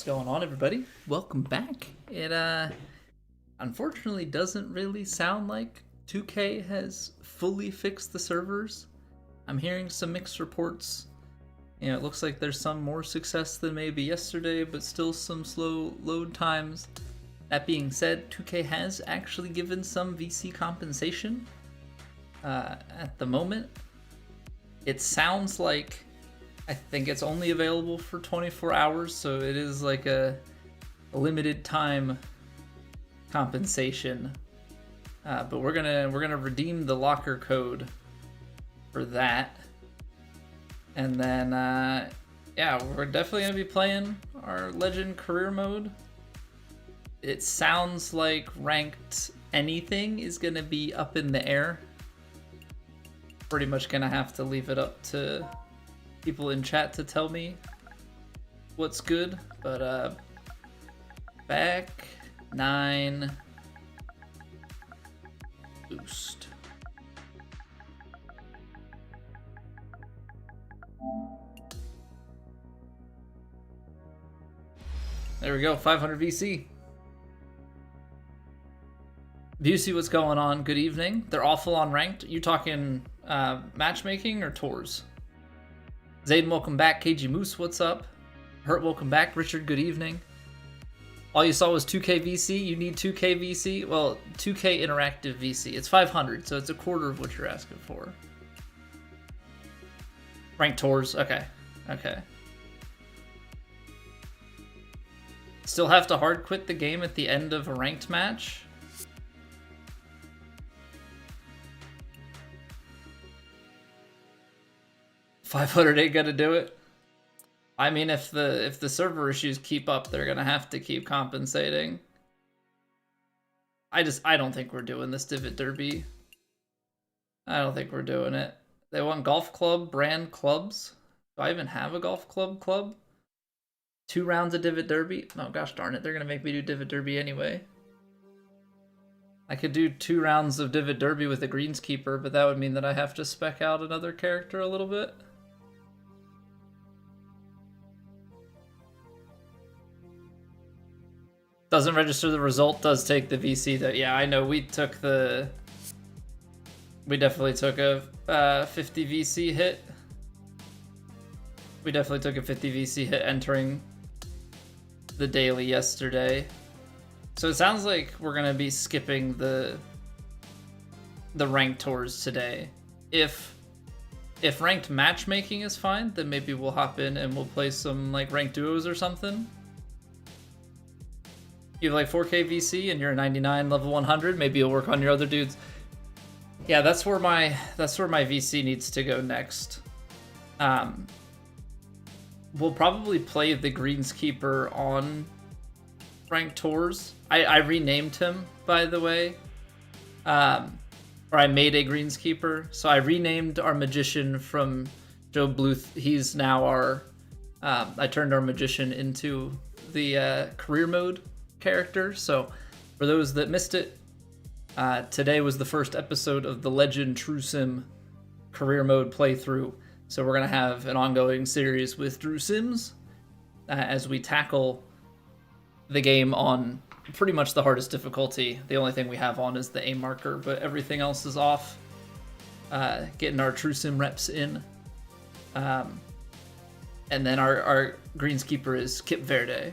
What's going on, everybody? Welcome back. It unfortunately doesn't really sound like 2K has fully fixed the servers. I'm hearing some mixed reports. It looks like there's some more success than maybe yesterday, but still some slow load times. That being said, 2K has actually given some VC compensation at the moment. It sounds like I think it's only available for 24 hours, so it is like a limited time compensation. But we're gonna redeem the locker code for that, and then yeah, we're definitely gonna be playing our Legend career mode. It sounds like ranked anything is gonna be up in the air. Pretty much gonna have to leave it up to people in chat to tell me what's good, but back 9 boost. There we go, 500 VC. Busey, what's going on? Good evening. They're awful on ranked. You talking matchmaking or tours? Zayden, welcome back. KG Moose, what's up? Hurt, welcome back. Richard, good evening. All you saw was 2K VC. You need 2K VC? Well, 2K interactive VC. It's 500, so it's a quarter of what you're asking for. Ranked tours. Okay. Okay. Still have to hard quit the game at the end of a ranked match? $500 ain't gonna do it. I mean, if the server issues keep up, they're gonna have to keep compensating. I don't think we're doing this Divot Derby. I don't think we're doing it. They want golf club brand clubs. Do I even have a golf club? 2 rounds of Divot Derby? Oh gosh darn it, they're gonna make me do Divot Derby anyway. I could do 2 rounds of Divot Derby with a greenskeeper, but that would mean that I have to spec out another character a little bit. Doesn't register the result, does take the VC though. Yeah, I know, we definitely took a 50 VC hit. We definitely took a 50 VC hit entering the daily yesterday. So it sounds like we're gonna be skipping the ranked tours today. If ranked matchmaking is fine, then maybe we'll hop in and we'll play some like ranked duos or something. You have like 4K VC and you're a 99 level 100, maybe you'll work on your other dudes. Yeah, that's where my VC needs to go next. We'll probably play the greenskeeper on ranked tours. I renamed him, by the way. Or I made a greenskeeper. So I renamed our magician from Joe Bluth. He's now our I turned our magician into the career mode character. So for those that missed it, today was the first episode of the Legend True Sim career mode playthrough. So we're gonna have an ongoing series with Drew Sims as we tackle the game on pretty much the hardest difficulty. The only thing we have on is the aim marker, but everything else is off. Getting our True Sim reps in. And then our greenskeeper is Kip Verde.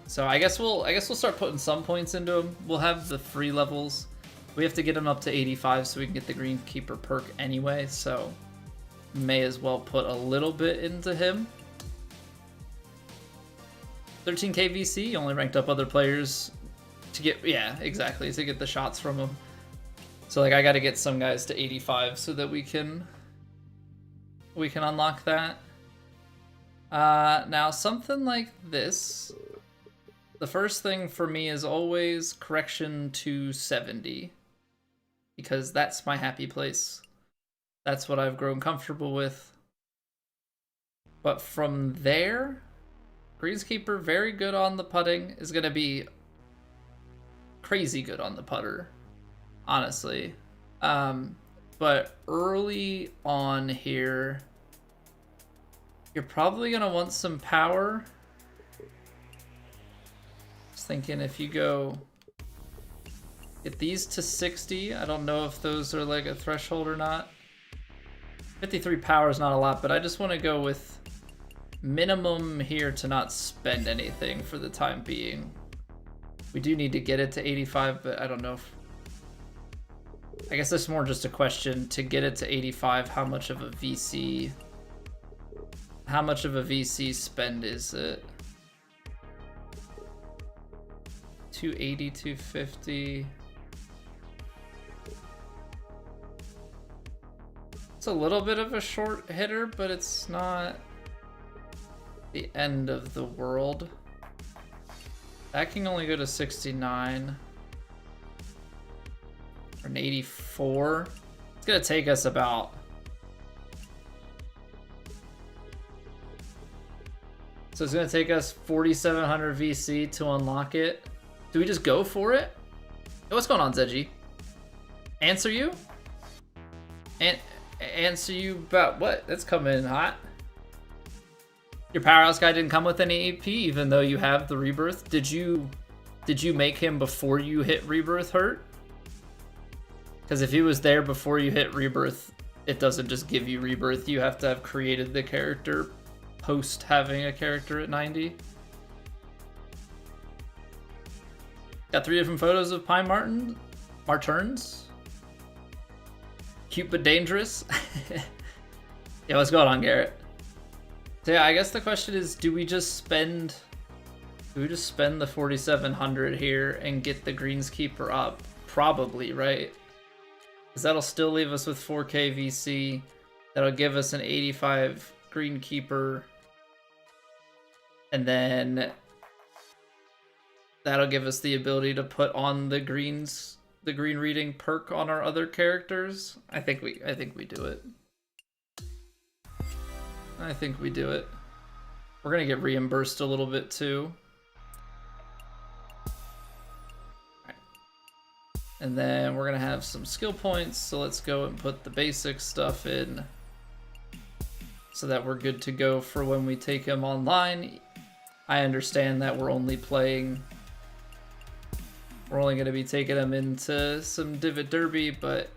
So I guess we'll start putting some points into him. We'll have the free levels. We have to get him up to 85 so we can get the Greenkeeper perk anyway, so may as well put a little bit into him. 13k VC, only ranked up other players to get, yeah, exactly, to get the shots from him. So like I gotta get some guys to 85 so that we can unlock that. Now something like this. The first thing for me is always correction to 70, because that's my happy place. That's what I've grown comfortable with. But from there, greenskeeper, very good on the putting, is going to be crazy good on the putter, honestly. But early on here, You're probably gonna want some power. Just thinking if you go get these to 60, I don't know if those are like a threshold or not. 53 power is not a lot, but I just want to go with minimum here to not spend anything for the time being. We do need to get it to 85, but I don't know if... I guess this is more just a question to get it to 85, how much of a VC spend is it? 280, 250. It's a little bit of a short hitter, but it's not the end of the world. That can only go to 69. Or an 84. It's gonna take us about... So it's gonna take us 4,700 VC to unlock it. Do we just go for it? Hey, what's going on, Zeji? Answer you? Answer you about what? That's coming in hot. Your powerhouse guy didn't come with any AP, even though you have the rebirth. Did you make him before you hit rebirth hurt? Because if he was there before you hit rebirth, it doesn't just give you rebirth. You have to have created the character post having a character at 90. Got 3 different photos of Pine Martins. Cute but dangerous. Yeah, what's going on, Garrett? So yeah, I guess the question is, do we just spend the 4,700 here and get the Greenskeeper up? Probably, right? Because that'll still leave us with 4K VC. That'll give us an 85 Greenkeeper. And then that'll give us the ability to put on the green reading perk on our other characters. I think we do it. I think we do it. We're gonna get reimbursed a little bit too. Right. And then we're gonna have some skill points, so let's go and put the basic stuff in so that we're good to go for when we take him online. I understand that we're only gonna be taking him into some Divot Derby, but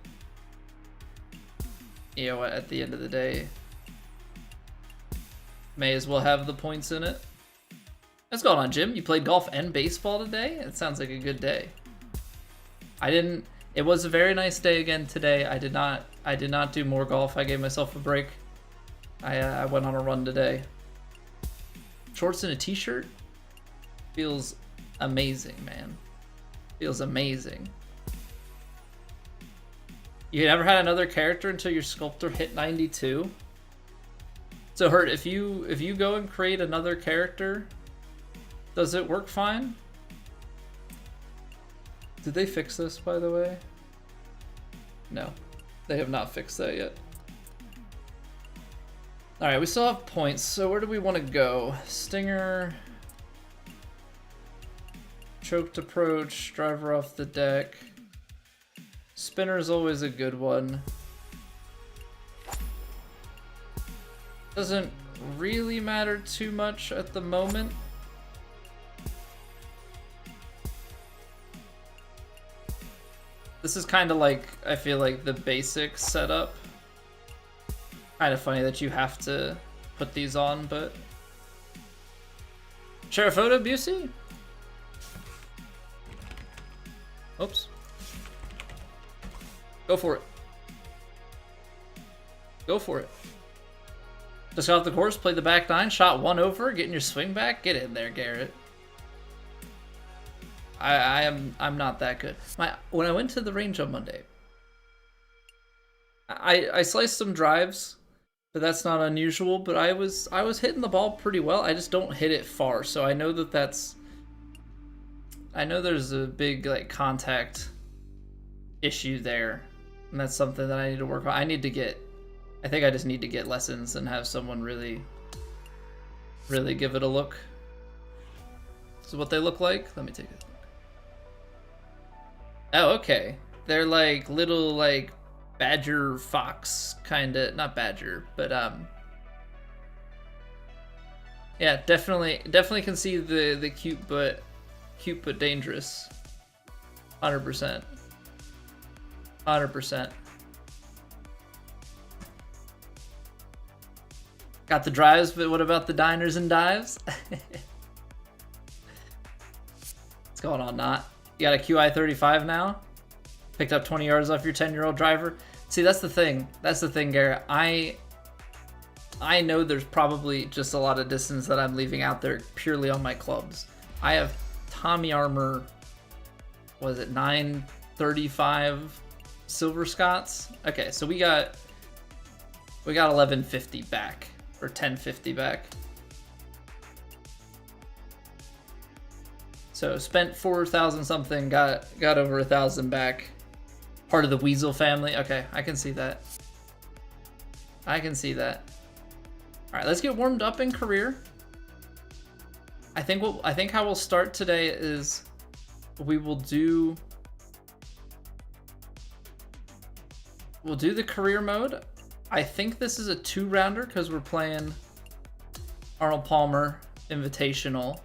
you know what, at the end of the day, may as well have the points in it. What's going on, Jim? You played golf and baseball today? It sounds like a good day. It was a very nice day again today. I did not do more golf. I gave myself a break. I went on a run today. Shorts and a t-shirt? Feels amazing, man. Feels amazing. You never had another character until your sculptor hit 92? So Hurt, if you go and create another character, does it work fine? Did they fix this, by the way? No, they have not fixed that yet. All right, we still have points, so where do we want to go? Stinger, choked approach, driver off the deck. Spinner is always a good one. Doesn't really matter too much at the moment. This is kind of like, I feel like, the basic setup. Kind of funny that you have to put these on, but... Share a photo, Busey? Oops. Go for it. Go for it. Just got off the course, played the back nine, shot one over, getting your swing back. Get in there, Garrett. I'm not that good. When I went to the range on Monday, I sliced some drives, but that's not unusual. But I was hitting the ball pretty well. I just don't hit it far, so I know that's. I know there's a big like contact issue there, and that's something that I need to work on. I think I just need to get lessons and have someone really give it a look. This is what they look like. Let me take a look. Oh, okay. They're like little like badger fox kind of, not badger, but Yeah, definitely can see the cute but dangerous. 100%. 100%. Got the drives, but what about the diners and dives? What's going on, Not? You got a QI 35 now? Picked up 20 yards off your 10-year-old driver? See, that's the thing. That's the thing, Garrett. I know there's probably just a lot of distance that I'm leaving out there purely on my clubs. I have Tommy Armour, was it 935 Silver Scots? Okay, so we got 1150 back, or 1050 back. So spent 4,000 something, got over 1,000 back. Part of the Weasel family. Okay, I can see that. I can see that. All right, let's get warmed up in career. I think how we'll start today is we'll do the career mode. I think this is a 2-rounder because we're playing Arnold Palmer Invitational.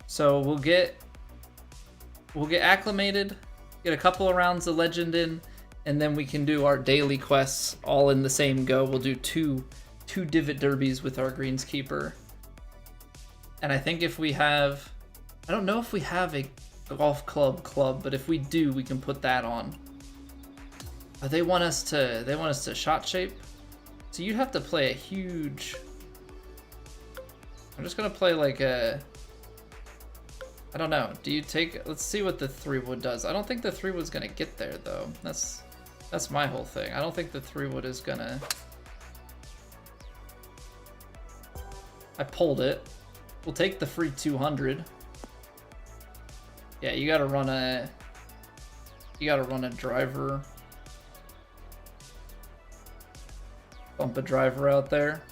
So we'll get acclimated, get a couple of rounds of legend in, and then we can do our daily quests all in the same go. We'll do two divot derbies with our greenskeeper. And I think if we have, I don't know if we have a golf club, but if we do, we can put that on. They want us to shot shape. So you'd have to play a huge, I'm just gonna play like a, I don't know. Do you take, let's see what the 3-wood does. I don't think the 3-wood's gonna get there though. That's my whole thing. I don't think the 3-wood is gonna, I pulled it. We'll take the free 200. Yeah, you gotta run a driver. Bump a driver out there.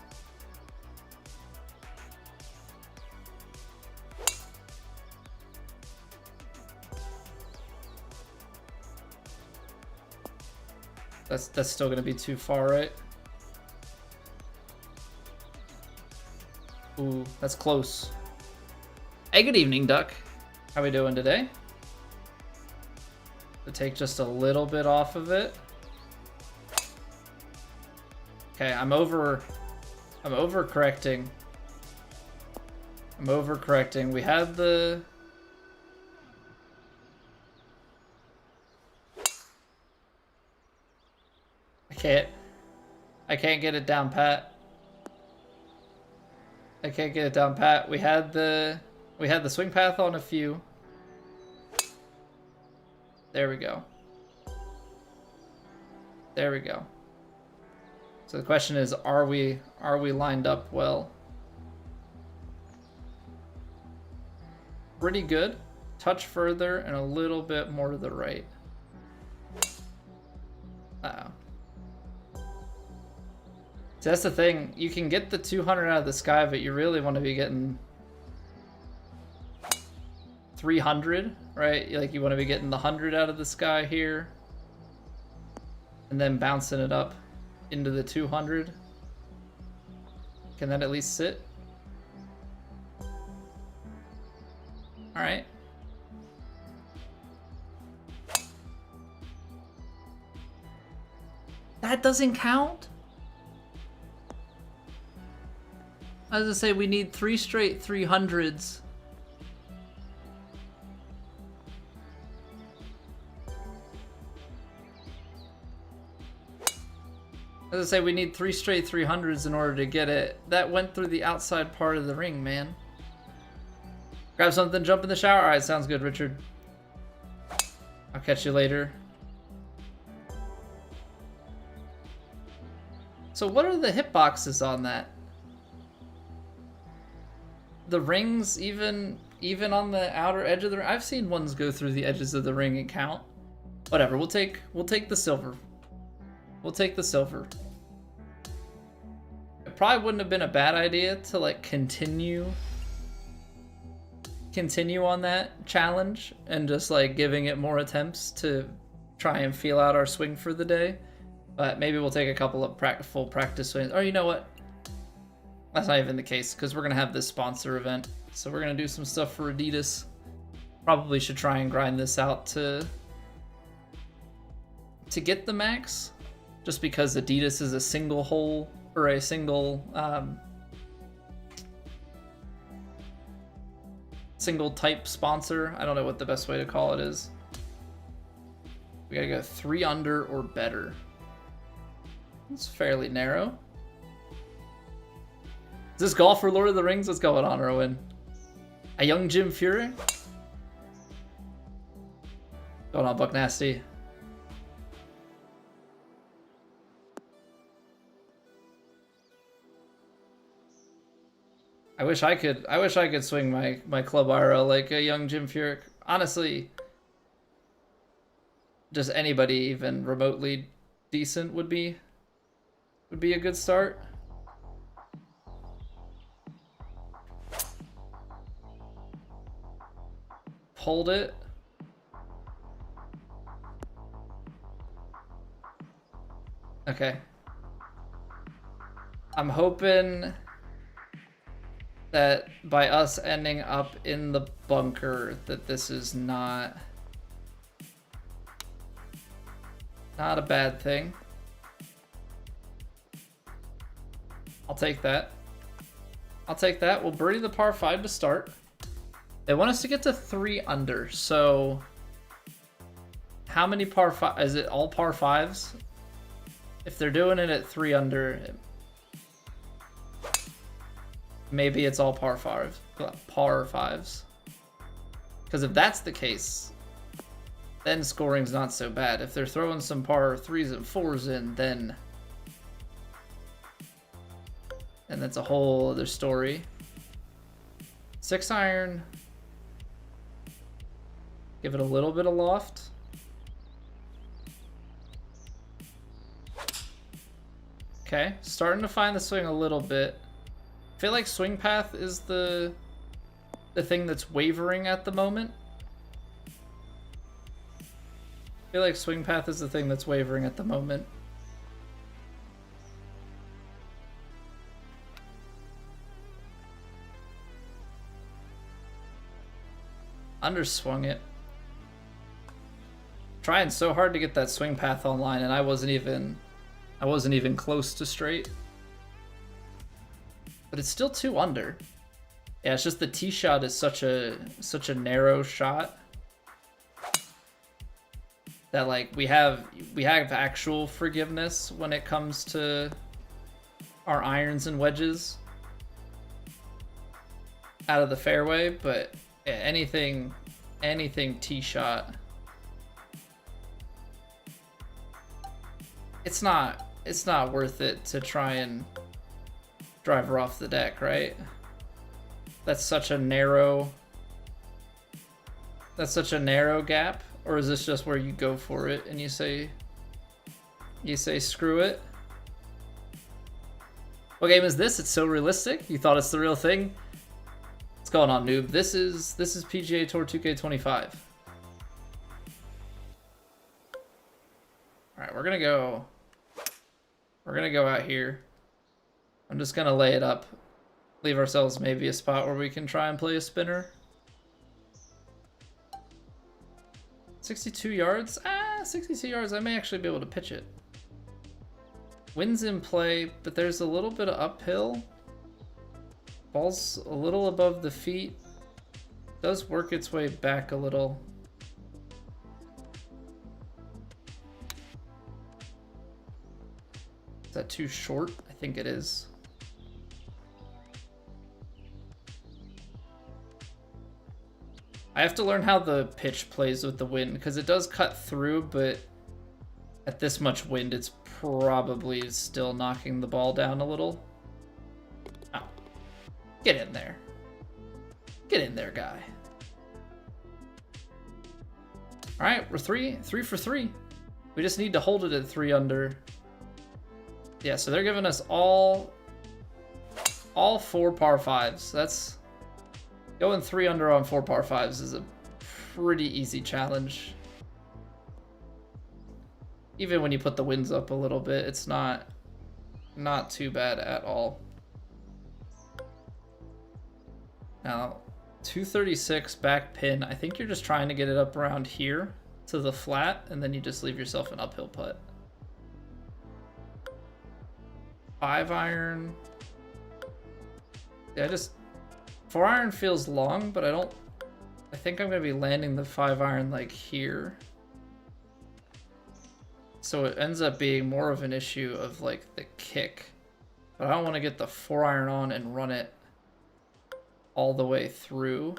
That's still gonna be too far, right? Ooh, that's close. Hey, good evening, Duck. How we doing today? To take just a little bit off of it. Okay, I'm overcorrecting. We had the, I can't get it down pat. I can't get it down pat. We had the swing path on a few. There we go. There we go. So the question is, are we lined up well? Pretty good. Touch further and a little bit more to the right. Uh-oh. So that's the thing. You can get the 200 out of the sky, but you really want to be getting 300, right? Like you want to be getting the 100 out of the sky here, and then bouncing it up into the 200. Can that at least sit? All right. That doesn't count? I was gonna say we need 3 straight 300s. I was gonna say we need 3 straight 300s in order to get it. That went through the outside part of the ring, man. Grab something, jump in the shower. All right, sounds good, Richard. I'll catch you later. So what are the hitboxes on that? The rings, even on the outer edge of the ring? I've seen ones go through the edges of the ring and count. Whatever, we'll take the silver. We'll take the silver. It probably wouldn't have been a bad idea to like continue on that challenge and just like giving it more attempts to try and feel out our swing for the day. But maybe we'll take a couple of full practice swings. Or you know what? That's not even the case because we're gonna have this sponsor event. So we're gonna do some stuff for Adidas. Probably should try and grind this out to get the max, just because Adidas is a single hole or a single single type sponsor. I don't know what the best way to call it is. We gotta go 3 under or better. It's fairly narrow. Is this golf or Lord of the Rings? What's going on, Erwin? A young Jim Fury? Going on, Buck Nasty? I wish I could swing my club IRL like a young Jim Furyk. Honestly, just anybody even remotely decent would be a good start. Hold it. Okay. I'm hoping that by us ending up in the bunker that this is not a bad thing. I'll take that. I'll take that. We'll birdie the par 5 to start. They want us to get to 3 under, so how many par 5? Is it all par 5s? If they're doing it at 3 under, maybe it's all par 5s. Because if that's the case, then scoring's not so bad. If they're throwing some par 3s and 4s in, then and that's a whole other story. 6 iron. Give it a little bit of loft. Okay, starting to find the swing a little bit. I feel like swing path is the thing that's wavering at the moment. I feel like swing path is the thing that's wavering at the moment. Underswung it. Trying so hard to get that swing path online, and I wasn't even close to straight. But it's still 2 under. Yeah, it's just the tee shot is such a narrow shot that like we have actual forgiveness when it comes to our irons and wedges out of the fairway, but yeah, anything tee shot, it's not worth it to try and drive her off the deck, right? That's such a narrow gap. Or is this just where you go for it and you say screw it? What game is this? It's so realistic. You thought it's the real thing? What's going on, noob? This is PGA Tour 2K25. All right, we're gonna go out here. I'm just gonna lay it up, leave ourselves maybe a spot where we can try and play a spinner. 62 yards? 62 yards. I may actually be able to pitch it. Wind's in play, but there's a little bit of uphill. Ball's a little above the feet. Does work its way back a little. Is that too short? I think it is. I have to learn how the pitch plays with the wind, because it does cut through, but at this much wind, it's probably still knocking the ball down a little. Oh. Get in there. Get in there, guy. All right, we're three for 3. We just need to hold it at 3 under. Yeah, so they're giving us all 4 par 5s. That's going 3 under on 4 par 5s is a pretty easy challenge. Even when you put the winds up a little bit, it's not too bad at all. Now, 236 back pin. I think you're just trying to get it up around here to the flat, and then you just leave yourself an uphill putt. 5 iron. Yeah, 4 iron feels long, but I think I'm gonna be landing the 5 iron like here. So it ends up being more of an issue of like the kick. But I don't want to get the 4 iron on and run it all the way through.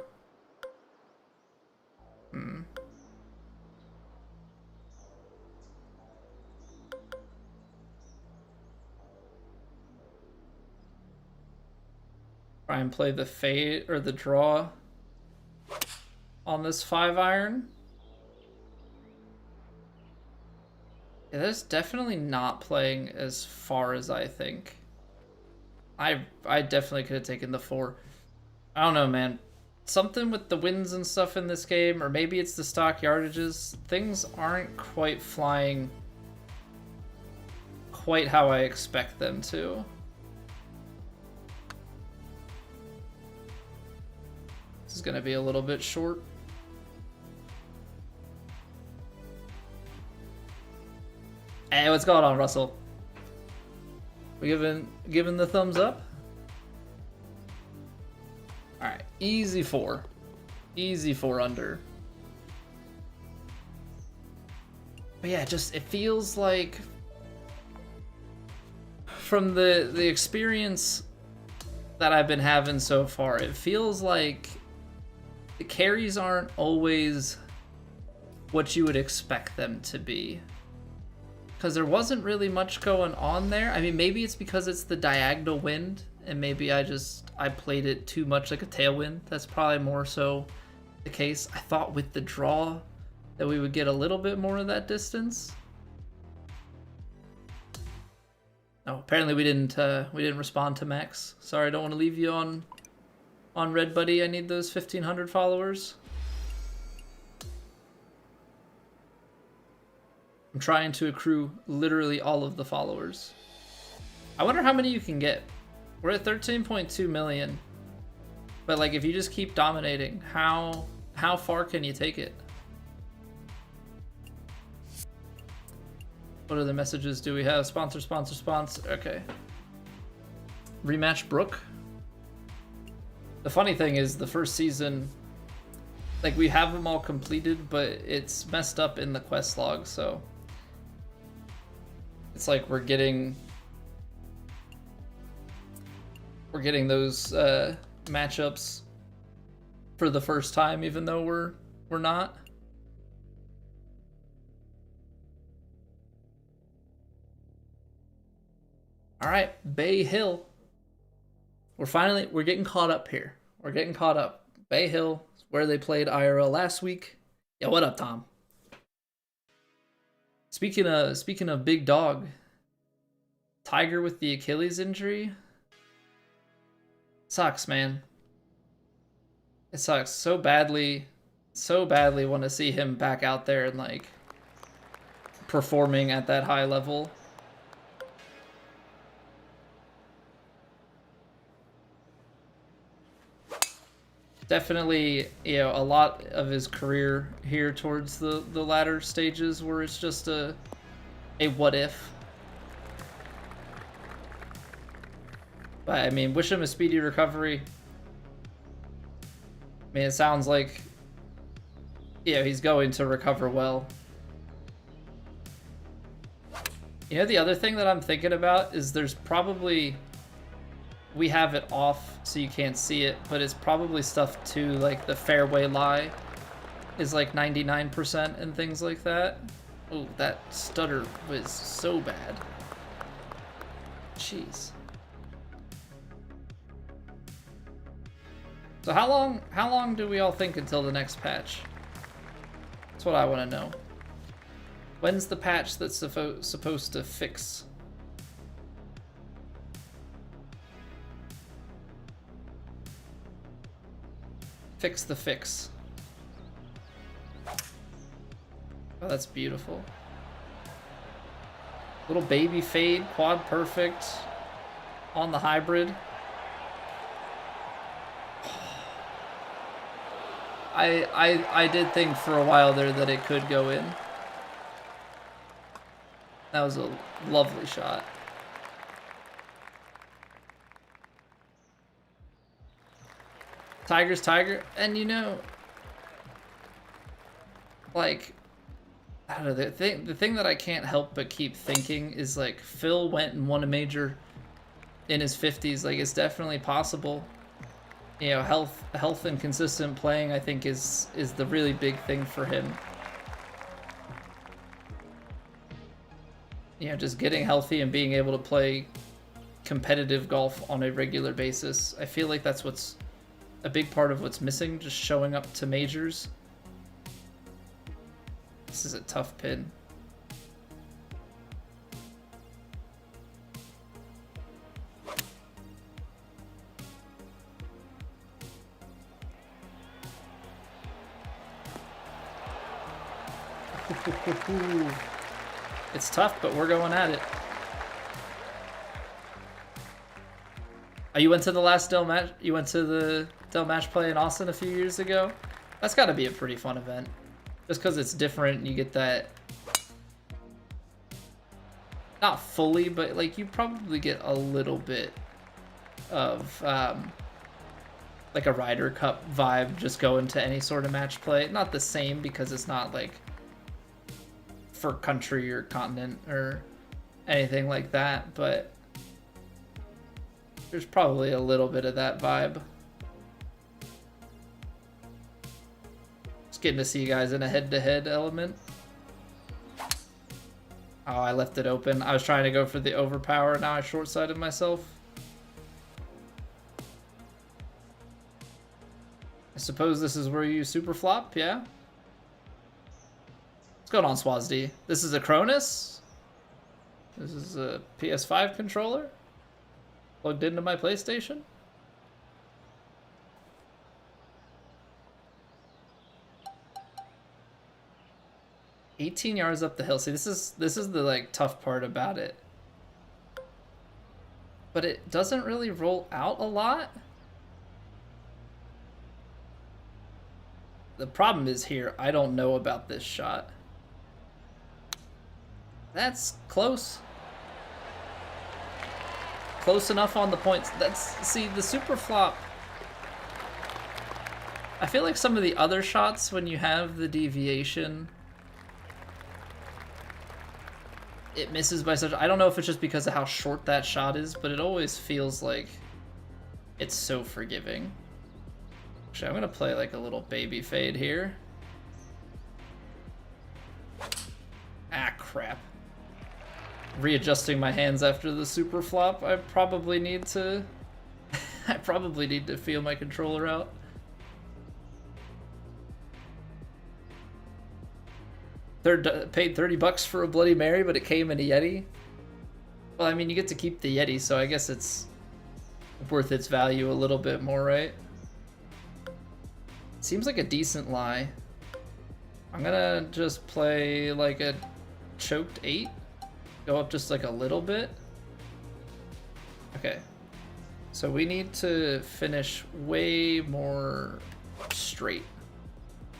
Try and play the fade or the draw on this 5 iron. Yeah, that's definitely not playing as far as I think. I definitely could have taken the 4. I don't know, man. Something with the winds and stuff in this game, or maybe it's the stock yardages. Things aren't quite flying quite how I expect them to. This is going to be a little bit short. Hey, what's going on, Russell? We giving the thumbs up? All right, easy 4. Easy 4 under. But yeah, it feels like from the experience that I've been having so far, it feels like the carries aren't always what you would expect them to be. Because there wasn't really much going on there. I mean, maybe it's because it's the diagonal wind, and maybe I played it too much like a tailwind. That's probably more so the case. I thought with the draw that we would get a little bit more of that distance. No, apparently we didn't respond to Max. Sorry, I don't want to leave you on red, buddy. I need those 1,500 followers. I'm trying to accrue literally all of the followers. I wonder how many you can get. We're at 13.2 million. But like, if you just keep dominating, how far can you take it? What other messages do we have? Sponsor, sponsor, sponsor. Okay. Rematch Brook. The funny thing is, the first season, like, we have them all completed, but it's messed up in the quest log, so it's like we're getting those matchups for the first time, even though we're not. All right, Bay Hill. We're getting caught up here. We're getting caught up. Bay Hill, where they played IRL last week. Yeah, what up, Tom? Speaking of big dog, Tiger with the Achilles injury. Sucks, man. It sucks so badly want to see him back out there and like performing at that high level. Definitely, you know, a lot of his career here towards the latter stages where it's just a what if. But I mean, wish him a speedy recovery. I mean, it sounds like, you know, he's going to recover well. You know, the other thing that I'm thinking about is there's probably, we have it off so you can't see it, but it's probably stuff too, like the fairway lie is like 99% and things like that. Oh, that stutter was so bad. Jeez. So how long do we all think until the next patch? That's what I want to know. When's the patch that's supposed to fix? Fix the fix. Oh, that's beautiful. Little baby fade, quad perfect on the hybrid. I did think for a while there that it could go in. That was a lovely shot. Tiger's Tiger, and you know, like, I don't know, the thing that I can't help but keep thinking is like Phil went and won a major in his 50s. Like, it's definitely possible. You know, health and consistent playing, I think, is the really big thing for him. You know, just getting healthy and being able to play competitive golf on a regular basis. I feel like that's what's a big part of what's missing, just showing up to majors. This is a tough pin. It's tough, but we're going at it. Oh, you went to the last Dell match? You went to the Dell match play in Austin a few years ago? That's got to be a pretty fun event. Just because it's different, and you get that... Not fully, but like you probably get a little bit of like a Ryder Cup vibe just going to any sort of match play. Not the same because it's not like for country or continent or anything like that, but there's probably a little bit of that vibe. Just getting to see you guys in a head-to-head element. Oh, I left it open. I was trying to go for the overpower. Now I short-sighted myself. I suppose this is where you super flop, yeah? What's going on, Swazd? This is a Cronus? This is a PS5 controller? Plugged into my PlayStation? "18 yards up the hill." See, this is the like tough part about it. But it doesn't really roll out a lot. The problem is here, I don't know about this shot. That's close. Close enough on the points. See, the super flop. I feel like some of the other shots, when you have the deviation, it misses by such... I don't know if it's just because of how short that shot is, but it always feels like it's so forgiving. Actually, I'm going to play like a little baby fade here. Ah, crap. Readjusting my hands after the super flop. I probably need to... I probably need to feel my controller out. Paid 30 bucks for a Bloody Mary, but it came in a Yeti. Well, I mean, you get to keep the Yeti, so I guess it's worth its value a little bit more, right? Seems like a decent lie. I'm gonna just play like a choked 8. Go up just like a little bit. Okay. So we need to finish way more straight.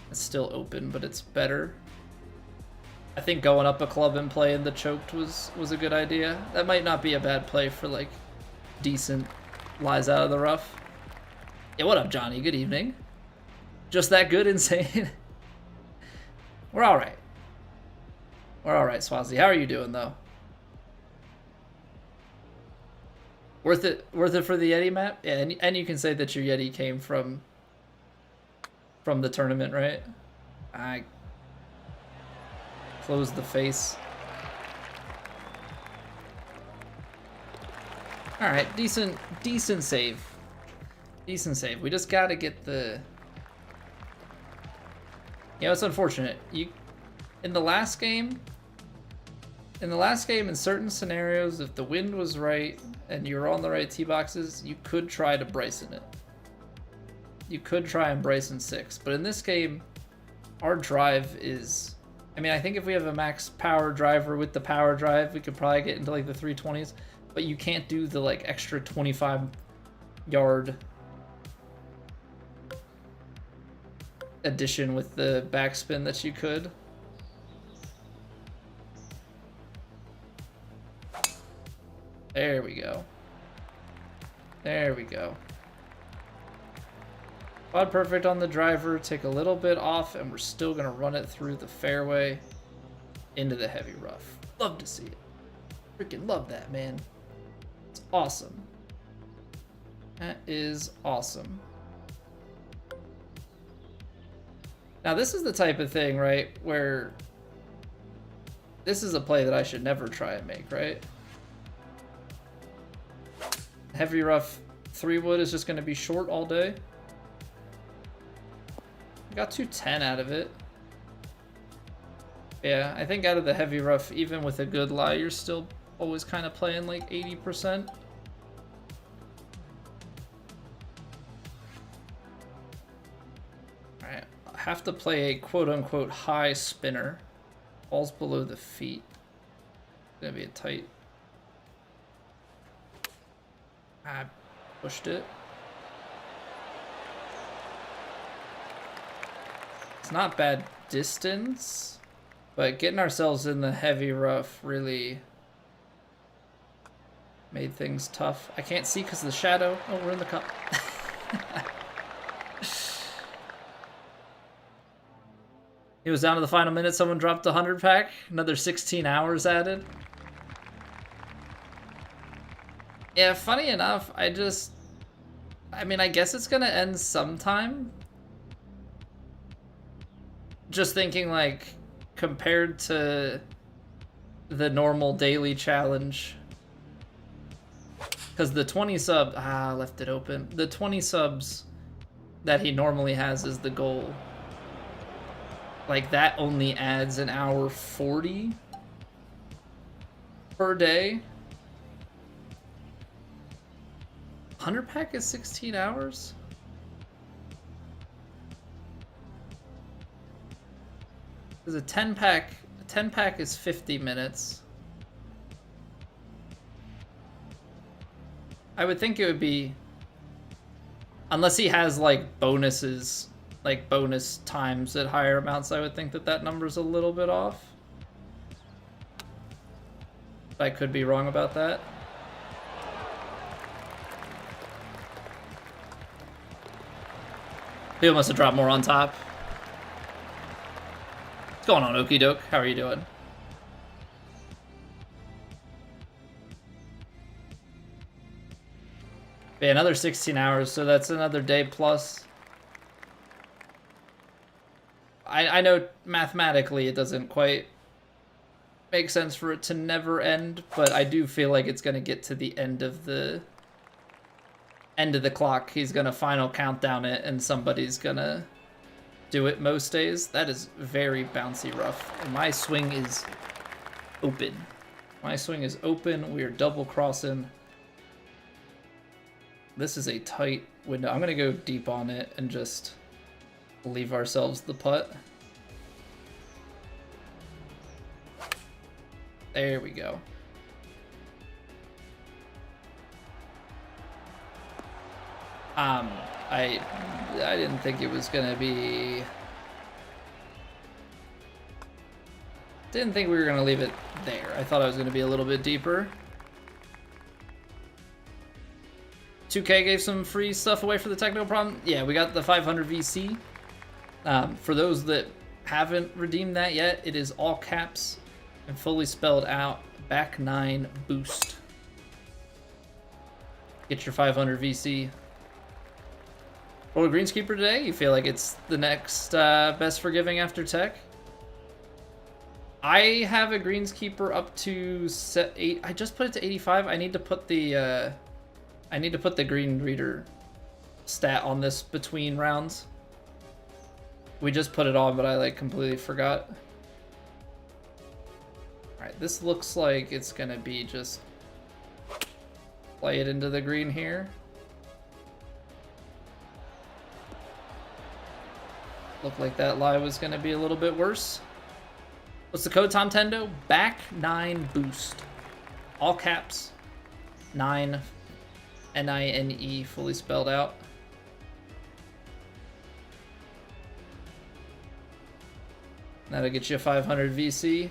It's still open, but it's better. I think going up a club and playing the choked was a good idea. That might not be a bad play for like decent lies out of the rough. Yeah, what up, Johnny? Good evening. Just that good, insane. We're all right. We're all right, Swazi. How are you doing though? Worth it for the Yeti map? Yeah, and you can say that your Yeti came from the tournament, right? I closed the face. All right, decent save. Decent save. We just gotta get the... You know, it's unfortunate. In the last game, in certain scenarios, if the wind was right and you were on the right tee boxes, you could try to Bryson it. You could try and Bryson 6, but in this game, our drive is... I mean, I think if we have a max power driver with the power drive, we could probably get into like the 320s, but you can't do the like extra 25 yard. addition with the backspin that you could. There we go. There we go. Quad perfect on the driver, take a little bit off, and we're still gonna run it through the fairway into the heavy rough. Love to see it. Freaking love that, man. It's awesome. That is awesome. Now this is the type of thing, right, where this is a play that I should never try and make, right? Heavy rough 3-wood is just going to be short all day. Got 210 out of it. Yeah, I think out of the heavy rough, even with a good lie, you're still always kind of playing like 80%. Alright, I have to play a quote-unquote high spinner. Ball's below the feet. It's gonna be a tight... I pushed it. It's not bad distance, but getting ourselves in the heavy rough really made things tough. I can't see because of the shadow. Oh, we're in the cup. It was down to the final minute. Someone dropped a 100 pack. Another 16 hours added. Yeah, funny enough, I mean, I guess it's gonna end sometime. Just thinking, like, compared to the normal daily challenge. Because the 20 sub, left it open. The 20 subs that he normally has is the goal. Like, that only adds an hour 40 per day. 100 pack is 16 hours? Because a 10 pack is 50 minutes. I would think it would be, unless he has like bonuses, like bonus times at higher amounts, I would think that that number's a little bit off. I could be wrong about that. People must have dropped more on top. What's going on, Okie Doke? How are you doing? Yeah, another 16 hours, so that's another day plus. I know mathematically it doesn't quite make sense for it to never end, but I do feel like it's going to get to the end of the clock. He's gonna final countdown it and somebody's gonna do it most days. That is very bouncy rough. And my swing is open. My swing is open. We are double crossing. This is a tight window. I'm gonna go deep on it and just leave ourselves the putt. There we go. I didn't think it was gonna be... Didn't think we were gonna leave it there. I thought I was gonna be a little bit deeper. 2K gave some free stuff away for the technical problem. Yeah, we got the 500 VC. For those that haven't redeemed that yet, it is all caps and fully spelled out. Back 9 boost. Get your 500 VC. Roller Greenskeeper today? You feel like it's the next best forgiving after tech? I have a Greenskeeper up to 8. I just put it to 85. I need to put the green reader stat on this between rounds. We just put it on, but I like completely forgot. All right, this looks like it's gonna be just play it into the green here. Looked like that lie was going to be a little bit worse. What's the code, Tom Tendo? Back 9 boost. All caps. 9. N-I-N-E, fully spelled out. That'll get you 500 VC.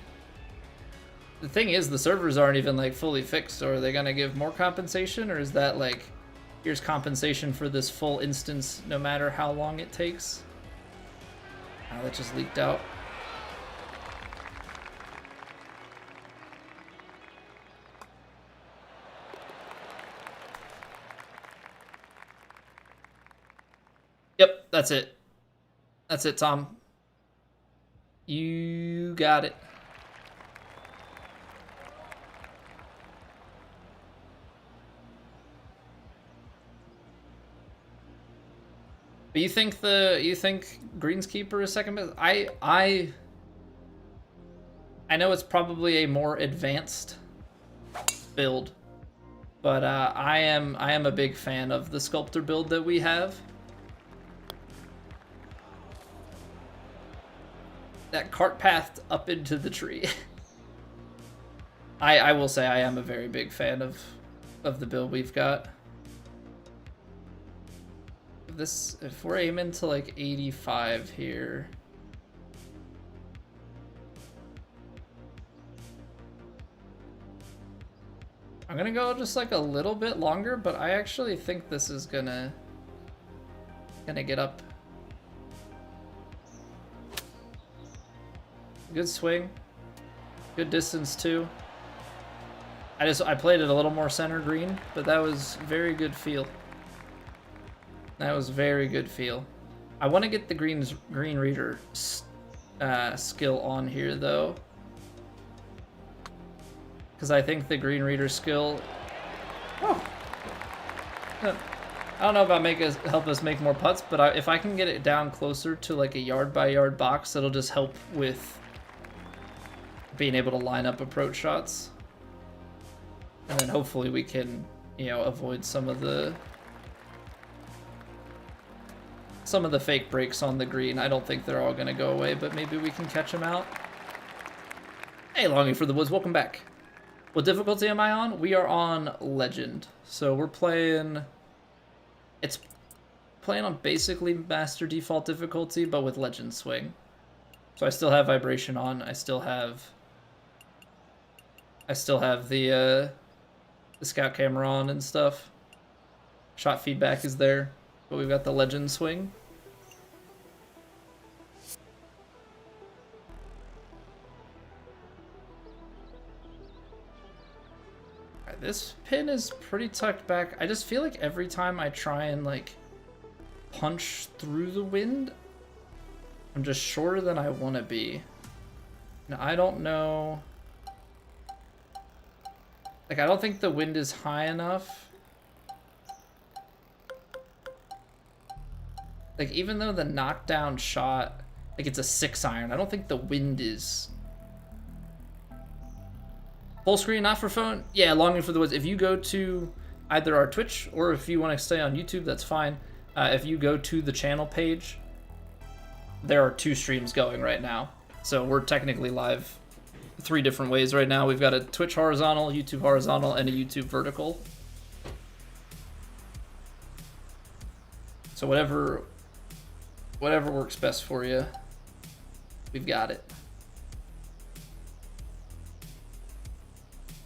The thing is, the servers aren't even like fully fixed, so are they gonna give more compensation, or is that like, here's compensation for this full instance no matter how long it takes? Oh, that just leaked out. Yep, that's it. That's it, Tom. You got it. But you think Greenskeeper is second best? I know it's probably a more advanced build, but I am a big fan of the Sculptor build that we have. That cart path up into the tree. I will say I am a very big fan of the build we've got. This, if we're aiming to like 85 here. I'm gonna go just like a little bit longer, but I actually think this is gonna get up. Good swing. Good distance too. I played it a little more center green, but that was very good feel. That was very good feel. I want to get the green reader skill on here though, because I think the green reader skill. Oh. I don't know about help us make more putts, but if I can get it down closer to like a yard by yard box, it'll just help with being able to line up approach shots, and then hopefully we can, you know, avoid some of the fake breaks on the green. I don't think they're all gonna go away, but maybe we can catch them out. Hey, Longing for the Woods, welcome back. What difficulty am I on? We are on Legend, so we're playing. It's playing on basically master default difficulty, but with Legend swing. So I still have vibration on. I still have the scout camera on and stuff. Shot feedback is there, but we've got the Legend swing. Alright, this pin is pretty tucked back. I just feel like every time I try and like punch through the wind, I'm just shorter than I want to be. Now, I don't know. Like, I don't think the wind is high enough. Like, even though the knockdown shot, like, it's a 6-iron, I don't think the wind is. Full screen, not for phone? Yeah, Longing for the Woods. If you go to either our Twitch or if you want to stay on YouTube, that's fine. If you go to the channel page, there are 2 streams going right now. So we're technically live 3 different ways right now. We've got a Twitch horizontal, YouTube horizontal, and a YouTube vertical. So whatever works best for you, we've got it.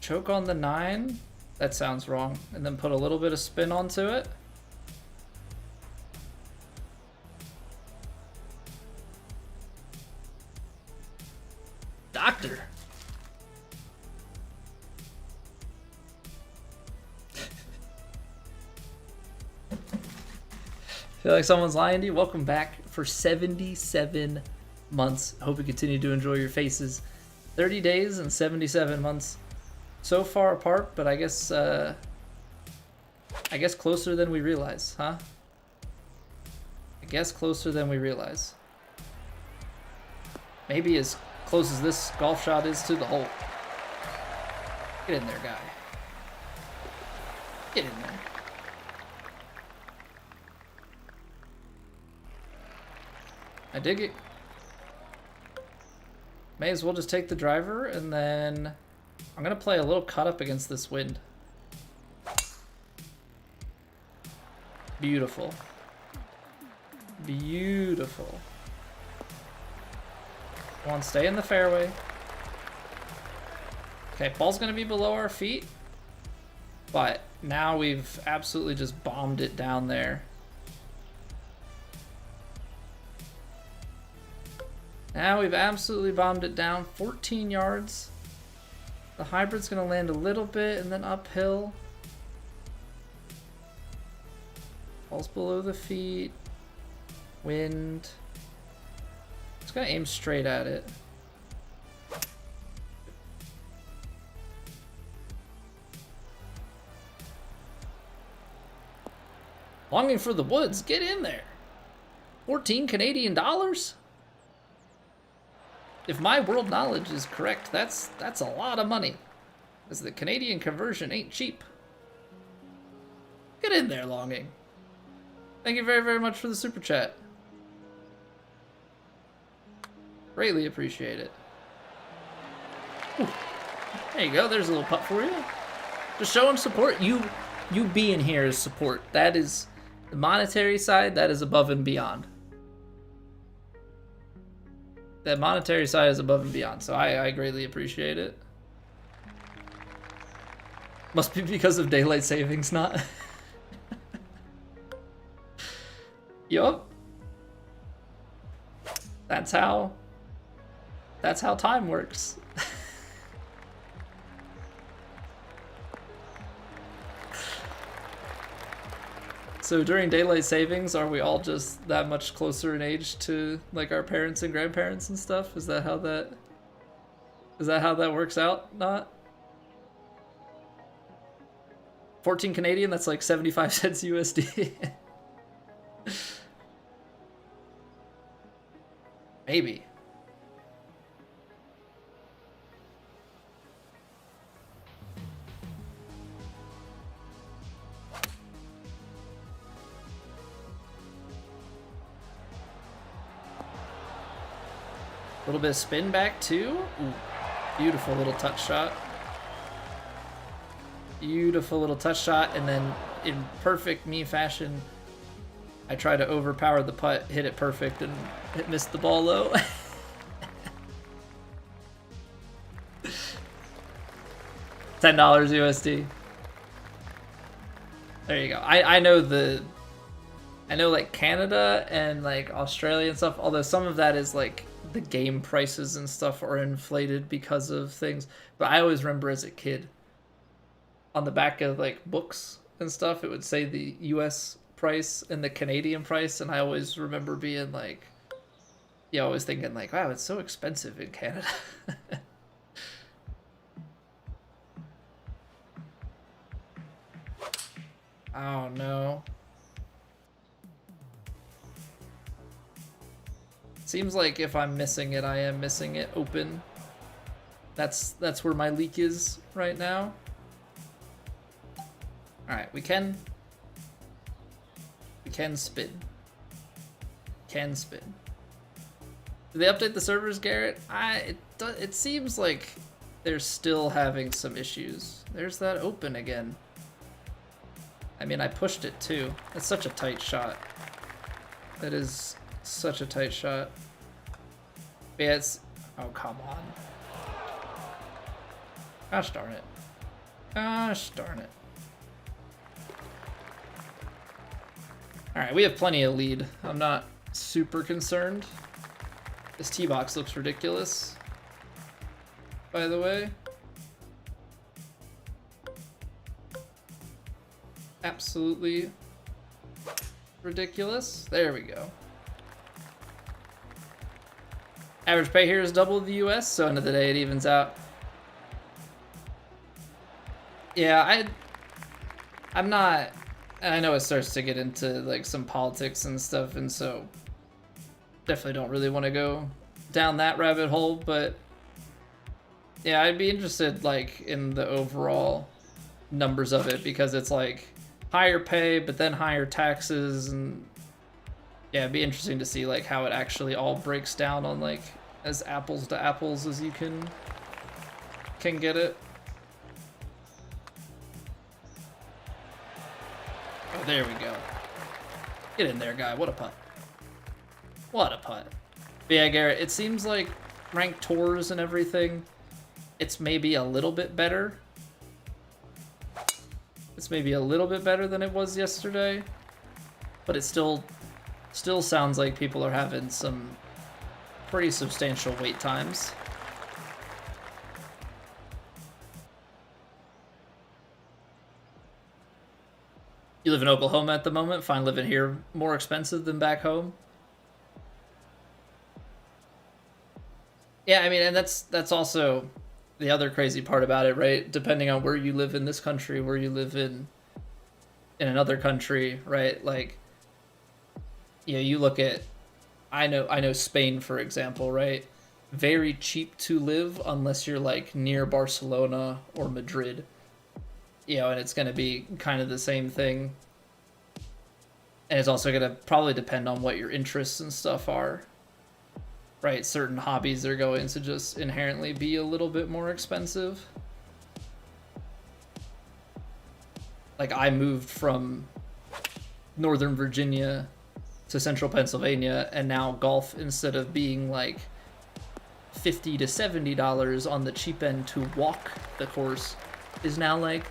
Choke on the 9? That sounds wrong. And then put a little bit of spin onto it. Doctor. Feel like someone's lying to you? Welcome back for 77 months. Hope you continue to enjoy your faces. 30 days and 77 months. So far apart, but I guess closer than we realize, huh? I guess closer than we realize. Maybe as close as this golf shot is to the hole. Get in there, guy. Get in there. I dig it. May as well just take the driver, and then I'm gonna play a little cut up against this wind. Beautiful. Beautiful. Come on, stay in the fairway. Okay, ball's gonna be below our feet. But now we've absolutely just bombed it down there. Now we've absolutely bombed it down. 14 yards. The hybrid's gonna land a little bit and then uphill. Ball's below the feet. Wind. Just gonna aim straight at it. Longing for the woods, get in there. 14 Canadian dollars? If my world knowledge is correct, that's a lot of money. Because the Canadian conversion ain't cheap. Get in there, Longing. Thank you very, very much for the super chat. Greatly appreciate it. Ooh. There you go, there's a little putt for you. Just showing support. You being here is support. That is the monetary side, that is above and beyond. That monetary side is above and beyond, so I greatly appreciate it. Must be because of daylight savings, not. Yup. That's how time works. So during daylight savings, are we all just that much closer in age to like our parents and grandparents and stuff? Is that how that works out? Not 14 Canadian, that's like 75 cents USD. Maybe. A little bit of spin back too. Ooh, beautiful little touch shot. Beautiful little touch shot, and then in perfect me fashion, I try to overpower the putt, hit it perfect, and it missed the ball low. $10 USD. There you go. I know like Canada and like Australia and stuff, although some of that is like the game prices and stuff are inflated because of things. But I always remember as a kid, on the back of like books and stuff, it would say the US price and the Canadian price, and I always remember being like, yeah, always thinking like, wow, it's so expensive in Canada. Oh no. Seems like if I'm missing it, I am missing it open. That's where my leak is right now. Alright, we can spin. Can spin. Did they update the servers, Garrett? It seems like they're still having some issues. There's that open again. I mean, I pushed it too. That's such a tight shot. That is such a tight shot. But yeah, it's... Oh, come on. Gosh darn it. Gosh darn it. Alright, we have plenty of lead. I'm not super concerned. This tee box looks ridiculous, by the way. Absolutely ridiculous. There we go. Average pay here is double the US, so end of the day it evens out. Yeah, I'm not... I know it starts to get into like some politics and stuff, and so definitely don't really want to go down that rabbit hole, but yeah, I'd be interested like in the overall numbers of it, because it's like higher pay but then higher taxes, and yeah, it'd be interesting to see like how it actually all breaks down on like as apples to apples as you can get it. Oh, there we go. Get in there, guy. What a putt. What a putt. But yeah, Garrett, it seems like ranked tours and everything, it's maybe a little bit better. It's maybe a little bit better than it was yesterday, but it still sounds like people are having some pretty substantial wait times. You live in Oklahoma at the moment, find living here more expensive than back home? Yeah, I mean, and that's also the other crazy part about it, right? Depending on where you live in this country, where you live in another country, right? Like, you know, you look at, I know Spain, for example, right? Very cheap to live unless you're like near Barcelona or Madrid. You know, and it's going to be kind of the same thing. And it's also going to probably depend on what your interests and stuff are. Right, certain hobbies are going to just inherently be a little bit more expensive. Like, I moved from Northern Virginia to Central Pennsylvania, and now golf, instead of being like $50 to $70 on the cheap end to walk the course, is now like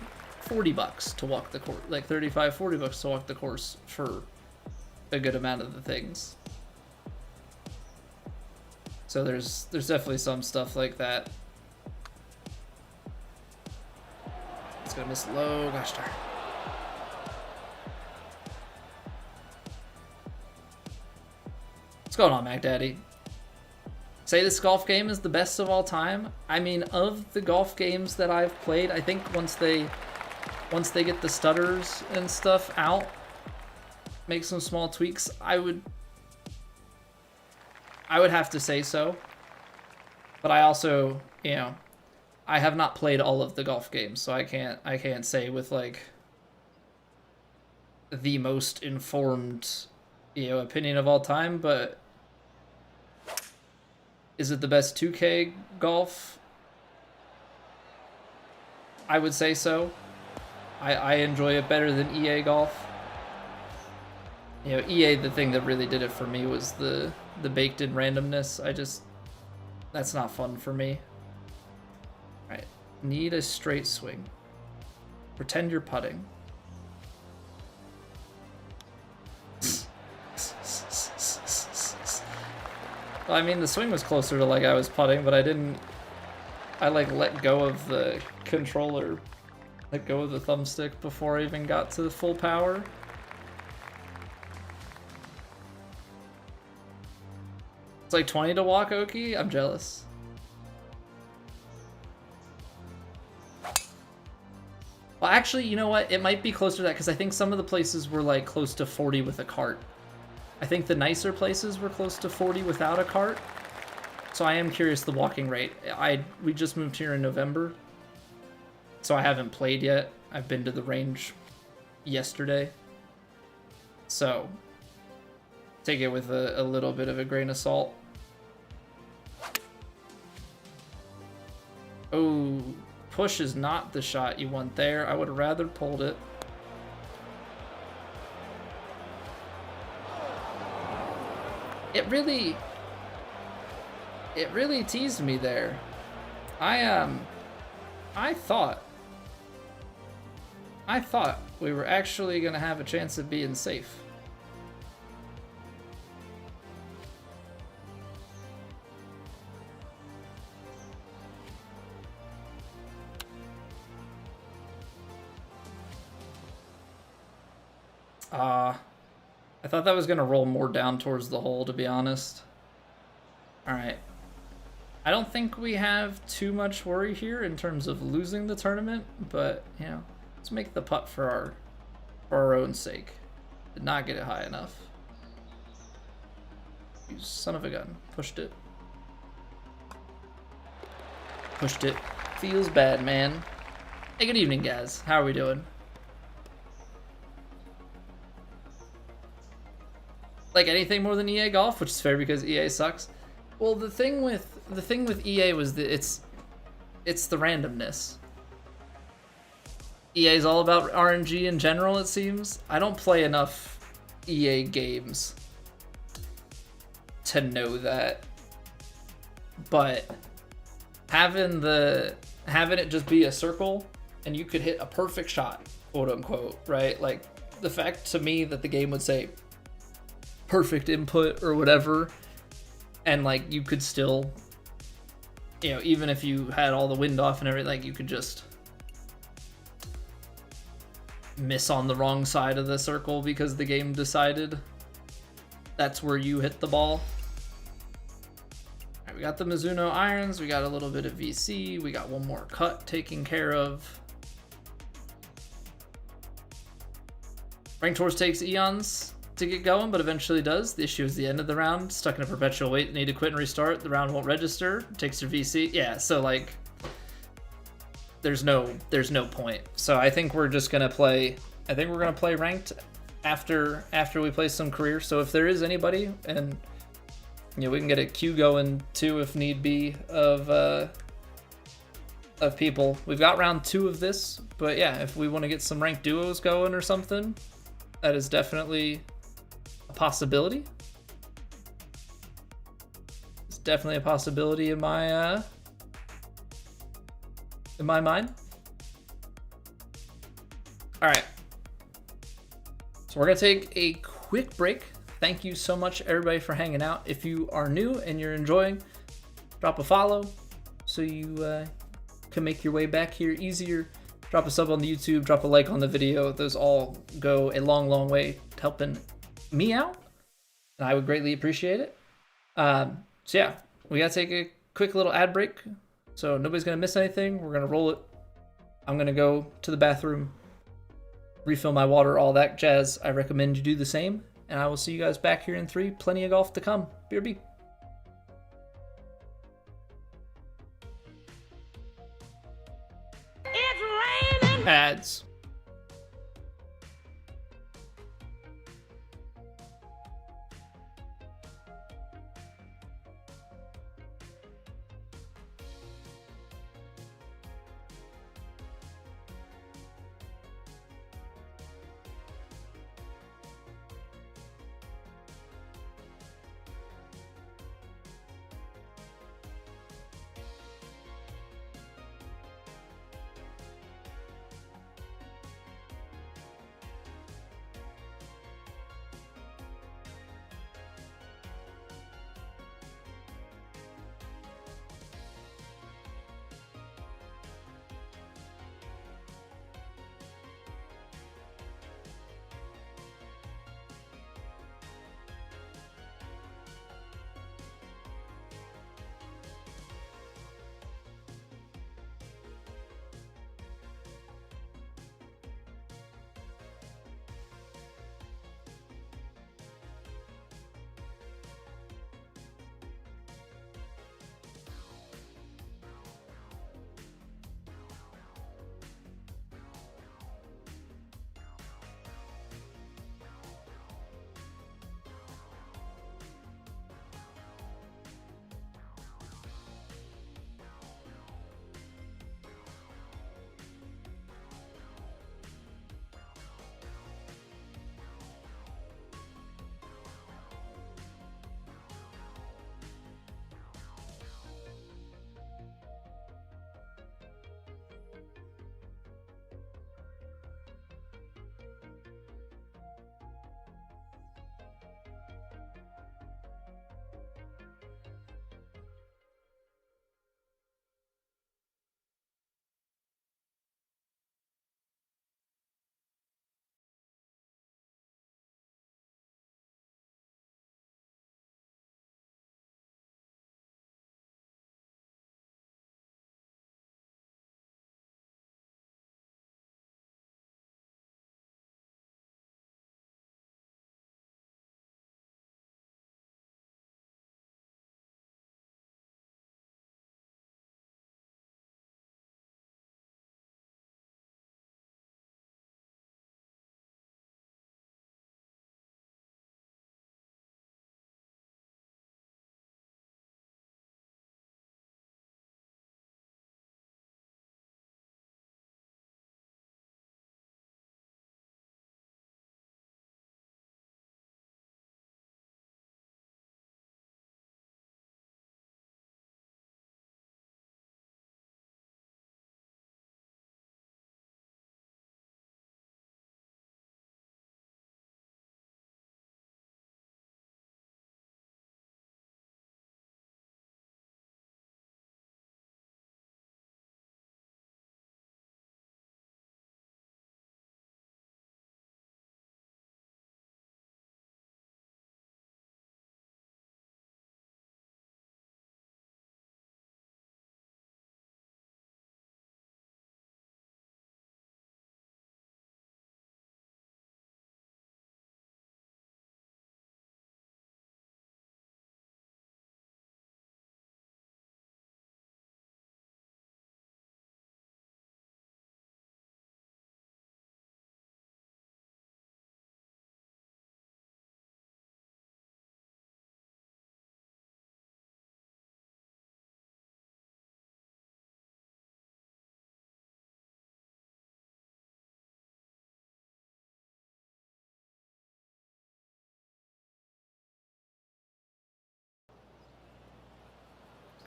$40 to walk the course, like $35-$40 to walk the course for a good amount of the things. So there's definitely some stuff like that. It's gonna miss low, gosh darn. What's going on, Mac Daddy? Say this golf game is the best of all time. I mean, of the golf games that I've played, I think once they get the stutters and stuff out, make some small tweaks, I would have to say so. But I also, you know, I have not played all of the golf games, so I can't say with like the most informed, you know, opinion of all time, but is it the best 2K golf? I would say so. I enjoy it better than EA golf. You know, EA, the thing that really did it for me was the baked in randomness. That's not fun for me. Alright, need a straight swing. Pretend you're putting. Well, I mean, the swing was closer to like I was putting, but I like let go of the controller, let go of the thumbstick before I even got to the full power. It's like 20 to walk, Oki? I'm jealous. Well, actually, you know what? It might be closer to that, because I think some of the places were like close to 40 with a cart. I think the nicer places were close to 40 without a cart. So I am curious the walking rate. We just moved here in November, so I haven't played yet. I've been to the range yesterday. So take it with a little bit of a grain of salt. Oh, push is not the shot you want there. I would have rather pulled it. It really teased me there. I thought we were actually gonna have a chance of being safe. I thought that was gonna roll more down towards the hole, to be honest. Alright. I don't think we have too much worry here in terms of losing the tournament, but, you know, let's make the putt for our own sake. Did not get it high enough. You son of a gun. Pushed it. Pushed it. Feels bad, man. Hey, good evening, guys. How are we doing? Like anything more than EA Golf, which is fair because EA sucks. Well, the thing with EA was that it's the randomness. EA is all about RNG in general, it seems. I don't play enough EA games to know that. but having it just be a circle and you could hit a perfect shot, quote unquote, right? Like the fact to me that the game would say perfect input or whatever, and like you could still, you know, even if you had all the wind off and everything, like you could just miss on the wrong side of the circle because the game decided that's where you hit the ball. All right, we got the Mizuno irons, we got a little bit of VC, we got one more cut taken care of. Ranked Tours takes eons to get going, but eventually does. The issue is the end of the round, stuck in a perpetual wait, need to quit and restart. The round won't register, takes your VC. Yeah, so like there's no point. So I think we're just gonna play. I think we're gonna play ranked after we play some career. So if there is anybody, and you know, we can get a queue going too if need be of people. We've got round 2 of this, but yeah, if we want to get some ranked duos going or something, that is definitely a possibility. It's definitely a possibility in my mind. All right, so we're gonna take a quick break. Thank you so much everybody for hanging out. If you are new and you're enjoying, drop a follow so you can make your way back here easier. Drop a sub on the YouTube, drop a like on the video. Those all go a long way to helping me out, and I would greatly appreciate it. So yeah, we gotta take a quick little ad break, so nobody's gonna miss anything. We're gonna roll it. I'm gonna go to the bathroom, refill my water, all that jazz. I recommend you do the same, and I will see you guys back here in 3. Plenty of golf to come. BRB. It's raining. Ads.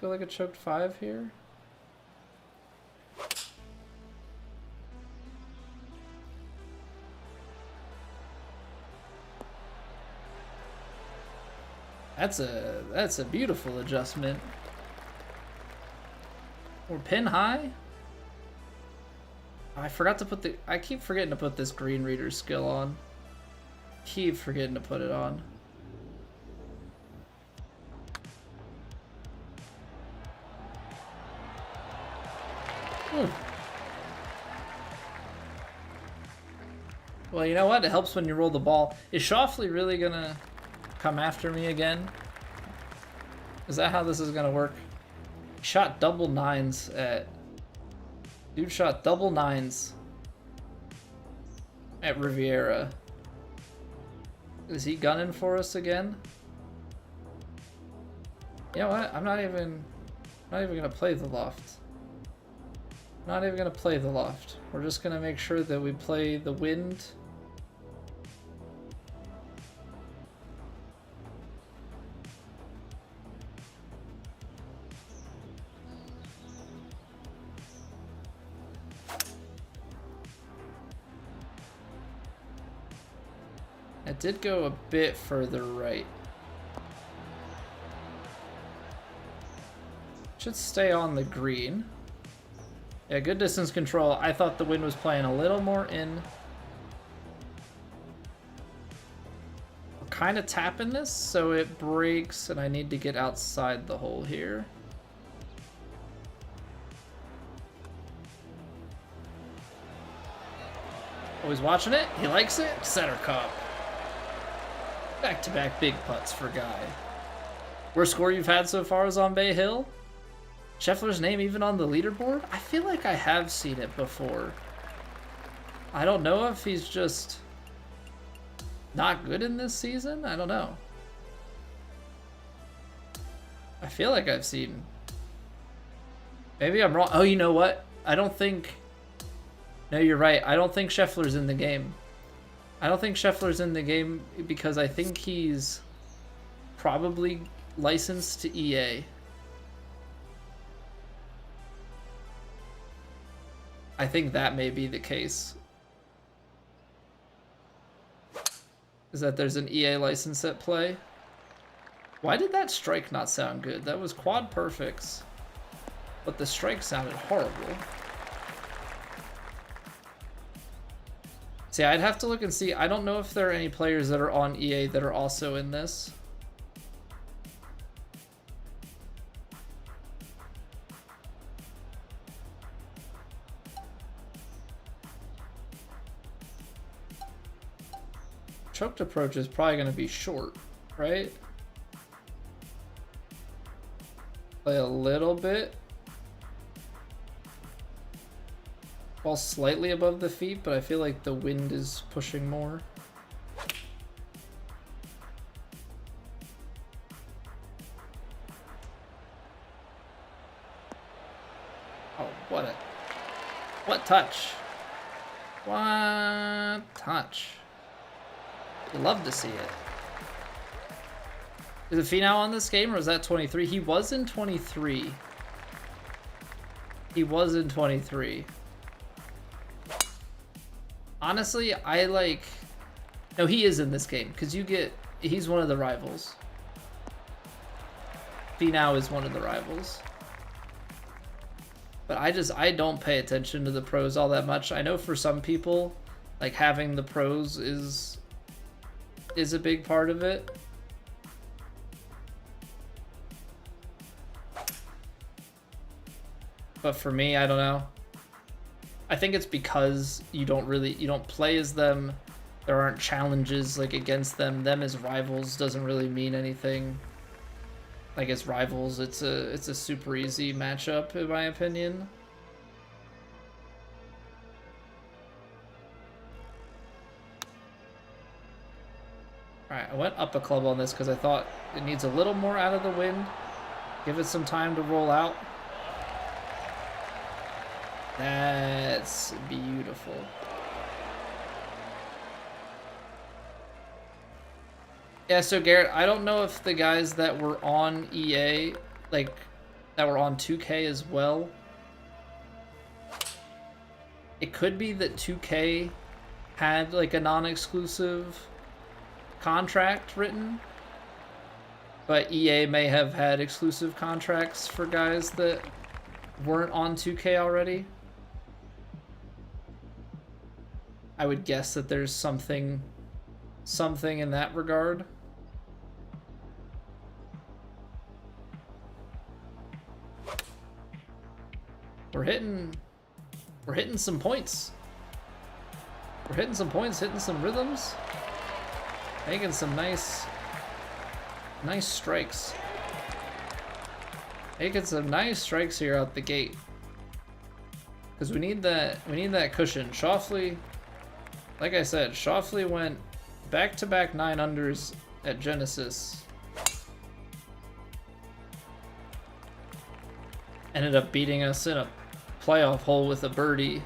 Go like a choked 5 here. That's a beautiful adjustment. We're pin high. I forgot to put I keep forgetting to put this green reader skill on. Keep forgetting to put it on. Well, you know what? It helps when you roll the ball. Is Shoffley really gonna come after me again? Is that how this is gonna work? He shot double 9s at... Dude shot double 9s at Riviera. Is he gunning for us again? You know what? I'm not even gonna play the loft. Not even gonna play the loft. We're just gonna make sure that we play the wind. It did go a bit further right. Should stay on the green. Yeah, good distance control. I thought the wind was playing a little more in. We're kind of tapping this, so it breaks, and I need to get outside the hole here. Always watching it. He likes it. Center cup. Back-to-back big putts for Guy. Worst score you've had so far is on Bay Hill? Scheffler's name even on the leaderboard? I feel like I have seen it before. I don't know if he's just not good in this season. I don't know. I feel like I've seen... Maybe I'm wrong. Oh, you know what? I don't think... No, you're right. I don't think Scheffler's in the game. I don't think Scheffler's in the game because I think he's probably licensed to EA. I think that may be the case. Is that there's an EA license at play? Why did that strike not sound good? That was quad perfects, but the strike sounded horrible. See, I'd have to look and see. I don't know if there are any players that are on EA that are also in this. Choked approach is probably going to be short, right? Play a little bit. Ball slightly above the feet, but I feel like the wind is pushing more. Oh, what touch? What touch? You love to see it. Is it Finau on this game, or is that 23? He was in 23. He was in 23. Honestly, I like... No, he is in this game, because you get... He's one of the rivals. Finau is one of the rivals. But I don't pay attention to the pros all that much. I know for some people, like, having the pros is a big part of it. But for me, I don't know. I think it's because you don't play as them. There aren't challenges like against them. Them as rivals doesn't really mean anything. Like as rivals, it's a super easy matchup in my opinion. Alright, I went up a club on this because I thought it needs a little more out of the wind. Give it some time to roll out. That's beautiful. Yeah, so Garrett, I don't know if the guys that were on EA, like, that were on 2K as well. It could be that 2K had like a non-exclusive contract written, but EA may have had exclusive contracts for guys that weren't on 2K already. I would guess that there's something in that regard. We're hitting some points. We're hitting some points, hitting some rhythms, making some nice strikes. Making some nice strikes here out the gate. Because we need that cushion. Schauffele, like I said, Schauffele went back-to-back 9-unders at Genesis. Ended up beating us in a playoff hole with a birdie.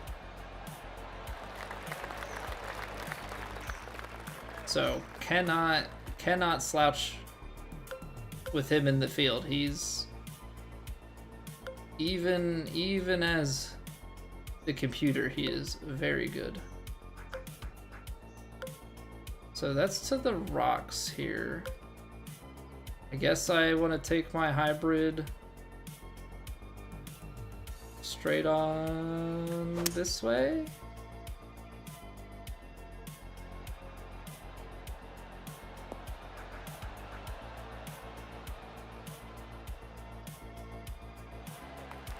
So cannot slouch with him in the field. He's even as the computer, he is very good. So that's to the rocks here. I guess I want to take my hybrid straight on this way.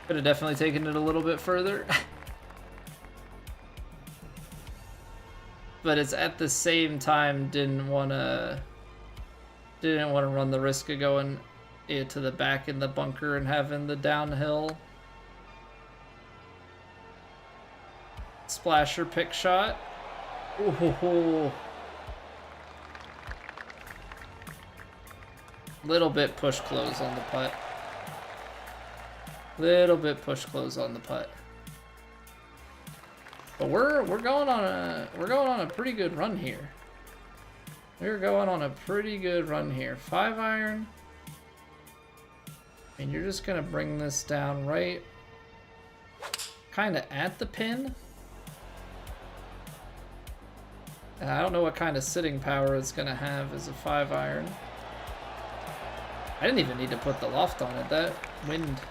Could have definitely taken it a little bit further. But it's at the same time didn't want to run the risk of going to the back in the bunker and having the downhill splasher pick shot. Ooh. Little bit push close on the putt. Little bit push close on the putt. But we're going on a pretty good run here. We're going on a pretty good run here. 5-iron. And you're just gonna bring this down right kind of at the pin. And I don't know what kind of sitting power it's gonna have as a 5-iron. I didn't even need to put the loft on it. That wind.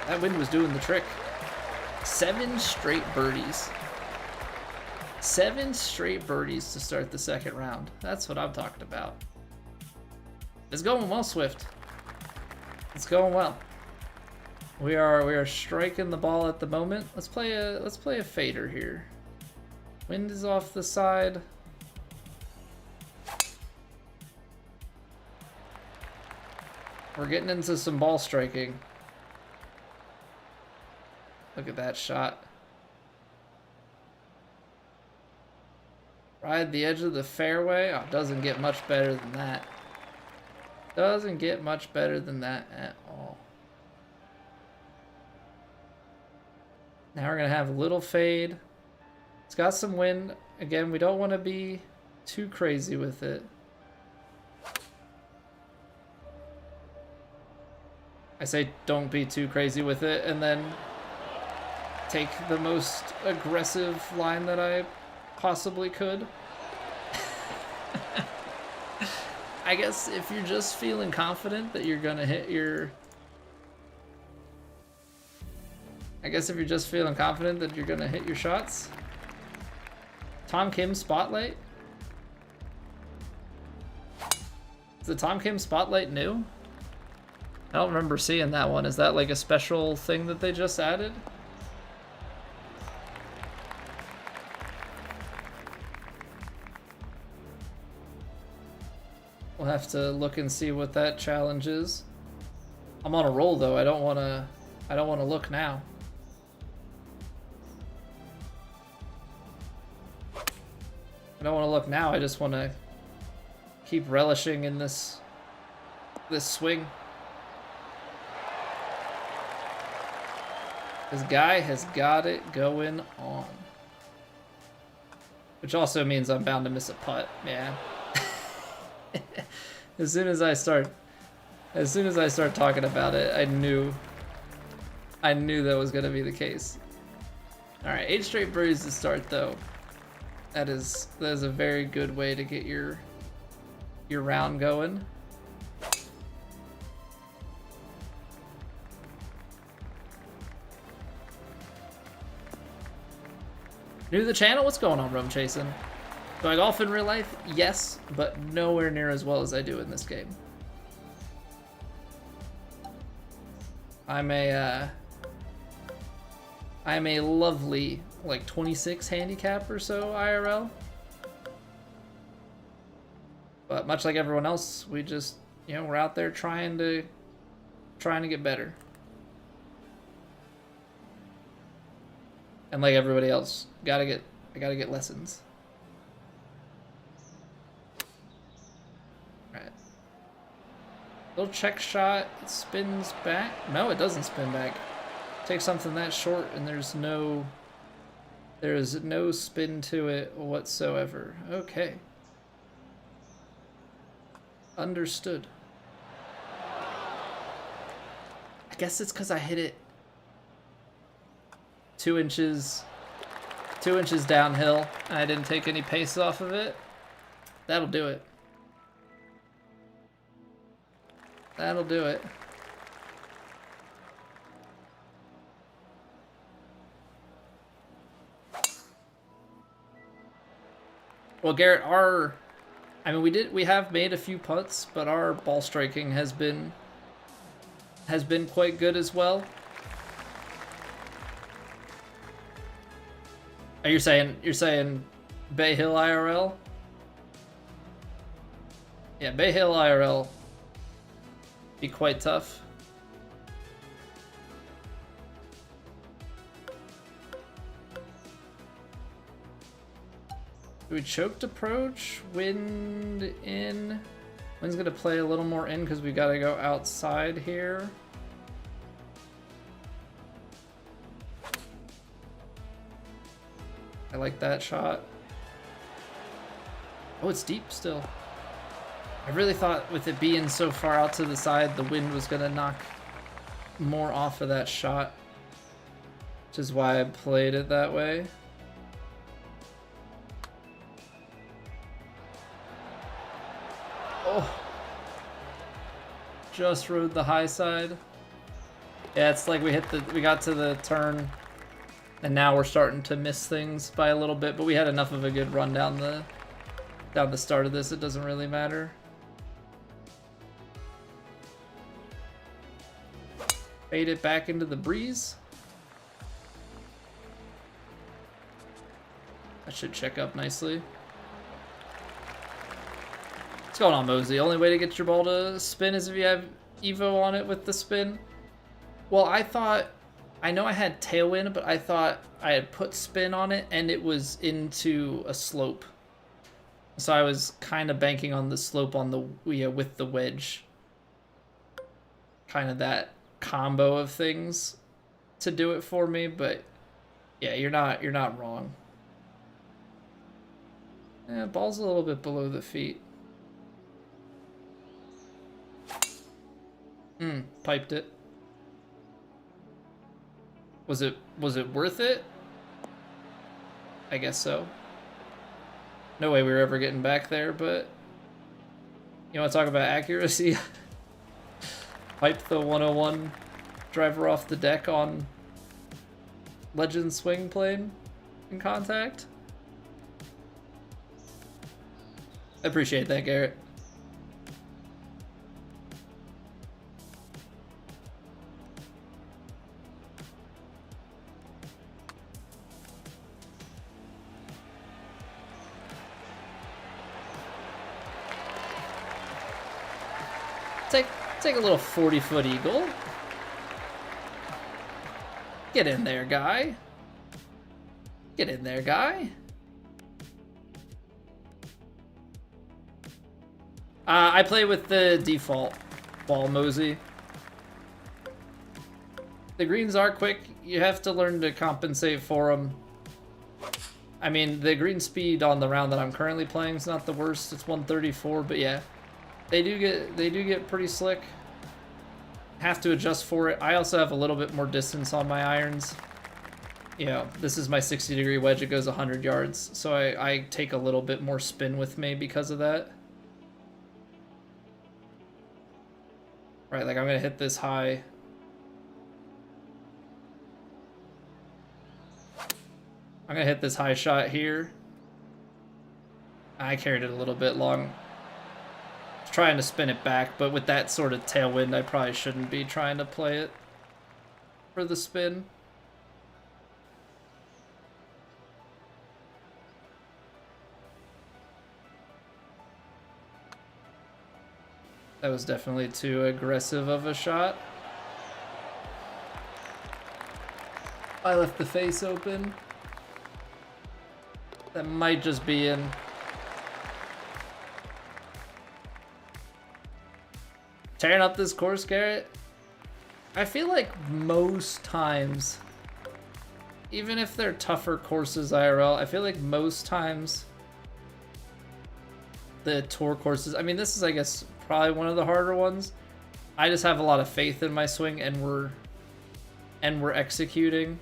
That wind was doing the trick. 7 straight birdies. 7 straight birdies to start the second round. That's what I'm talking about. It's going well, Swift. It's going well. We are striking the ball at the moment. Let's play a fader here. Wind is off the side. We're getting into some ball striking. Look at that shot. Ride the edge of the fairway. Oh, doesn't get much better than that. Doesn't get much better than that at all. Now we're going to have a little fade. It's got some wind. Again, we don't want to be too crazy with it. I say don't be too crazy with it, and then take the most aggressive line that I possibly could. I guess if you're just feeling confident that you're gonna hit your... shots. Tom Kim Spotlight? Is the Tom Kim Spotlight new? I don't remember seeing that one. Is that like a special thing that they just added? We'll have to look and see what that challenge is. I'm on a roll though. I don't want to look now. I don't want to look now. I just want to keep relishing in this swing. This guy has got it going on. Which also means I'm bound to miss a putt. Yeah. As soon as I start talking about it, I knew that was gonna be the case. All right, 8 straight birdies to start though. That is a very good way to get your round going. New to the channel? What's going on, Rum Chasing? Do I golf in real life? Yes, but nowhere near as well as I do in this game. I'm a lovely, like 26 handicap or so IRL. But much like everyone else, we just, you know, we're out there trying to get better. And like everybody else, I gotta get lessons. Alright. Little check shot, it spins back. No, it doesn't spin back. Take something that short and there's no spin to it whatsoever. Okay. Understood. I guess it's because I hit it 2 inches downhill and I didn't take any pace off of it. That'll do it. That'll do it. Well, Garrett, we have made a few putts, but our ball striking has been quite good as well. Are you saying Bay Hill IRL? Yeah, Bay Hill IRL be quite tough. Do we choked approach? Wind in. Wind's gonna play a little more in because we gotta go outside here. I like that shot. Oh, it's deep still. I really thought with it being so far out to the side, the wind was gonna knock more off of that shot, which is why I played it that way. Oh, just rode the high side. Yeah, it's like we got to the turn, and now we're starting to miss things by a little bit. But we had enough of a good run down the start of this. It doesn't really matter. Fade it back into the breeze. That should check up nicely. What's going on, Mosey? The only way to get your ball to spin is if you have Evo on it with the spin. Well, I know I had tailwind, but I thought I had put spin on it and it was into a slope. So I was kind of banking on the slope on the with the wedge. Kind of that combo of things to do it for me, but yeah, you're not wrong. Yeah, ball's a little bit below the feet. Piped it. Was it worth it? I guess so. No way we were ever getting back there, but you want to talk about accuracy? Pipe the 101 driver off the deck on Legend swing plane in contact. I appreciate that, Garrett. Take a little 40-foot eagle. Get in there, guy. Get in there, guy. I play with the default ball, Mosey. The greens are quick. You have to learn to compensate for them. I mean, the green speed on the round that I'm currently playing is not the worst. It's 134, but yeah. They do get pretty slick. Have to adjust for it. I also have a little bit more distance on my irons. You know, this is my 60-degree wedge. It goes 100 yards, so I take a little bit more spin with me because of that. Right, like I'm gonna hit this high. I'm gonna hit this high shot here. I carried it a little bit long. Trying to spin it back, but with that sort of tailwind, I probably shouldn't be trying to play it for the spin. That was definitely too aggressive of a shot. I left the face open. That might just be in. Tearing up this course, Garrett. I feel like most times, even if they're tougher courses IRL, I feel like most times the tour courses, I mean, this is, I guess, probably one of the harder ones. I just have a lot of faith in my swing, and we're executing.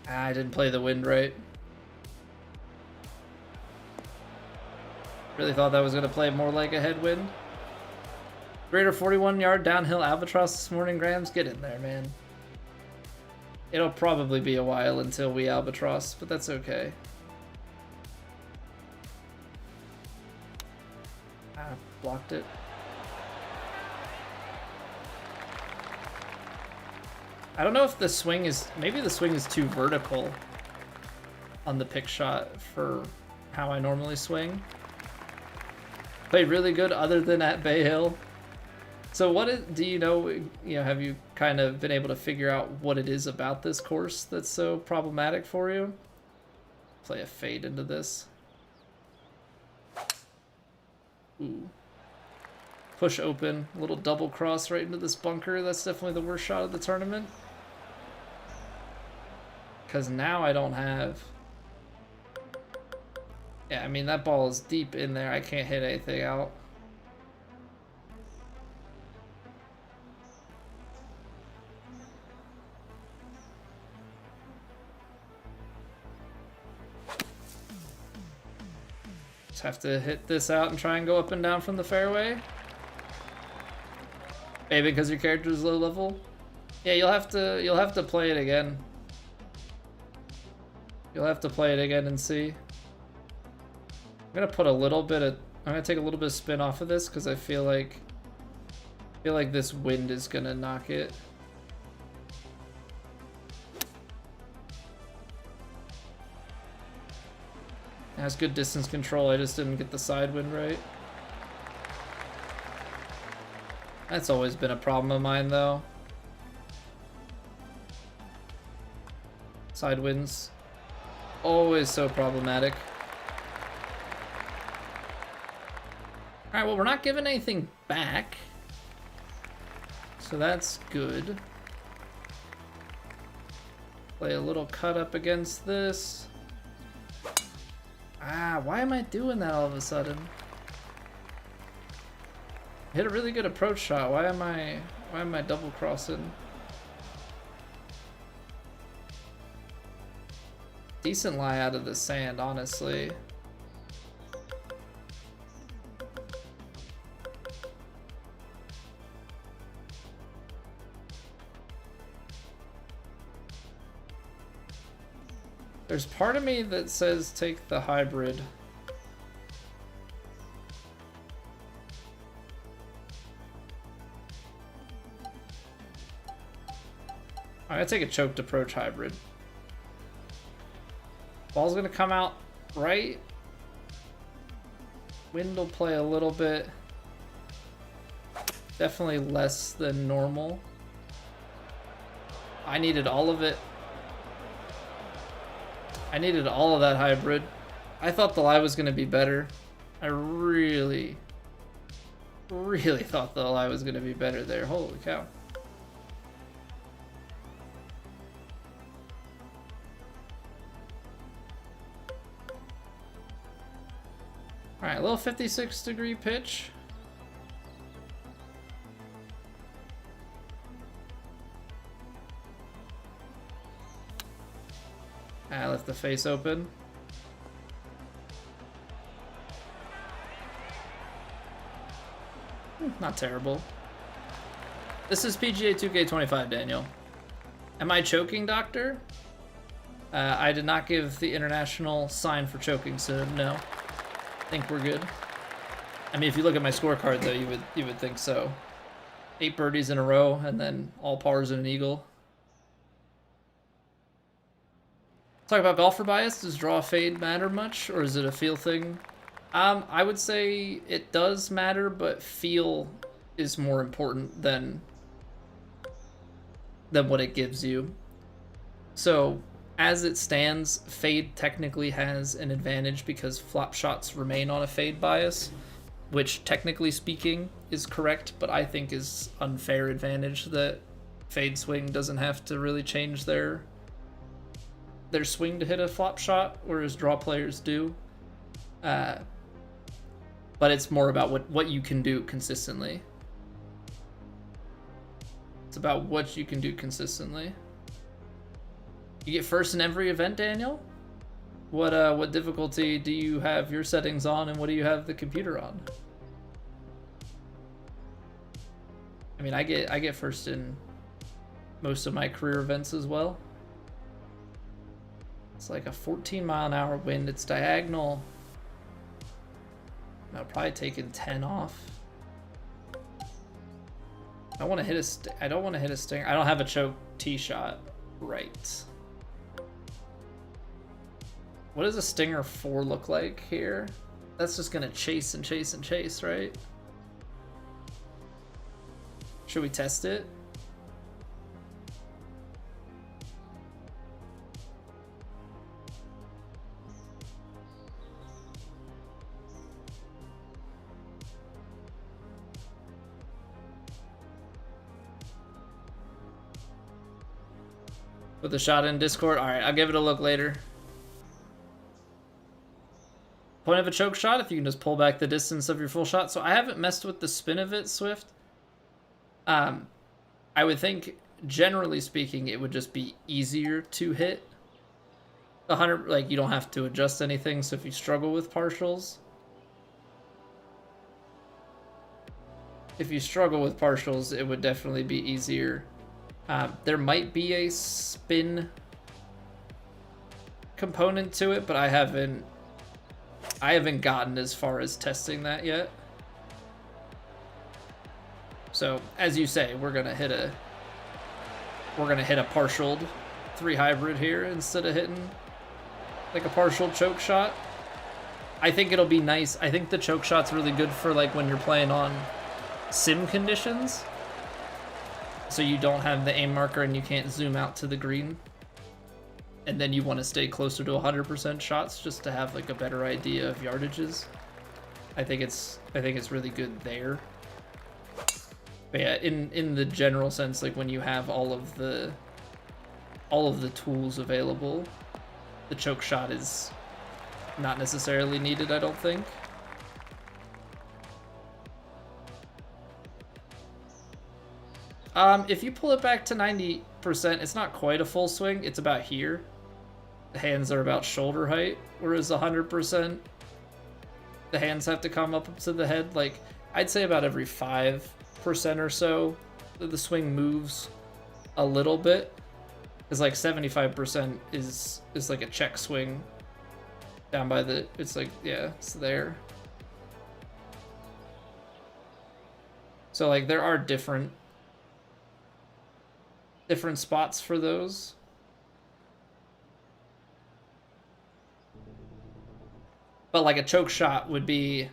I didn't play the wind right. Really thought that was going to play more like a headwind. Greater 41-yard downhill albatross this morning, Grams. Get in there, man. It'll probably be a while until we albatross, but that's okay. Ah, blocked it. I don't know if the swing is... Maybe the swing is too vertical on the pick shot for how I normally swing. Played really good other than at Bay Hill. So do you know, have you kind of been able to figure out what it is about this course that's so problematic for you? Play a fade into this. Ooh. Push open, a little double cross right into this bunker. That's definitely the worst shot of the tournament. Because now I don't have... Yeah, I mean, that ball is deep in there. I can't hit anything out. Just have to hit this out and try and go up and down from the fairway. Maybe because your character is low level. Yeah, you'll have to play it again. You'll have to play it again and see. I'm gonna put a little bit of... I'm gonna take a little bit of spin off of this because I feel like this wind is gonna knock it. It has good distance control. I just didn't get the side wind right. That's always been a problem of mine, though. Side winds, always so problematic. Alright, well, we're not giving anything back, so that's good. Play a little cut up against this. Ah, why am I doing that all of a sudden? Hit a really good approach shot. Why am I double crossing? Decent lie out of the sand, honestly. There's part of me that says take the hybrid. I'm gonna take a choked approach hybrid. Ball's gonna come out right. Wind will play a little bit. Definitely less than normal. I needed all of it. I needed all of that hybrid. I thought the lie was gonna be better. I really thought the lie was gonna be better there. Holy cow. All right, a little 56-degree pitch. I left the face open. Not terrible. This is PGA 2K25, Daniel. Am I choking, doctor? I did not give the international sign for choking, so no. I think we're good. I mean, if you look at my scorecard, though, you would think so. 8 birdies in a row, and then all pars and an eagle. Talk about golfer bias. Does draw fade matter much, or is it a feel thing? I would say it does matter, but feel is more important than what it gives you. So, as it stands, fade technically has an advantage because flop shots remain on a fade bias, which technically speaking is correct, but I think is unfair advantage that fade swing doesn't have to really change their swing to hit a flop shot, whereas draw players do. But it's more about what you can do consistently. It's about what you can do consistently. You get first in every event, Daniel? What difficulty do you have your settings on, and what do you have the computer on? I mean, I get first in most of my career events as well. It's like a 14-mile-an-hour wind. It's diagonal. I'll probably taking 10 off. I want to hit a. I don't want to hit a stinger. I don't have a choke tee shot. Right. What does a stinger 4 look like here? That's just gonna chase and chase and chase, right? Should we test it? Put the shot in Discord. All right, I'll give it a look later. Point of a choke shot, if you can just pull back the distance of your full shot. So I haven't messed with the spin of it, Swift. I would think, generally speaking, it would just be easier to hit 100. Like, you don't have to adjust anything. So if you struggle with partials, it would definitely be easier. There might be a spin component to it, but I haven't gotten as far as testing that yet. So, as you say, we're gonna hit a partialed 3 hybrid here instead of hitting like a partial choke shot. I think it'll be nice. I think the choke shot's really good for like when you're playing on sim conditions. So you don't have the aim marker and you can't zoom out to the green. And then you want to stay closer to 100% shots just to have like a better idea of yardages. I think it's really good there. But yeah, in the general sense, like when you have all of the tools available, the choke shot is not necessarily needed, I don't think. If you pull it back to 90%, it's not quite a full swing. It's about here. The hands are about shoulder height, whereas 100%, the hands have to come up to the head. Like, I'd say about every 5% or so, the swing moves a little bit. It's like 75% is like a check swing down by the, it's like, yeah, it's there. So like there are different spots for those. But like a choke shot would be,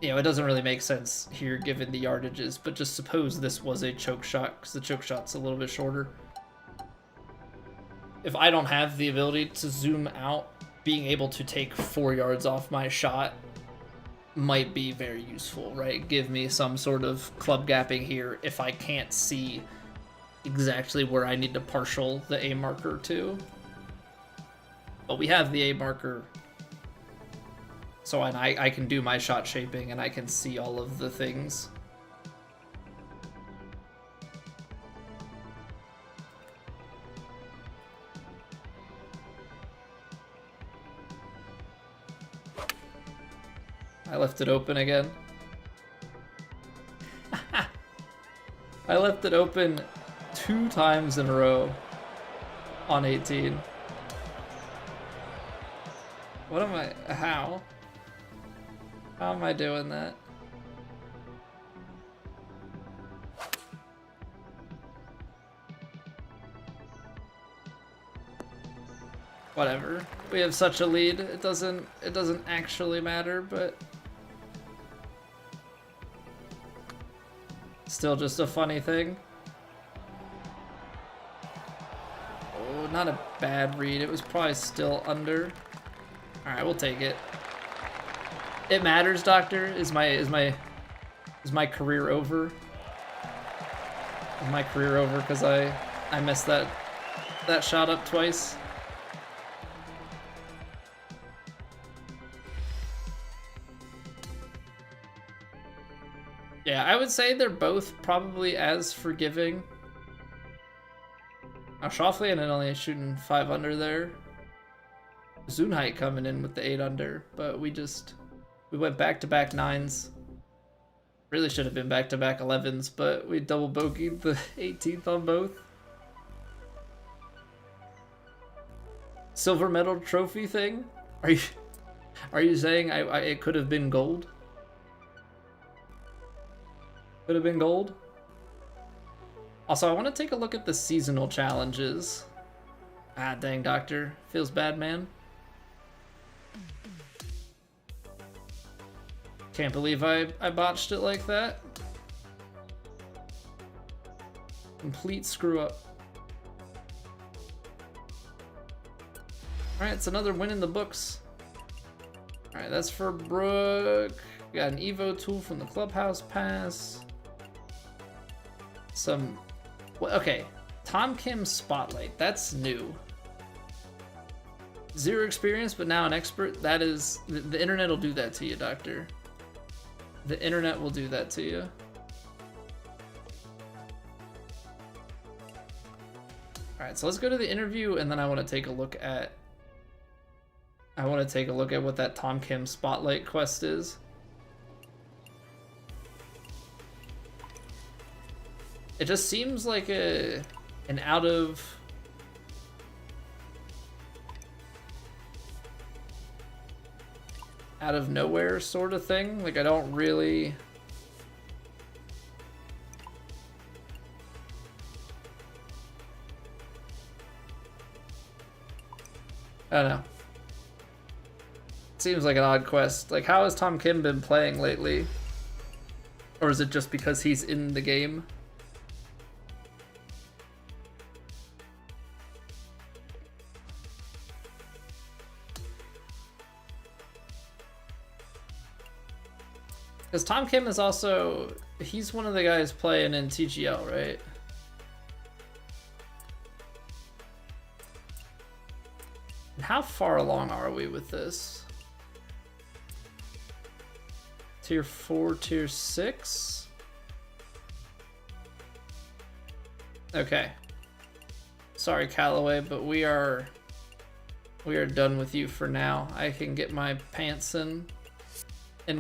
you know, it doesn't really make sense here given the yardages, but just suppose this was a choke shot because the choke shot's a little bit shorter. If I don't have the ability to zoom out, being able to take 4 yards off my shot might be very useful, right? Give me some sort of club gapping here if I can't see exactly where I need to partial the A marker to. But we have the A marker So I can do my shot shaping and I can see all of the things. I left it open again. I left it open 2 times in a row on 18. What am I? How? How am I doing that? Whatever. We have such a lead. It doesn't actually matter, but still just a funny thing. Oh, not a bad read. It was probably still under. All right, we'll take it. It matters, Doctor. Is my career over? Is my career over because I messed that shot up twice? Yeah, I would say they're both probably as forgiving. Now, Schauffele ended only shooting 5 under there. Zunheit coming in with the 8 under, but we went back-to-back 9s. Really should have been back-to-back 11s, but we double bogeyed the 18th on both. Silver medal trophy thing? Are you saying it could have been gold? Could have been gold. Also, I want to take a look at the seasonal challenges. Ah, dang, Doctor. Feels bad, man. Can't believe I botched it like that. Complete screw up. Alright, it's another win in the books. Alright, that's for Brooke. We got an Evo tool from the Clubhouse Pass. Okay, Tom Kim Spotlight, that's new. 0 experience, but now an expert. That is, the internet will do that to you, Doctor. The internet will do that to you. Alright, so let's go to the interview, and then I want to take a look at what that Tom Kim Spotlight quest is. It just seems like an out of nowhere sort of thing. Like, I don't really... I don't know. Seems like an odd quest. Like, how has Tom Kim been playing lately? Or is it just because he's in the game? Because Tom Kim is also... He's one of the guys playing in TGL, right? And how far along are we with this? Tier 4, Tier 6? Okay. Sorry, Callaway, but we are done with you for now. I can get my pants in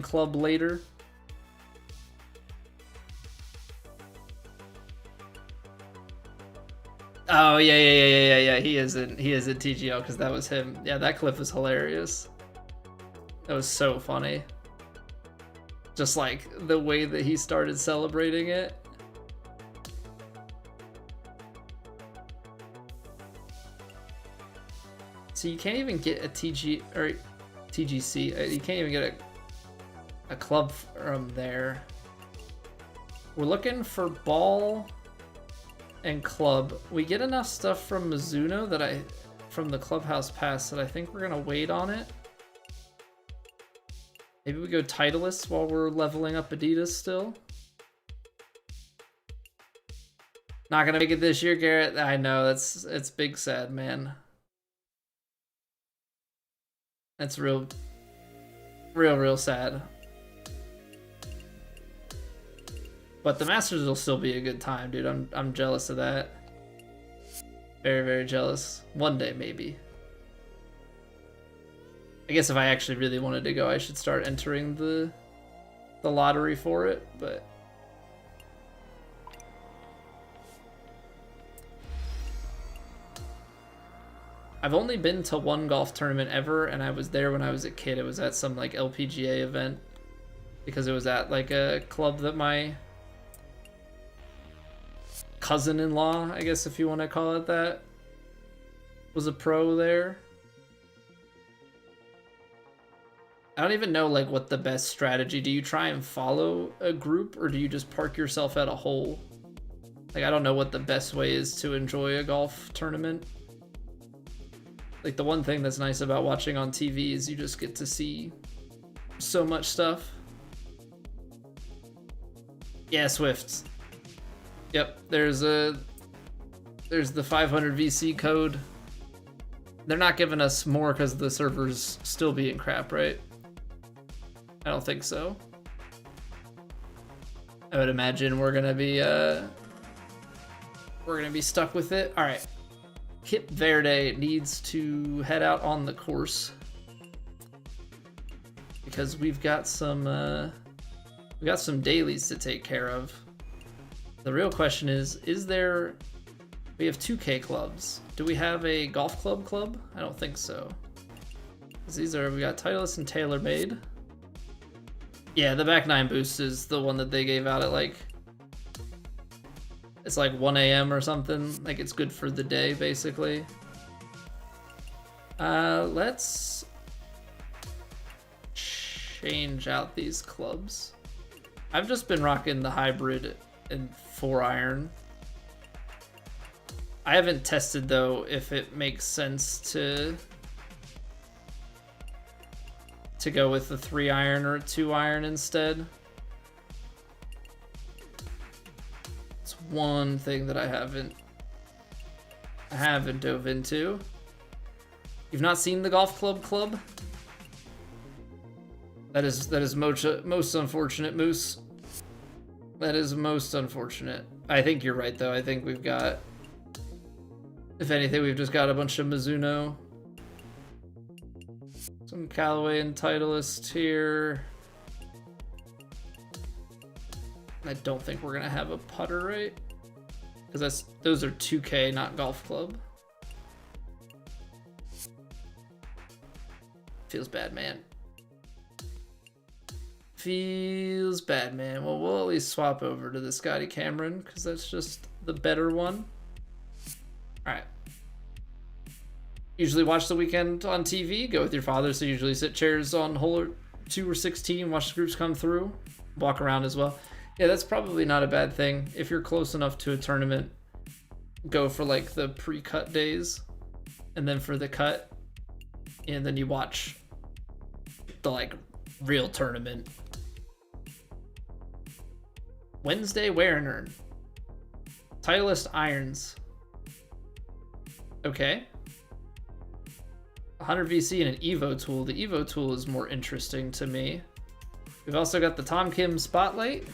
club later. Oh yeah. He is in TGL because that was him. Yeah, that clip was hilarious. That was so funny. Just like the way that he started celebrating it. So you can't even get a TGC. You can't even get a club from there. We're looking for ball and club. We get enough stuff from Mizuno from the Clubhouse Pass that I think we're gonna wait on it. Maybe we go Titleist while we're leveling up Adidas still. Not gonna make it this year, Garrett. I know, it's big sad, man. That's real Real sad. But the Masters will still be a good time, dude. I'm jealous of that. Very jealous. One day, maybe. I guess if I actually really wanted to go, I should start entering the lottery for it, but... I've only been to one golf tournament ever, and I was there when I was a kid. It was at some, like, LPGA event. Because it was at, like, a club that my cousin-in-law, I guess if you want to call it that, was a pro there. I don't even know, like, what the best strategy. Do you try and follow a group, or do you just park yourself at a hole? Like, I don't know what the best way is to enjoy a golf tournament. Like, the one thing that's nice about watching on TV is you just get to see so much stuff. Yeah, Swift. Yep, there's the 500 VC code. They're not giving us more because the server's still being crap, right? I don't think so. I would imagine we're gonna be stuck with it. All right. Kip Verde needs to head out on the course because we've got some dailies to take care of. The real question is there... We have 2K clubs. Do we have a golf club? I don't think so. We got Titleist and TaylorMade. Yeah, the back 9 boost is the one that they gave out at like... It's like 1 a.m. or something. Like, it's good for the day, basically. Let's change out these clubs. I've just been rocking the hybrid and 4-iron. I haven't tested, though, if it makes sense to go with the 3-iron or a 2-iron instead. It's one thing that I haven't dove into. You've not seen the golf club? That is most unfortunate, Moose. That is most unfortunate. I think you're right, though. I think we've got... If anything, we've just got a bunch of Mizuno. Some Callaway and Titleist here. I don't think we're gonna have a putter, right? Because those are 2K, not golf club. Feels bad, man. Feels bad, man. Well, we'll at least swap over to the Scotty Cameron because that's just the better one. All right. Usually watch the weekend on TV. Go with your father, so usually sit chairs on hole 2 or 16. Watch the groups come through. Walk around as well. Yeah, that's probably not a bad thing. If you're close enough to a tournament, go for like the pre-cut days, and then for the cut, and then you watch the like real tournament. Wednesday wear and earn. Titleist irons. Okay. 100 VC and an Evo tool. The Evo tool is more interesting to me. We've also got the Tom Kim Spotlight.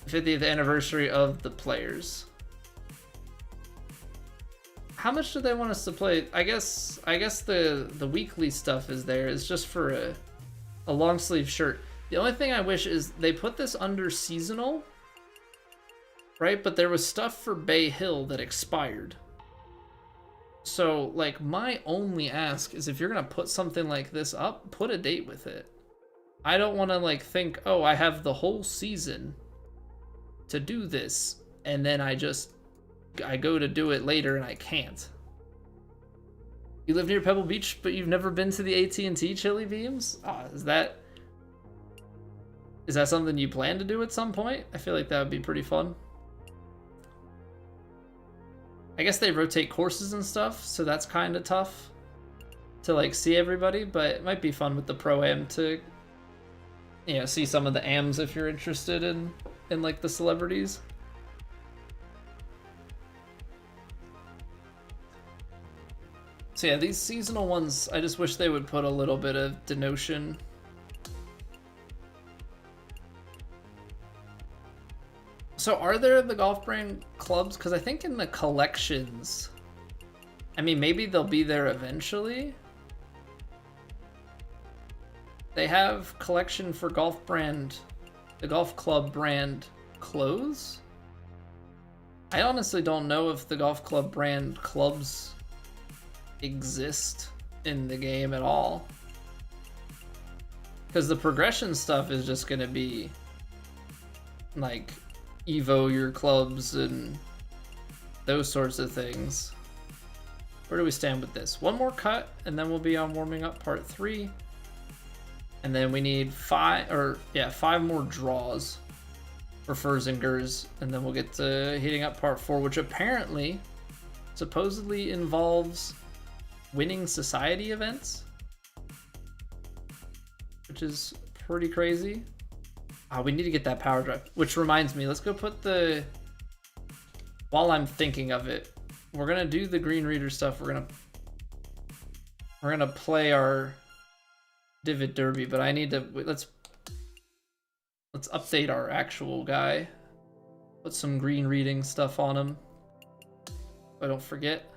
50th anniversary of the Players. How much do they want us to play? I guess the weekly stuff is there. It's just for a long sleeve shirt. The only thing I wish is they put this under seasonal, right? But there was stuff for Bay Hill that expired. So, like, my only ask is if you're gonna put something like this up, put a date with it. I don't want to, like, think, oh, I have the whole season to do this, and then I go to do it later and I can't. You live near Pebble Beach, but you've never been to the AT&T Chili Beams? Oh, is that something you plan to do at some point? I feel like that would be pretty fun. I guess they rotate courses and stuff, so that's kind of tough to like see everybody, but it might be fun with the Pro-Am to, you know, see some of the AMs if you're interested in like the celebrities. So yeah, these seasonal ones, I just wish they would put a little bit of denotion. So are there the golf brand clubs? Because I think in the collections, I mean, maybe they'll be there eventually. They have collection for golf brand, the golf club brand clothes. I honestly don't know if the golf club brand clubs exist in the game at all. Because the progression stuff is just going to be like Evo your clubs and those sorts of things. Where do we stand with this? One more cut and then we'll be on warming up part 3. And then we need 5 more draws for Furzingers, and then we'll get to heating up part 4, which apparently supposedly involves winning society events, which is pretty crazy. We need to get that power drive, which reminds me, let's go put the, while I'm thinking of it, we're gonna do the green reader stuff. We're gonna play our Divot Derby, but I need to, let's update our actual guy. Put some green reading stuff on him, so I don't forget.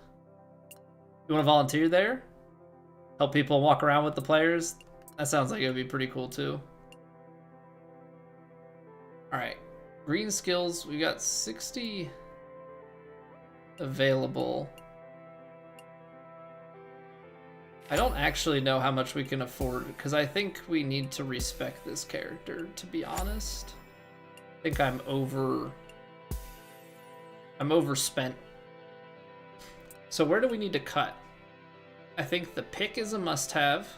You want to volunteer there? Help people walk around with the players? That sounds like it would be pretty cool too. Alright, green skills, we got 60 available. I don't actually know how much we can afford, because I think we need to respect this character, to be honest. I think I'm overspent. So where do we need to cut? I think the pick is a must-have.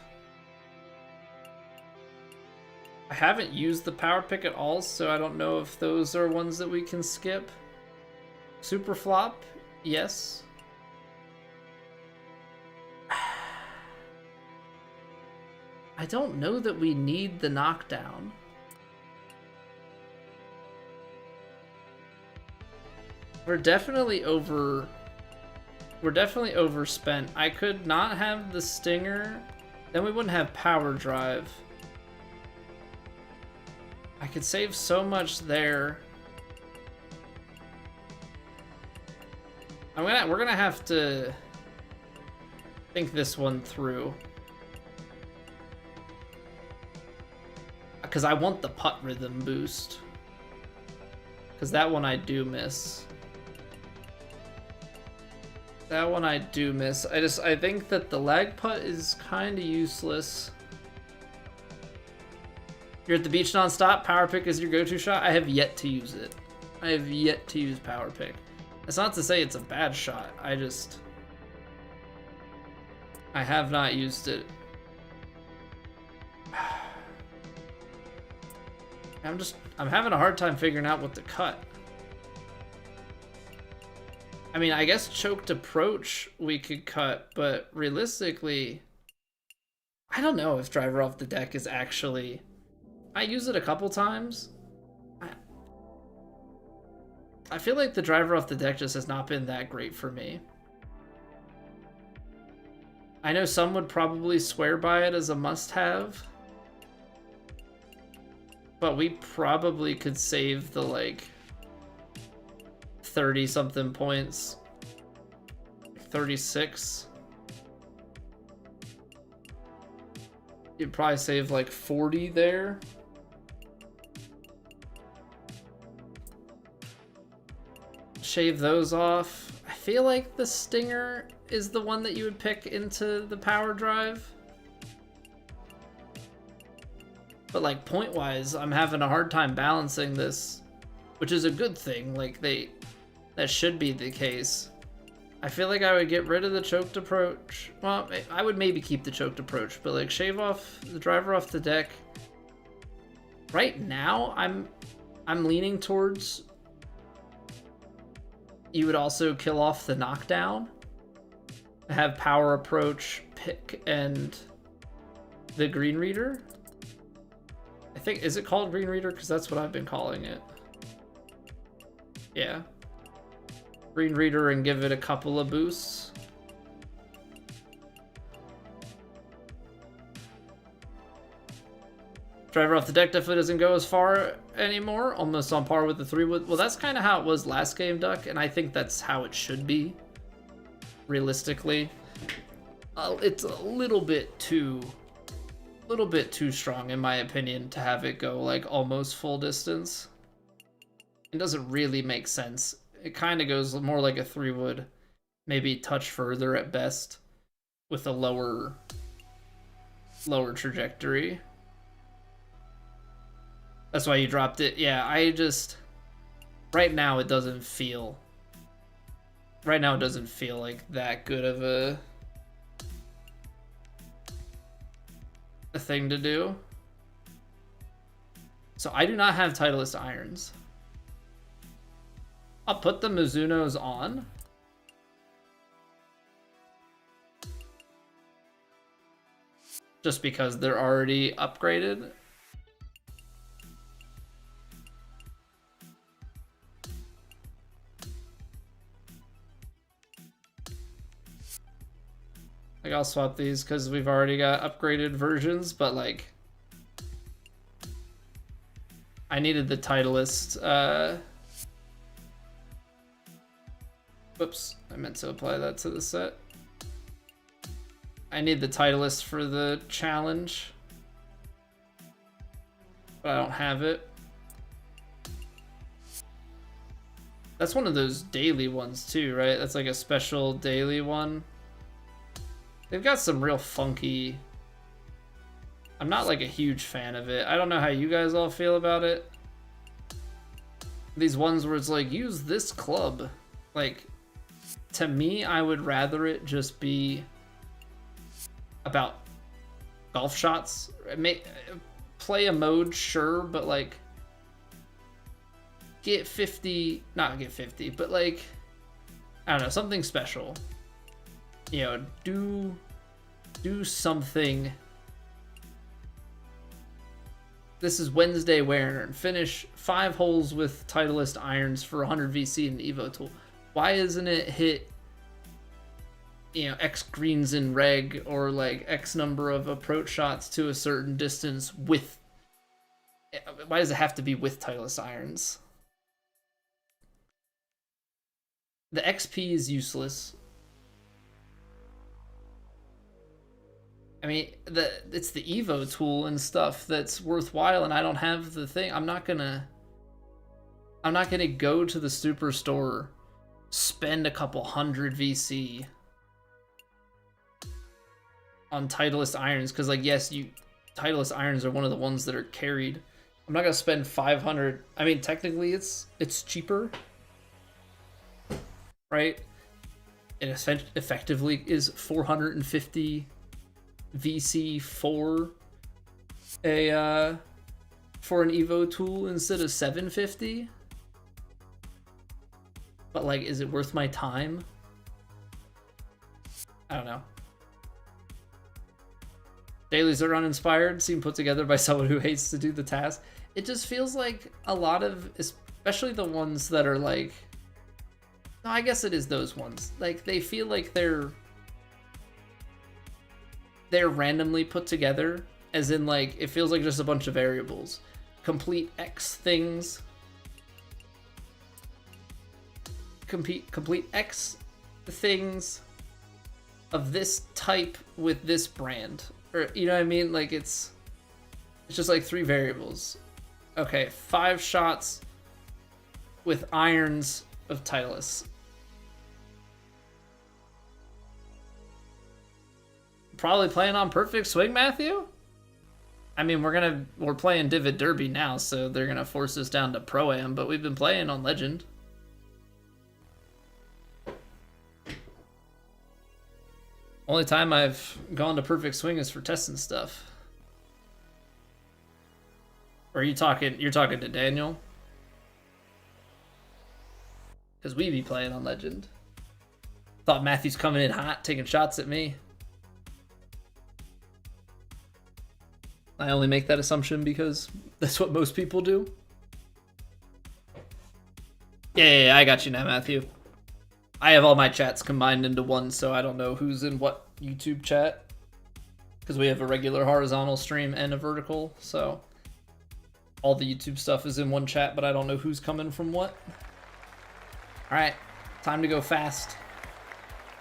I haven't used the power pick at all, so I don't know if those are ones that we can skip. Super flop, yes. I don't know that we need the knockdown. We're definitely overspent. I could not have the stinger, then we wouldn't have power drive. I could save so much there. We're gonna have to think this one through. Because I want the putt rhythm boost. Because that one I do miss. That one I do miss. I think that the lag putt is kind of useless. You're at the beach nonstop. Power pick is your go-to shot. I have yet to use it. I have yet to use power pick. That's not to say it's a bad shot. I have not used it. I'm having a hard time figuring out what to cut. I mean, I guess choked approach we could cut, but realistically, I don't know if driver off the deck is actually... I use it a couple times. I feel like the driver off the deck just has not been that great for me. I know some would probably swear by it as a must-have. But we probably could save the, like, 30-something points. 36. You'd probably save, like, 40 there. Shave those off. I feel like the stinger is the one that you would pick into the power drive. But like point-wise, I'm having a hard time balancing this, which is a good thing. Like that should be the case. I feel like I would get rid of the choked approach. Well, I would maybe keep the choked approach, but like shave off the driver off the deck. Right now, I'm leaning towards you would also kill off the knockdown. Have power approach, pick, and the green reader. I think, is it called green reader? Because that's what I've been calling it. Yeah. Green reader and give it a couple of boosts. Driver off the deck definitely doesn't go as far anymore. Almost on par with the 3-wood. Well, that's kind of how it was last game, Duck, and I think that's how it should be. Realistically, it's a little bit too strong in my opinion to have it go like almost full distance. It doesn't really make sense. It kind of goes more like a 3-wood, maybe touch further at best, with a lower trajectory. That's why you dropped it. Yeah, I just right now it doesn't feel like that good of a thing to do. So I do not have Titleist irons. I'll put the Mizunos on. Just because they're already upgraded. Like, I'll swap these because we've already got upgraded versions, but like, I needed the Titleist. Whoops, I meant to apply that to the set. I need the Titleist for the challenge, but I don't have it. That's one of those daily ones too, right? That's like a special daily one. They've got some real funky... I'm not like a huge fan of it. I don't know how you guys all feel about it. These ones where it's like, use this club. Like, to me, I would rather it just be about golf shots. Play a mode, sure, but like, get 50, not get 50, but like, I don't know, something special. You know, do something. This is Wednesday wearing and finish 5 holes with Titleist irons for 100 VC and Evo tool. Why isn't it hit, you know, X greens in reg or like X number of approach shots to a certain distance with, why does it have to be with Titleist irons? The XP is useless. I mean, it's the Evo tool and stuff that's worthwhile, and I don't have the thing. I'm not gonna go to the superstore, spend a couple hundred VC on Titleist irons, because like, yes, Titleist irons are one of the ones that are carried. I'm not gonna spend 500. I mean, technically it's cheaper, right? It effectively is 450 VC for an Evo tool instead of 750. But like, is it worth my time? I don't know. Dailies are uninspired, seem put together by someone who hates to do the task. It just feels like a lot of, especially the ones that are like, no, I guess it is those ones. Like, they feel like they're randomly put together, as in like, it feels like just a bunch of variables. Complete X things. Complete X things of this type with this brand. Or, you know what I mean? Like, it's just like 3 variables. Okay, 5 shots with irons of Titleist. Probably playing on perfect swing, Matthew? I mean, we're playing Divot Derby now, so they're gonna force us down to Pro-Am, but we've been playing on Legend. Only time I've gone to perfect swing is for testing stuff. Or you're talking to Daniel? Because we be playing on Legend. Thought Matthew's coming in hot, taking shots at me. I only make that assumption because that's what most people do. Yeah, I got you now, Matthew. I have all my chats combined into one, so I don't know who's in what YouTube chat. Because we have a regular horizontal stream and a vertical, so All the YouTube stuff is in one chat, but I don't know who's coming from what. All right, time to go fast.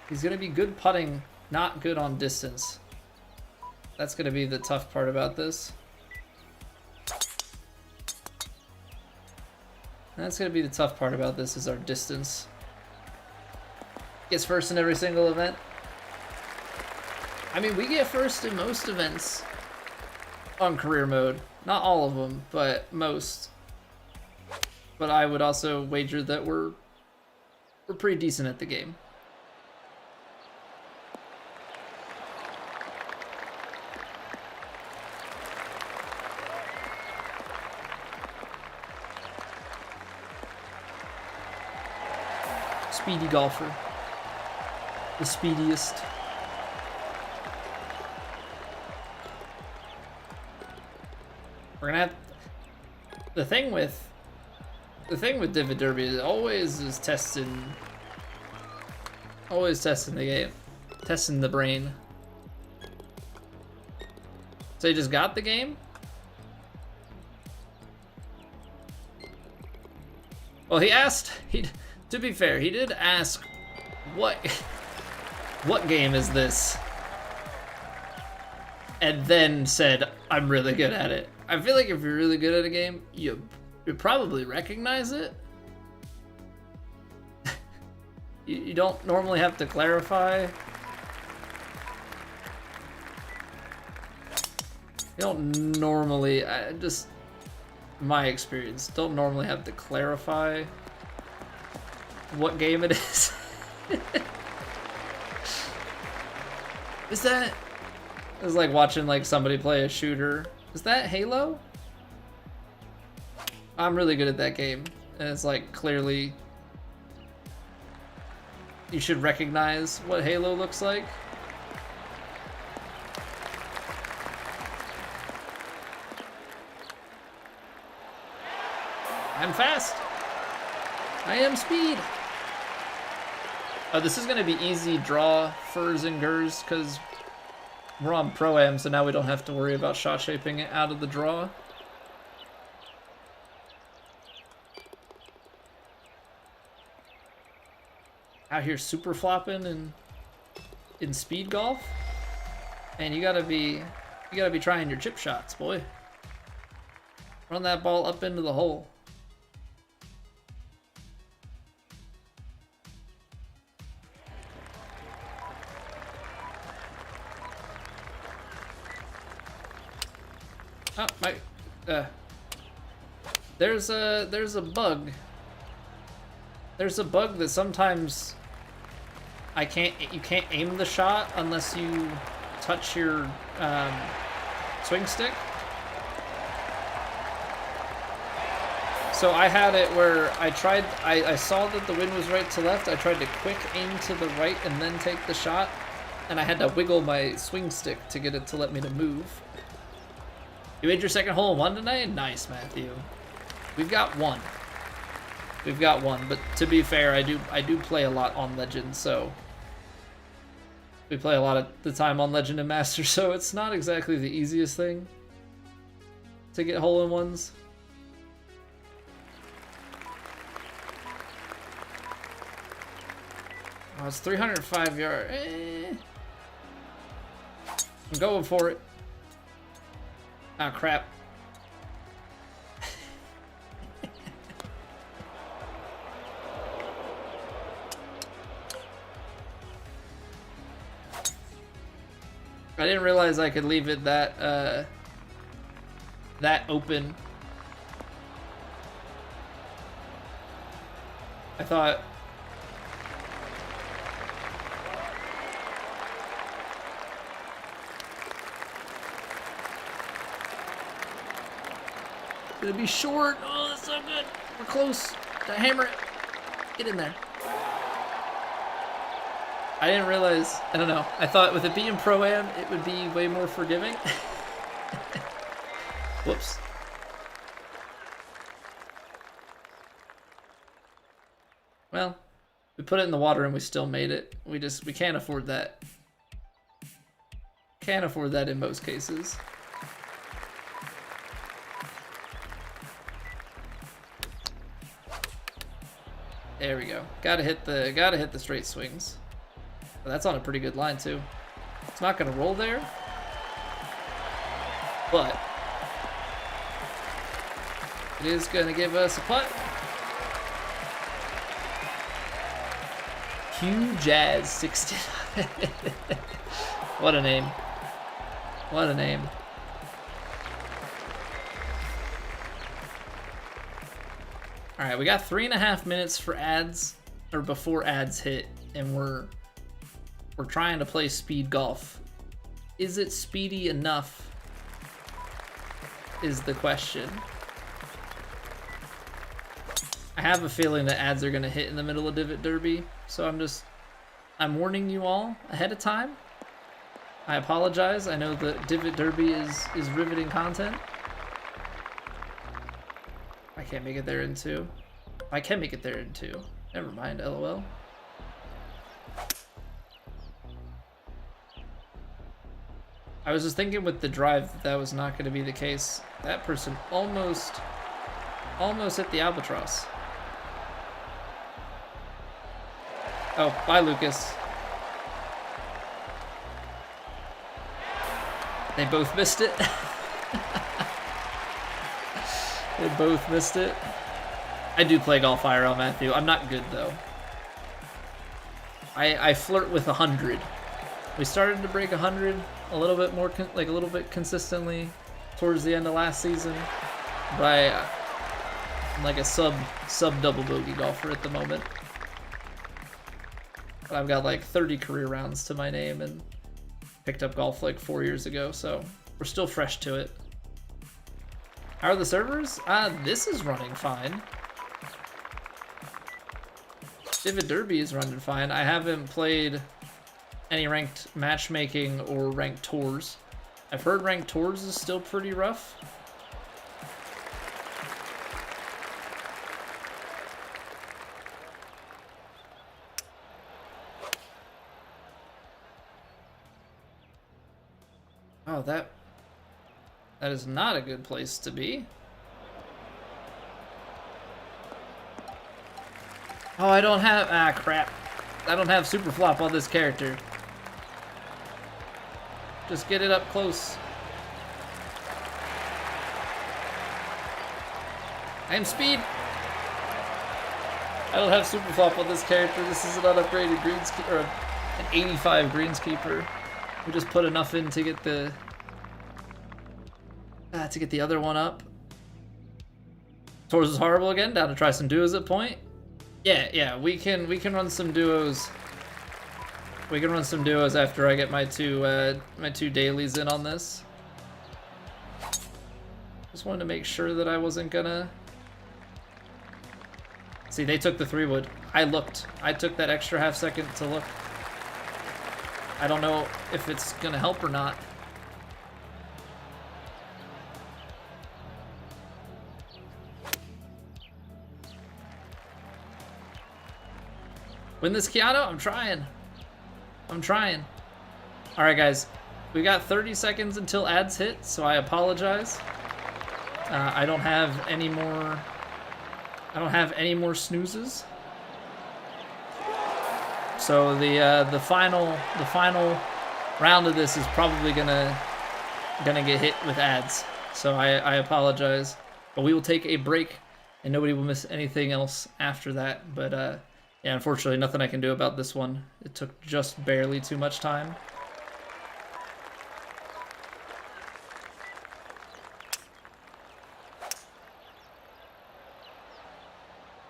He's gonna be good putting, not good on distance. That's gonna be the tough part about this. That's gonna be the tough part about this is our distance. Gets first in every single event. I mean, we get first in most events on career mode. Not all of them, but most. But I would also wager that we're pretty decent at the game. Speedy golfer. The speediest. We're gonna have the thing with Divid Derby is always testing the game, testing the brain. So he just got the game? Well, to be fair, he did ask what game is this? And then said, I'm really good at it. I feel like if you're really good at a game, you probably recognize it. You don't normally have to clarify. You don't normally, just my experience, don't normally have to clarify what game it is. Is that? It's like watching like somebody play a shooter. Is that Halo? I'm really good at that game, and it's like clearly you should recognize what Halo looks like. I'm fast. I am speed. Oh, this is gonna be easy draw furs and gurs because we're on Pro-Am, so now we don't have to worry about shot shaping it out of the draw. Out here super flopping in speed golf. And you gotta be trying your chip shots, boy. Run that ball up into the hole. Oh, there's a bug. There's a bug that sometimes you can't aim the shot unless you touch your swing stick. So I had it where I saw that the wind was right to left. I tried to quick aim to the right and then take the shot, and I had to wiggle my swing stick to get it to let me to move. You made your second hole in one tonight? Nice, Matthew. We've got one. We've got one, but to be fair, I do play a lot on Legend, so we play a lot of the time on Legend and Master, so it's not exactly the easiest thing to get hole-in-ones. Oh, it's 305 yards. I'm going for it. Oh, crap. I didn't realize I could leave it that open. I thought gonna be short. Oh, that's so good. We're close to hammer it. Get in there. I didn't realize, I don't know. I thought with it being Pro-Am, it would be way more forgiving. Whoops. Well, we put it in the water and we still made it. We can't afford that. Can't afford that in most cases. There we go. Gotta hit the straight swings. But that's on a pretty good line too. It's not gonna roll there, but it is gonna give us a putt. Hugh Jazz 69. What a name. What a name. All right, we got 3.5 minutes for ads, or before ads hit, and we're trying to play speed golf. Is it speedy enough? Is the question. I have a feeling that ads are gonna hit in the middle of Divot Derby, so I'm warning you all ahead of time. I apologize. I know that Divot Derby is riveting content. I can't make it there in 2. I can make it there in 2. Never mind, LOL. I was just thinking with the drive that was not going to be the case. That person almost hit the albatross. Oh, bye, Lucas. They both missed it. They both missed it. I do play golf IRL, Matthew. I'm not good, though. I flirt with 100. We started to break 100 a little bit more, like a little bit consistently towards the end of last season. But I'm like a sub double bogey golfer at the moment. But I've got like 30 career rounds to my name and picked up golf like 4 years ago, so we're still fresh to it. How are the servers? This is running fine. Divot Derby is running fine. I haven't played any ranked matchmaking or ranked tours. I've heard ranked tours is still pretty rough. Oh, that is not a good place to be. Oh, I don't have, crap. I don't have super flop on this character. Just get it up close. I am speed. I don't have super flop on this character. This is an unupgraded greenskeeper, or an 85 greenskeeper. We just put enough in to get the other one up. Tours is horrible again. Down to try some duos at point. Yeah, we can run some duos. We can run some duos after I get my two dailies in on this. Just wanted to make sure that I wasn't gonna. See, they took the 3-wood. I looked. I took that extra half second to look. I don't know if it's gonna help or not. Win this Keanu? I'm trying. I'm trying. All right, guys. We got 30 seconds until ads hit, so I apologize. I don't have any more. I don't have any more snoozes. So the final round of this is probably gonna get hit with ads. So I apologize, but we will take a break, and nobody will miss anything else after that. But yeah, unfortunately, nothing I can do about this one. It took just barely too much time.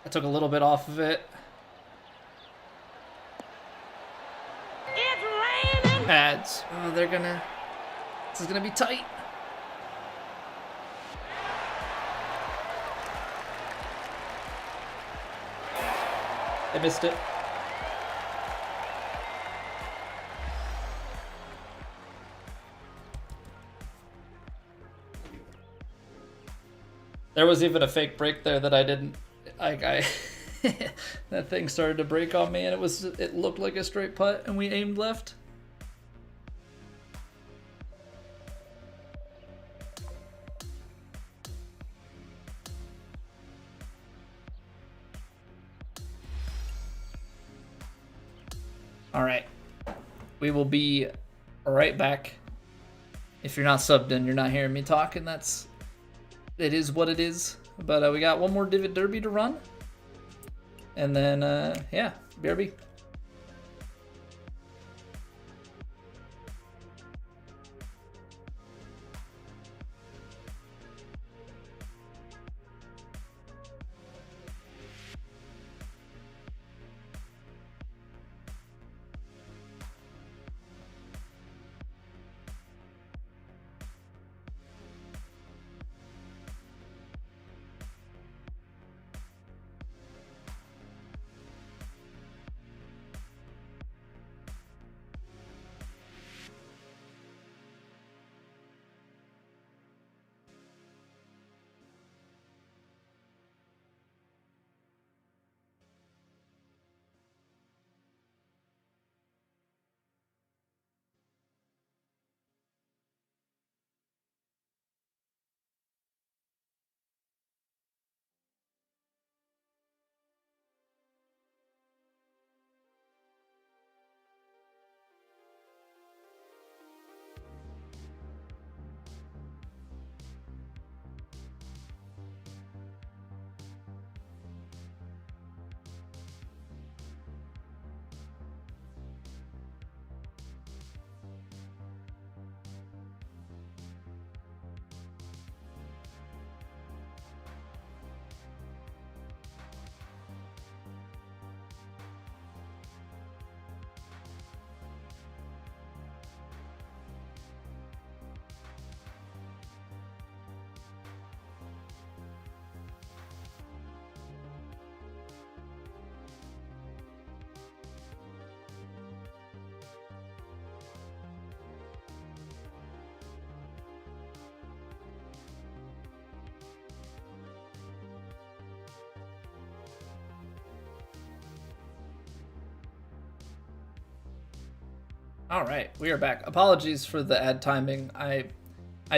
I took a little bit off of it. It's raining. Ads. Oh, this is gonna be tight. I missed it. There was even a fake break there that I didn't. I that thing started to break on me, and it looked like a straight putt, and we aimed left. All right. We will be right back. If you're not subbed in, you're not hearing me talk, and it is what it is. But we got one more Divot Derby to run. And then, yeah, BRB. All right, we are back. Apologies for the ad timing. I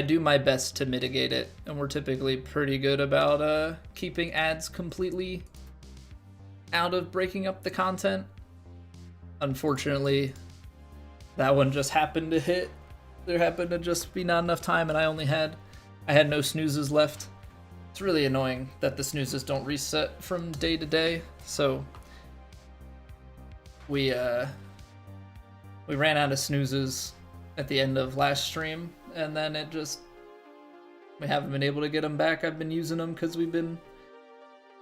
do my best to mitigate it, and we're typically pretty good about keeping ads completely out of breaking up the content. Unfortunately, that one just happened to hit. There happened to just be not enough time, and I had no snoozes left. It's really annoying that the snoozes don't reset from day to day, so we ran out of snoozes at the end of last stream, and then we haven't been able to get them back. I've been using them because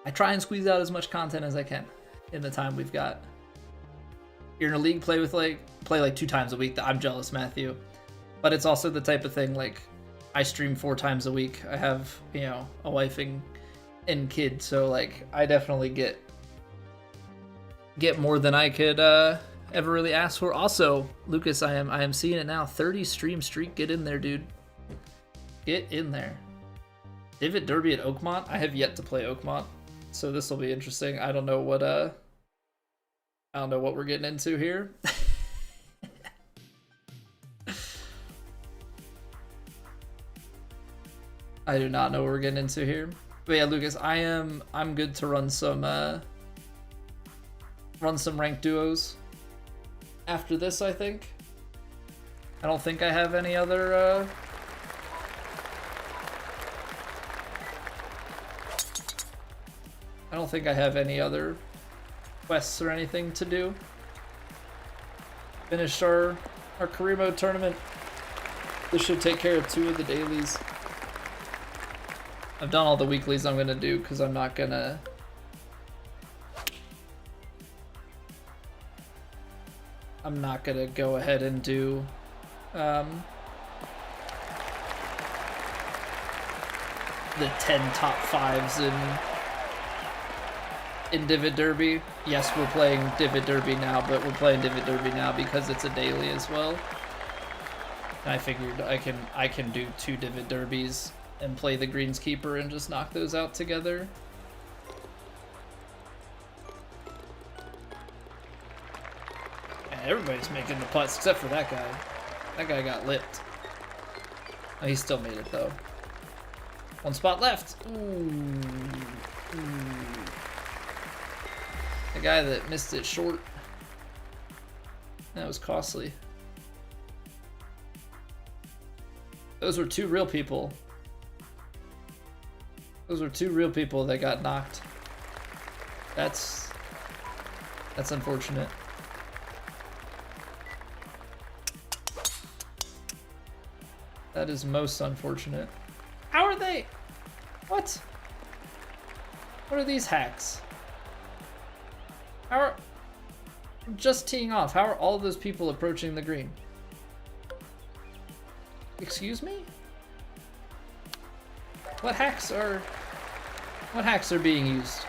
I try and squeeze out as much content as I can in the time we've got. You're in a league, play like 2 times a week. I'm jealous, Matthew. But it's also the type of thing, like, I stream 4 times a week. I have, a wife and kid, so like I definitely get more than I could ever really ask for. Also, Lucas, I am seeing it now. 30 stream streak. Get in there, dude. Get in there. Divot Derby at Oakmont. I have yet to play Oakmont, so this will be interesting. I don't know what we're getting into here. I do not know what we're getting into here. But yeah, Lucas, I'm good to run some ranked duos after this, I think. I don't think I have any other I don't think I have any other quests or anything to do. Finished our career mode tournament. This should take care of 2 of the dailies. I've done all the weeklies I'm gonna do because I'm not gonna go ahead and do the 10 top 5s in Divot Derby. Yes, we're playing Divot Derby now, but we're playing Divot Derby now because it's a daily as well. And I figured I can do 2 Divot Derbies and play the Greenskeeper and just knock those out together. Everybody's making the putts except for that guy. That guy got lipped. Oh, he still made it though. 1 spot left. Ooh. The guy that missed it short. That was costly. Those were 2 real people. Those were 2 real people that got knocked. That's unfortunate. That is most unfortunate. How are they? What? What are these hacks? How are... I'm just teeing off. How are all those people approaching the green? Excuse me? What hacks are being used?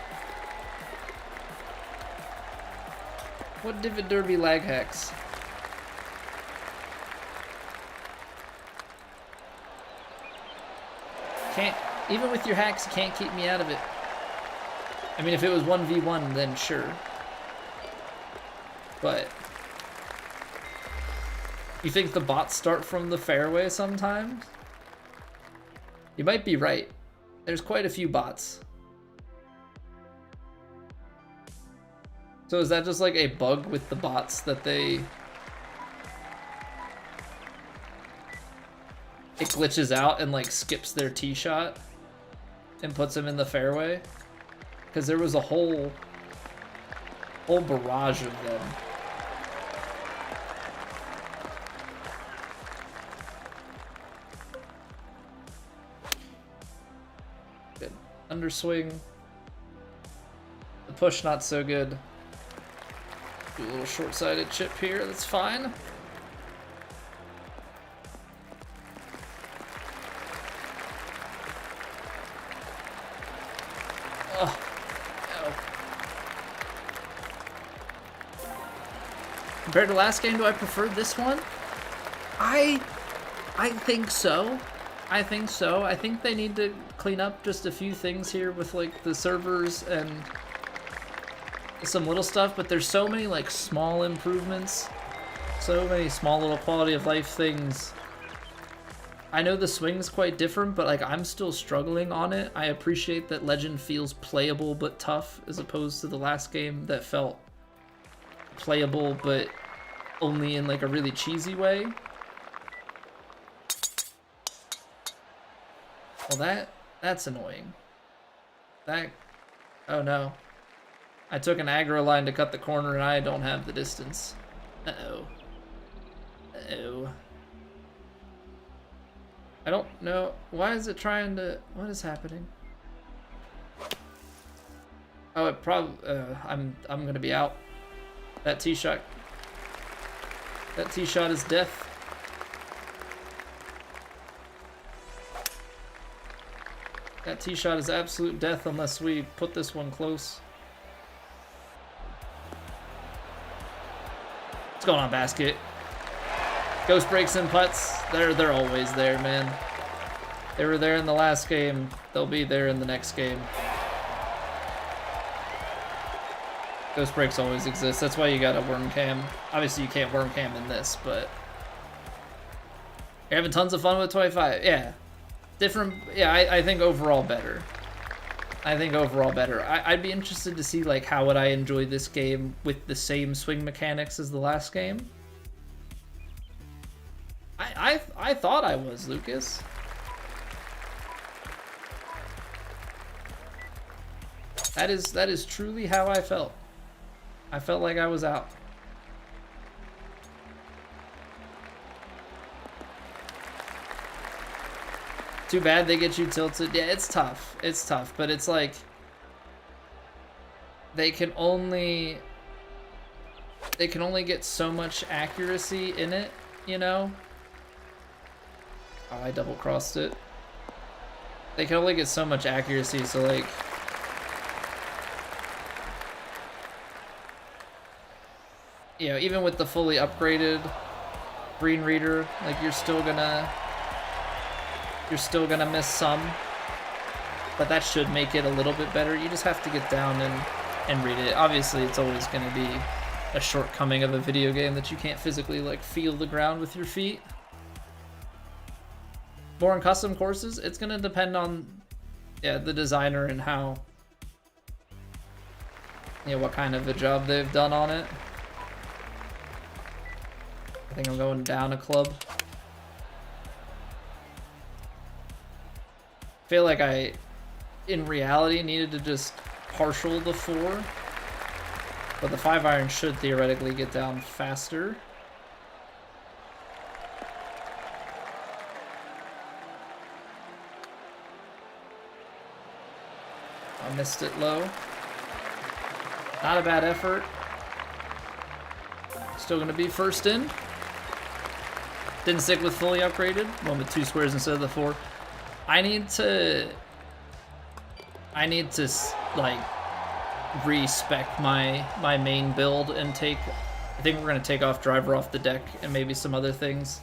What Divot Derby lag hacks? Can't, even with your hacks, you can't keep me out of it. I mean, if it was 1v1, then sure. But you think the bots start from the fairway sometimes? You might be right. There's quite a few bots. So is that just like a bug with the bots that it glitches out and like skips their tee shot and puts them in the fairway? Because there was a whole barrage of them. Good. Underswing. The push not so good. Do a little short-sided chip here, that's fine. Oh, no. Compared to last game, do I prefer this one? I think so. I think so. I think they need to clean up just a few things here with like the servers and some little stuff, but there's so many like small improvements, so many small little quality of life things. I know the swing's quite different, but like I'm still struggling on it. I appreciate that Legend feels playable but tough as opposed to the last game that felt playable but only in like a really cheesy way. Well, that's annoying. Oh no. I took an aggro line to cut the corner and I don't have the distance. Uh-oh. Uh-oh. I don't know. Why is it trying to... What is happening? Oh, it probably... I'm gonna be out. That tee shot... That tee shot is death. That tee shot is absolute death unless we put this one close. What's going on, basket? Ghost breaks and putts. They're always there, man. They were there in the last game. They'll be there in the next game. Ghost breaks always exist. That's why you got a worm cam. Obviously, you can't worm cam in this, but you're having tons of fun with 25. Yeah, different. Yeah, I think overall better. I think overall better. I'd be interested to see like how would I enjoy this game with the same swing mechanics as the last game. I thought I was, Lucas. That is truly how I felt. I felt like I was out. Too bad they get you tilted. Yeah, it's tough. It's tough, but it's like they can only get so much accuracy in it, you know? Oh, I double crossed it. They can only get so much accuracy, so like you know, even with the fully upgraded green reader, like you're still gonna miss some, but that should make it a little bit better. You just have to get down and read it. Obviously, it's always going to be a shortcoming of a video game that you can't physically like feel the ground with your feet. More on custom courses, it's going to depend on the designer and how, what kind of a job they've done on it. I think I'm going down a club. I feel like I, in reality, needed to just partial the 4. But the 5-iron should theoretically get down faster. I missed it low. Not a bad effort. Still gonna be first in. Didn't stick with fully upgraded. Went with 2 squares instead of the 4. I need to like respec my main build and take. I think we're gonna take off driver off the deck and maybe some other things.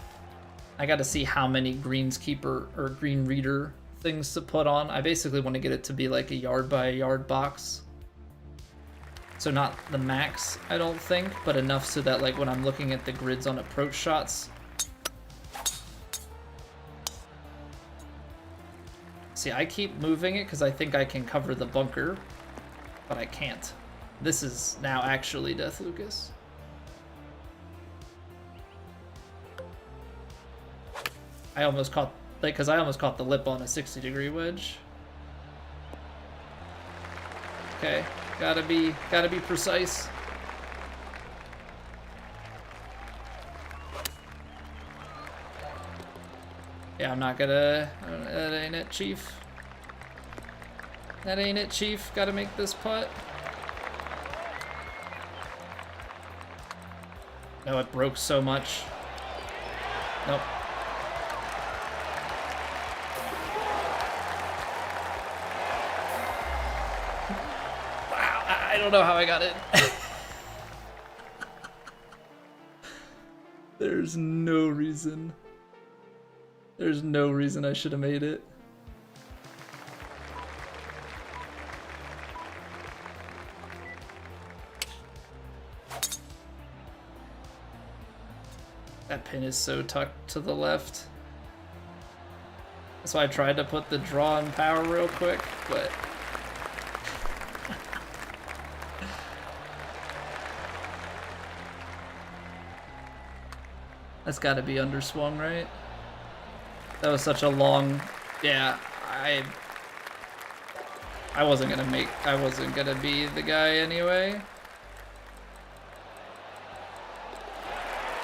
I got to see how many greenskeeper or green reader things to put on. I basically want to get it to be like a yard by a yard box. So not the max, I don't think, but enough so that like when I'm looking at the grids on approach shots. See, I keep moving it because I think I can cover the bunker, but I can't. This is now actually Death Lucas. I almost caught, like, because I almost caught the lip on a 60-degree wedge. Okay, gotta be precise. Yeah, I'm not gonna. That ain't it, Chief. That ain't it, Chief. Gotta make this putt. No, it broke so much. Nope. Wow, I don't know how I got it. There's no reason. There's no reason I should have made it. That pin is so tucked to the left. That's why I tried to put the draw in power real quick, but... That's gotta be underswung, right? That was such a long, yeah, I wasn't gonna be the guy anyway.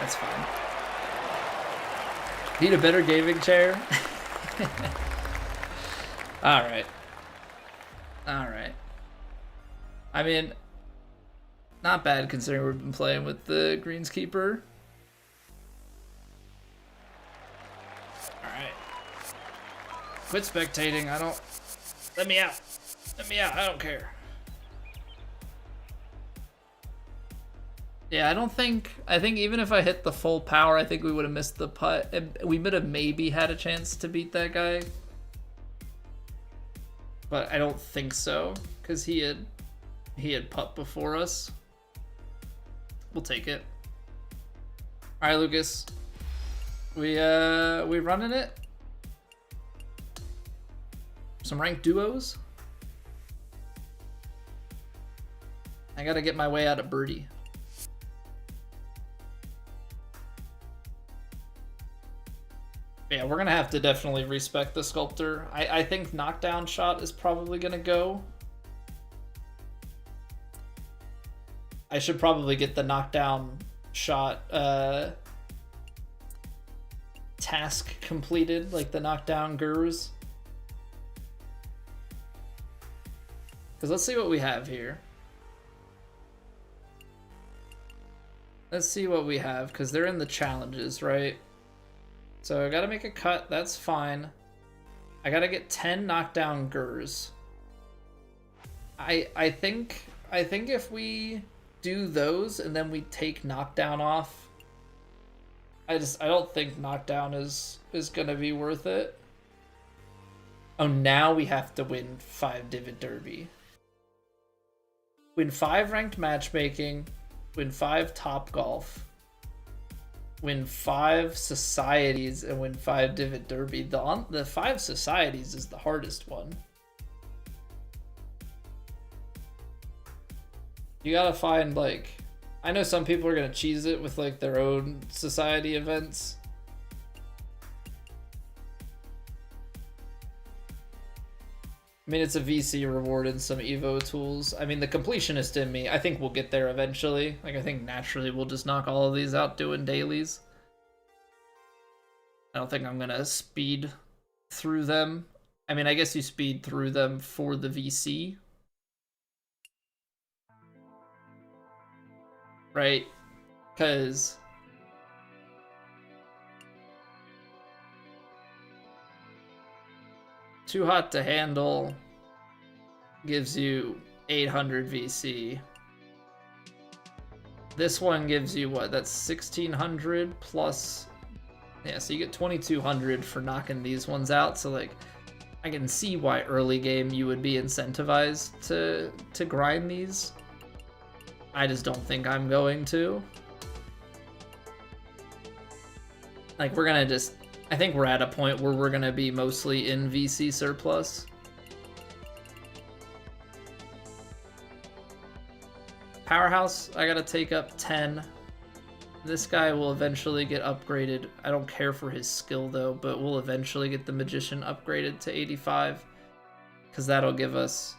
That's fine. Need a better gaming chair? Alright. Alright. I mean, not bad considering we've been playing with the greenskeeper. Quit spectating, I don't... Let me out. Let me out, I don't care. Yeah, I think even if I hit the full power, I think we would have missed the putt. And we would have maybe had a chance to beat that guy. But I don't think so, because he had putt before us. We'll take it. Alright, Lucas. We running it? Some ranked duos. I gotta get my way out of birdie. Yeah, we're gonna have to definitely respec the sculptor. I think knockdown shot is probably gonna go. I should probably get the knockdown shot task completed, like the knockdown gurus. Because let's see what we have here. Let's see what we have, because they're in the challenges, right? So I gotta make a cut, that's fine. I gotta get 10 knockdown gurs. I think if we do those and then we take knockdown off, I don't think knockdown is gonna be worth it. Oh, now we have to win 5 Divot Derby. Win 5 ranked matchmaking, win 5 Top Golf, win 5 societies, and win 5 Divot Derby. The 5 societies is the hardest one. You gotta find, like, I know some people are gonna cheese it with like their own society events. I mean, it's a VC reward and some Evo tools. I mean, the completionist in me, I think we'll get there eventually. Like, I think naturally we'll just knock all of these out doing dailies. I don't think I'm gonna speed through them. I mean, I guess you speed through them for the VC. Right? Because Too Hot to Handle gives you 800 VC. This one gives you what? That's 1600 plus. Yeah, so you get 2200 for knocking these ones out. So like, I can see why early game you would be incentivized to grind these. I just don't think I'm going to. Like, we're gonna just, I think we're at a point where we're gonna be mostly in VC surplus. Powerhouse, I gotta take up 10. This guy will eventually get upgraded. I don't care for his skill though, but we'll eventually get the Magician upgraded to 85. Because that'll give us,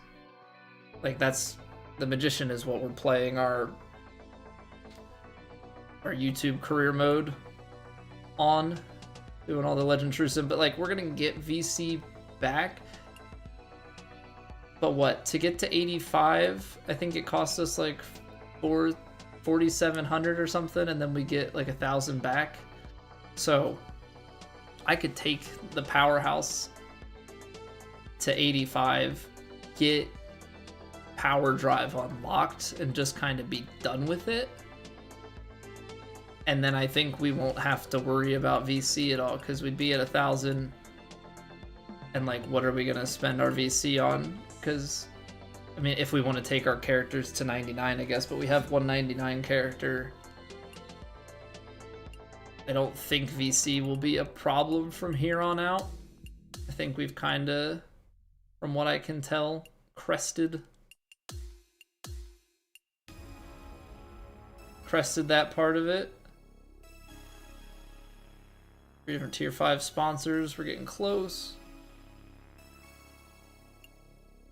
like, that's, the Magician is what we're playing our YouTube career mode on, doing all the Legend True Sim, but like, we're gonna get VC back. But what, to get to 85, I think it costs us like 4,700 or something, and then we get like 1,000 back. So I could take the Powerhouse to 85, get Power Drive unlocked, and just kind of be done with it. And then I think we won't have to worry about VC at all, because we'd be at 1,000. And like, what are we gonna spend our VC on? Because, I mean, if we want to take our characters to 99, I guess, but we have 199 character. I don't think VC will be a problem from here on out. I think we've kind of, from what I can tell, crested that part of it. 3 different tier 5 sponsors. We're getting close.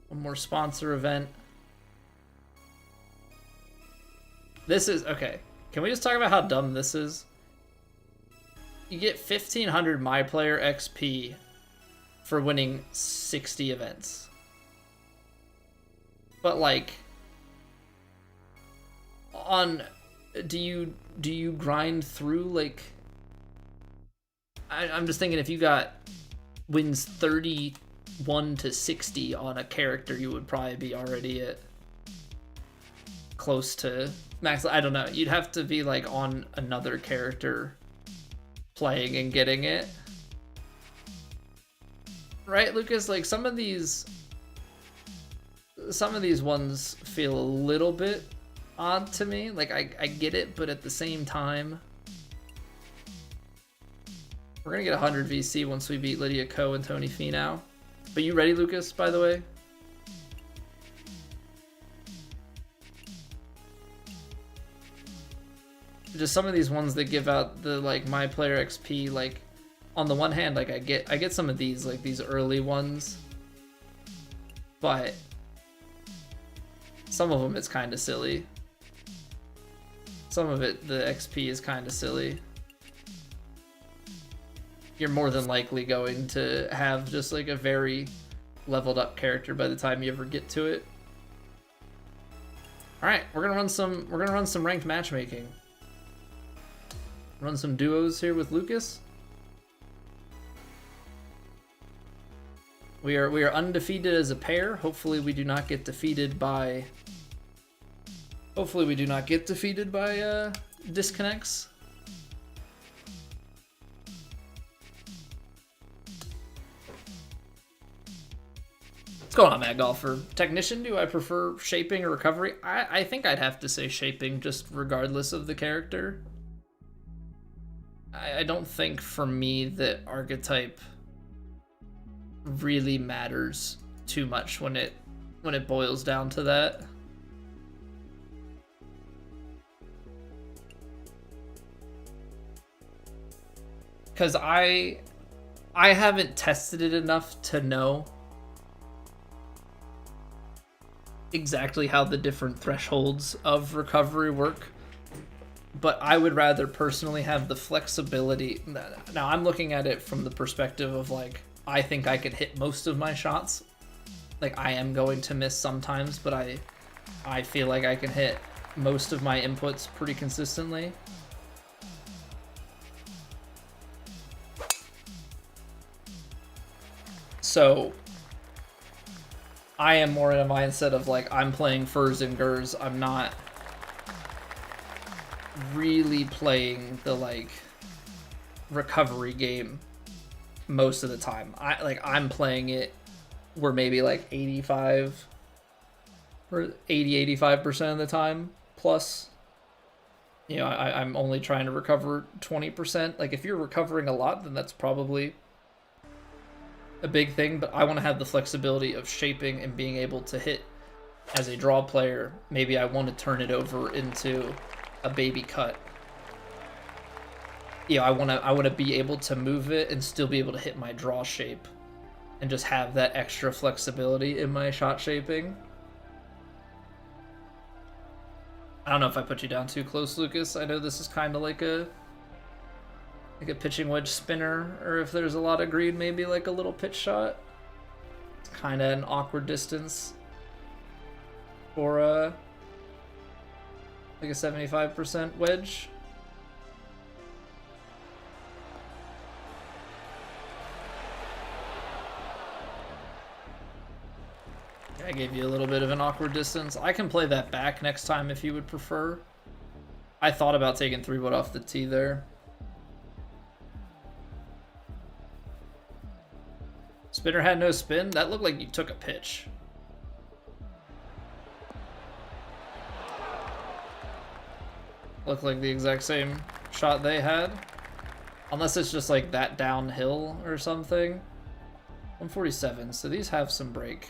One more sponsor event. This is, okay. Can we just talk about how dumb this is? You get 1,500 MyPlayer XP for winning 60 events. But like, do you grind through, like, I'm just thinking if you got wins 31 to 60 on a character, you would probably be already at close to max. I don't know. You'd have to be like on another character playing and getting it. Right, Lucas? Like, some of these ones feel a little bit odd to me. Like, I get it, but at the same time, we're gonna get 100 VC once we beat Lydia Ko and Tony Finau. But you ready, Lucas, by the way? Just some of these ones that give out the like MyPlayer XP, like, on the one hand, like, I get some of these, like these early ones, but some of them it's kind of silly. Some of it, the XP is kind of silly. You're more than likely going to have just like a very leveled up character by the time you ever get to it. All right, we're gonna run some ranked matchmaking. Run some duos here with Lucas. We are undefeated as a pair. Hopefully we do not get defeated by disconnects. What's going on, Mad Golfer? Technician, do I prefer shaping or recovery? I think I'd have to say shaping, just regardless of the character. I don't think for me that archetype really matters too much when it boils down to that. because I haven't tested it enough to know exactly how the different thresholds of recovery work, but I would rather personally have the flexibility. Now I'm looking at it from the perspective of like, I think I could hit most of my shots. Like, I am going to miss sometimes, but I feel like I can hit most of my inputs pretty consistently. So I am more in a mindset of like, I'm playing furs and gurs. I'm not really playing the like recovery game most of the time. I'm playing it where maybe like 85 or 85% of the time plus, you know, I'm only trying to recover 20%. Like, if you're recovering a lot, then that's probably a big thing, but I want to have the flexibility of shaping and being able to hit as a draw player. Maybe I want to turn it over into a baby cut. You know, I want to be able to move it and still be able to hit my draw shape and just have that extra flexibility in my shot shaping. I don't know if I put you down too close, Lucas. I know this is kind of like a pitching wedge spinner, or if there's a lot of green, maybe like a little pitch shot. It's kind of an awkward distance for like a 75% wedge. I gave you a little bit of an awkward distance. I can play that back next time if you would prefer. I thought about taking 3-wood off the tee there. Spinner had no spin? That looked like you took a pitch. Looked like the exact same shot they had. Unless it's just like that downhill or something. 147, so these have some break.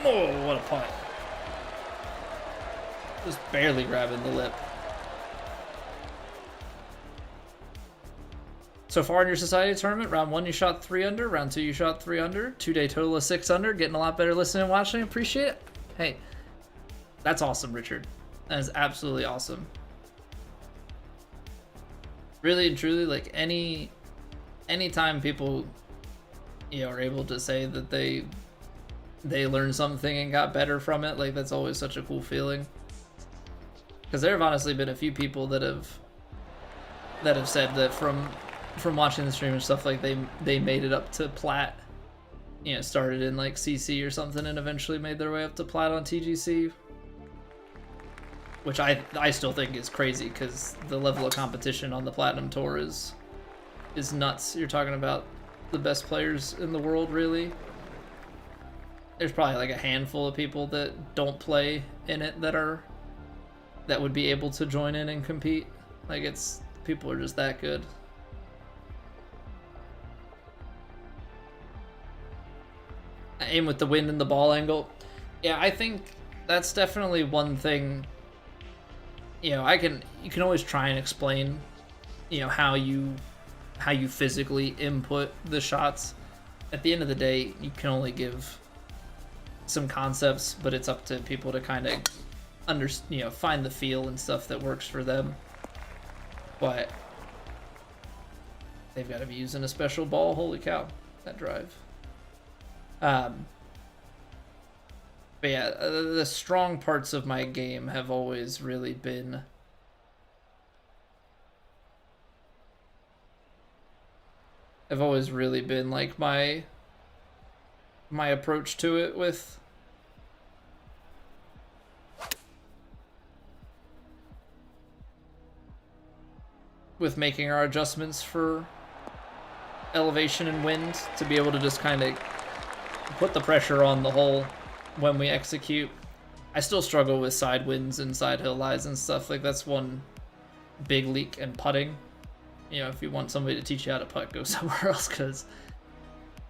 Oh, what a putt. Just barely grabbing the lip. So far in your society tournament, round 1 you shot 3 under, round 2 you shot 3 under, 2-day total of 6 under, getting a lot better listening and watching. Appreciate it. Hey, that's awesome, Richard. That is absolutely awesome. Really and truly, like, anytime people, you know, are able to say that they learned something and got better from it, like, that's always such a cool feeling. Because there have honestly been a few people that have said that from watching the stream and stuff, like, they made it up to plat, you know, started in like CC or something and eventually made their way up to plat on TGC, which I still think is crazy because the level of competition on the Platinum Tour is nuts. You're talking about the best players in the world, really. There's probably like a handful of people that don't play in it that would be able to join in and compete. Like, people are just that good. I aim with the wind and the ball angle. Yeah, I think that's definitely one thing. You know, you can always try and explain, you know, how you physically input the shots. At the end of the day, you can only give some concepts, but it's up to people to kind of find the feel and stuff that works for them. But they've got to be using a special ball. Holy cow, that drive. But yeah, the strong parts of my game have always really been like my approach to it with making our adjustments for elevation and wind to be able to just kind of put the pressure on the hole when we execute. I still struggle with side winds and side hill lies and stuff. Like, that's one big leak in putting. You know, if you want somebody to teach you how to putt, go somewhere else, because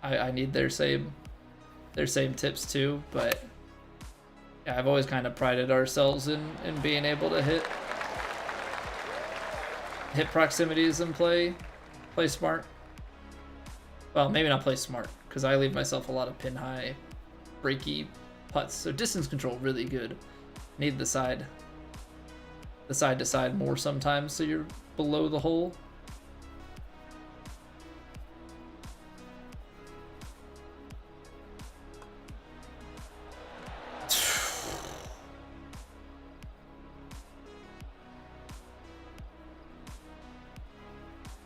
I need their same tips too, but yeah, I've always kind of prided ourselves in being able to hit proximities and play smart. Well, maybe not play smart, because I leave myself a lot of pin high, breaky putts. So distance control really good. Need the side to side more sometimes, so you're below the hole.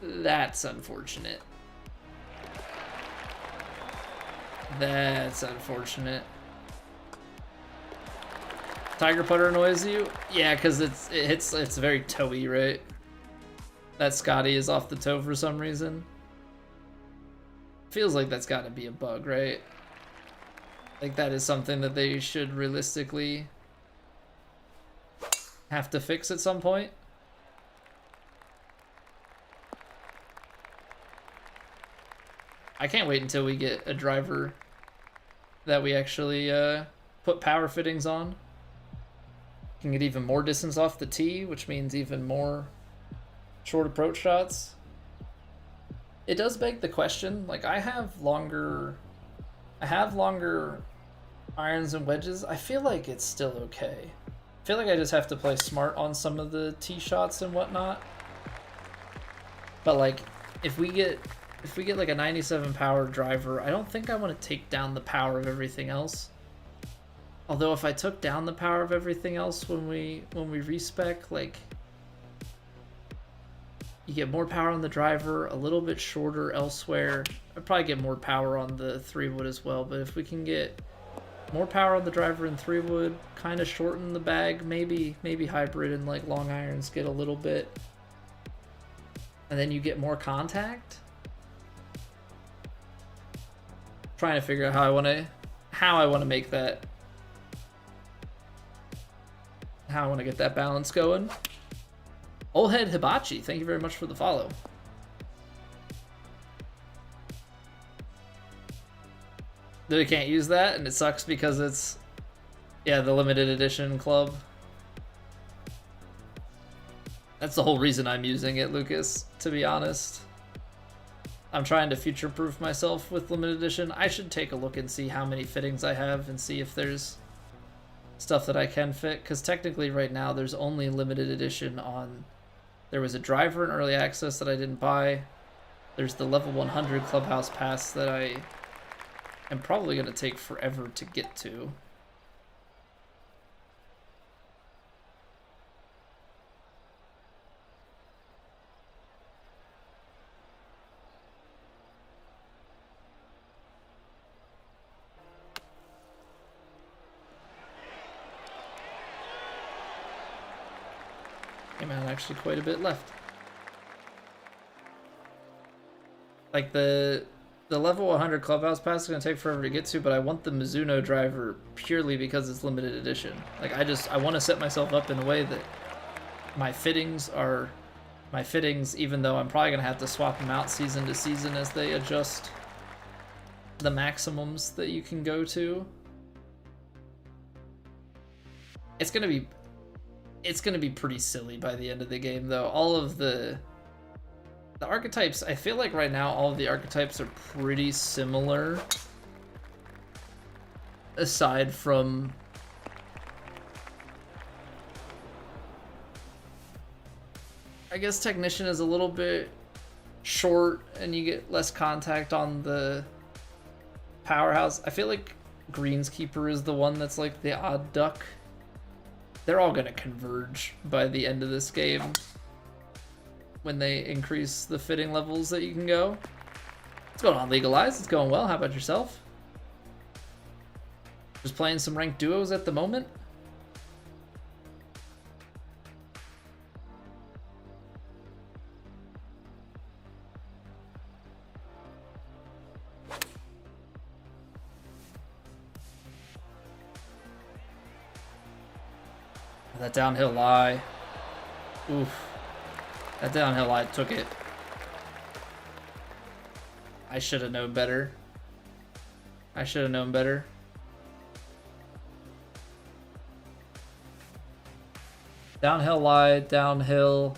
That's unfortunate. That's unfortunate. Tiger putter annoys you? Yeah, because it's very toe-y, right? That Scotty is off the toe for some reason. Feels like that's got to be a bug, right? Like that is something that they should realistically have to fix at some point. I can't wait until we get a driver that we actually put power fittings on. Can get even more distance off the tee, which means even more short approach shots. It does beg the question, like I have longer irons and wedges. I feel like it's still okay. I feel like I just have to play smart on some of the tee shots and whatnot. But like if we get like a 97 power driver, I don't think I want to take down the power of everything else. Although if I took down the power of everything else when we respec, like you get more power on the driver, a little bit shorter elsewhere. I'd probably get more power on the 3-wood as well, but if we can get more power on the driver and 3-wood, kind of shorten the bag, maybe hybrid and like long irons get a little bit, and then you get more contact. Trying to figure out how I want to make that, how I want to get that balance going. Old Head Hibachi, thank you very much for the follow. We can't use that, and it sucks because it's, yeah, the limited edition club. That's the whole reason I'm using it, Lucas, to be honest. I'm trying to future-proof myself with limited edition. I should take a look and see how many fittings I have and see if there's stuff that I can fit, because technically right now there's only limited edition on... There was a driver in early access that I didn't buy. There's the level 100 clubhouse pass that I am probably going to take forever to get to. Man, actually quite a bit left. Like the level 100 clubhouse pass is gonna take forever to get to, but I want the Mizuno driver purely because it's limited edition. Like I want to set myself up in a way that my fittings are my fittings, even though I'm probably gonna have to swap them out season to season as they adjust the maximums that you can go to. It's gonna be pretty silly by the end of the game, though. All of the archetypes, I feel like right now all of the archetypes are pretty similar, aside from I guess Technician is a little bit short and you get less contact on the Powerhouse. I feel like Greenskeeper is the one that's like the odd duck. They're all going to converge by the end of this game when they increase the fitting levels that you can go. What's going on, Legalized? It's going well. How about yourself? Just playing some ranked duos at the moment? That downhill lie. Oof. That downhill lie took it. I should have known better. I should have known better. Downhill lie, downhill.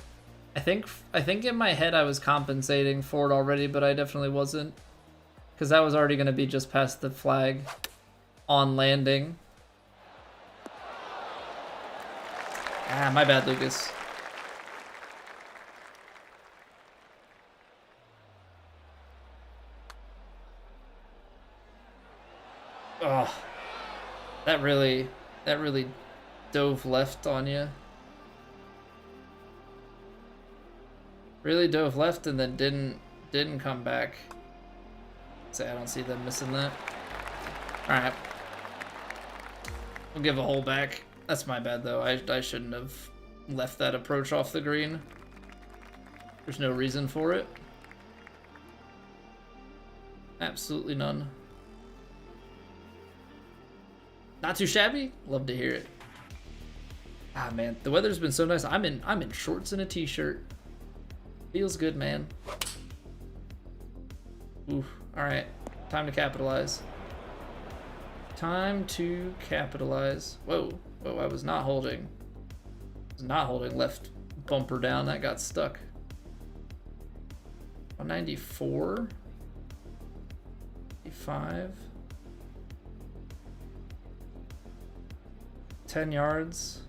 I think in my head I was compensating for it already, but I definitely wasn't. Because that was already going to be just past the flag on landing. Ah, my bad, Lucas. Oh, that really dove left on you. Really dove left and then didn't come back. Say, I don't see them missing that. All right, we'll give a hole back. That's my bad though. I shouldn't have left that approach off the green. There's no reason for it. Absolutely none. Not too shabby. Love to hear it. Ah man, the weather's been so nice. I'm in shorts and a t-shirt. Feels good, man. Oof. All right, time to capitalize. Time to capitalize. Whoa, whoa! I was not holding. I was not holding left bumper down. That got stuck. 194. 85. 10 yards.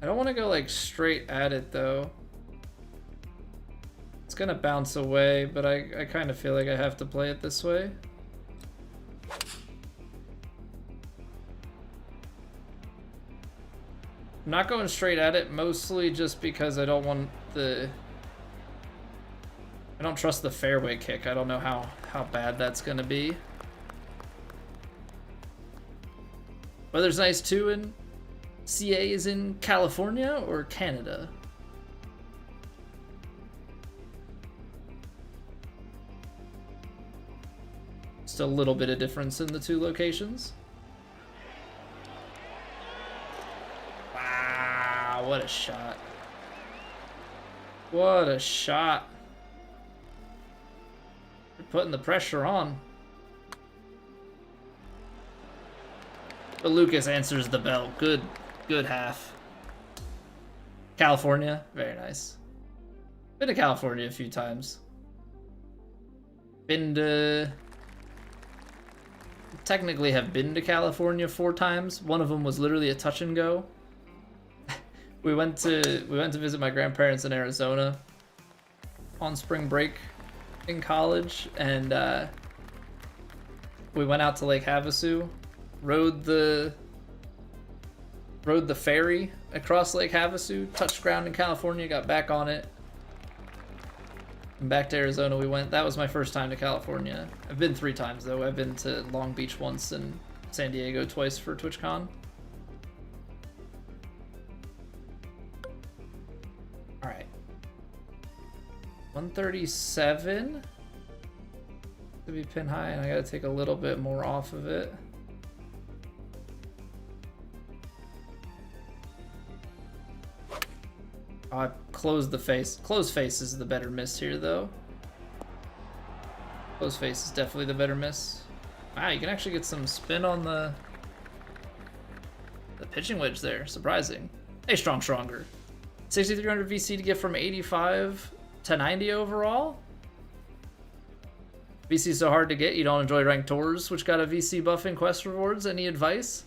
I don't want to go like straight at it though. It's gonna bounce away, but I kind of feel like I have to play it this way. I'm not going straight at it, mostly just because I don't want the... I don't trust the fairway kick. I don't know how bad that's gonna be. Weather's nice too, and CA is in California or Canada? Just a little bit of difference in the two locations. Wow, what a shot. What a shot. You're putting the pressure on. But Lucas answers the bell. Good half. California, very nice. Been to California a few times. Technically have been to California 4 times. One of them was literally a touch and go. we went to visit my grandparents in Arizona on spring break in college, and we went out to Lake Havasu, rode the ferry across Lake Havasu, touched ground in California, got back on it, and back to Arizona we went. That was my first time to California. I've been 3 times though. I've been to Long Beach once and San Diego twice for TwitchCon. All right, 137 to be pin high, and I gotta take a little bit more off of it. I closed the face. Closed face is the better miss here, though. Closed face is definitely the better miss. Wow, you can actually get some spin on the pitching wedge there. Surprising. Hey, stronger. 6,300 VC to get from 85 to 90 overall. VC so hard to get, you don't enjoy ranked tours, which got a VC buff in quest rewards. Any advice?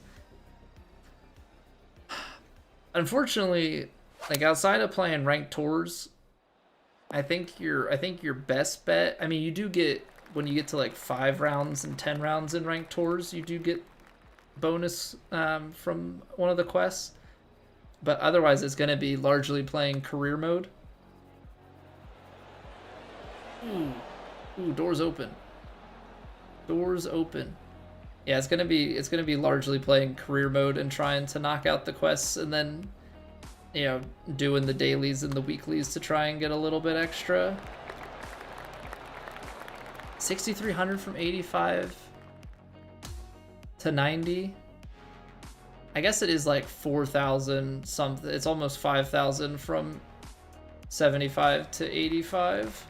Unfortunately, like outside of playing ranked tours, I think your best bet, I mean, you do get, when you get to like 5 rounds and 10 rounds in ranked tours, you do get bonus from one of the quests, but otherwise it's going to be largely playing career mode. Ooh, doors open. Doors open. Yeah, it's gonna be largely playing career mode and trying to knock out the quests, and then, you know, doing the dailies and the weeklies to try and get a little bit extra. 6,300 from 85 to 90. I guess it is like 4,000 something. It's almost 5,000 from 75 to 85.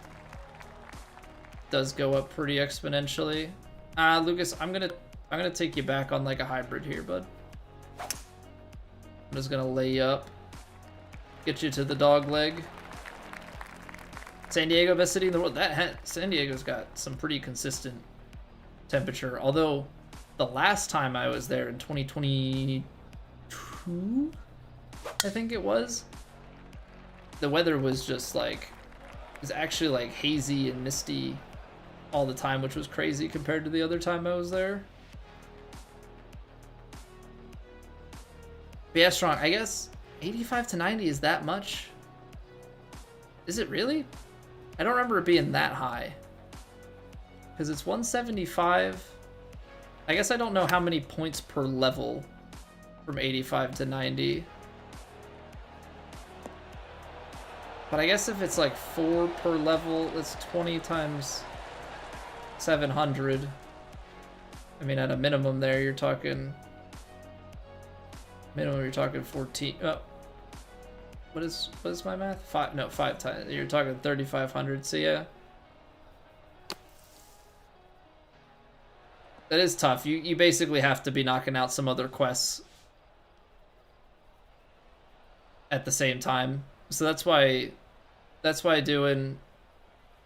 does go up pretty exponentially. Lucas, I'm gonna take you back on like a hybrid here, bud. I'm just gonna lay you up, get you to the dog leg. San Diego, best city in the world. San Diego's got some pretty consistent temperature. Although the last time I was there in 2022, I think it was, the weather was just like, it was actually like hazy and misty all the time, which was crazy compared to the other time I was there. But yeah, strong. I guess 85 to 90 is that much? Is it really? I don't remember it being that high. Because it's 175. I guess I don't know how many points per level from 85 to 90. But I guess if it's like 4 per level, it's 20 times 700. I mean, at a minimum there, you're talking... Minimum, you're talking 14... Oh. What is my math? 5 times. You're talking 3,500, so yeah. That is tough. You basically have to be knocking out some other quests at the same time. So that's why doing,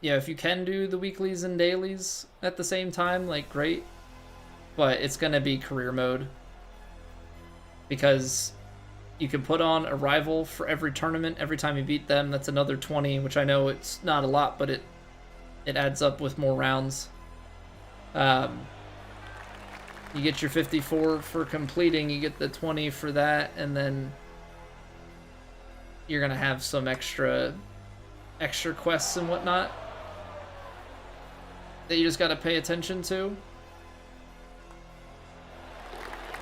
yeah, if you can do the weeklies and dailies at the same time, like, great. But it's gonna be career mode. Because you can put on a rival for every tournament. Every time you beat them, that's another 20, which I know it's not a lot, but it adds up with more rounds. You get your 54 for completing, you get the 20 for that, and then you're gonna have some extra quests and whatnot that you just gotta pay attention to.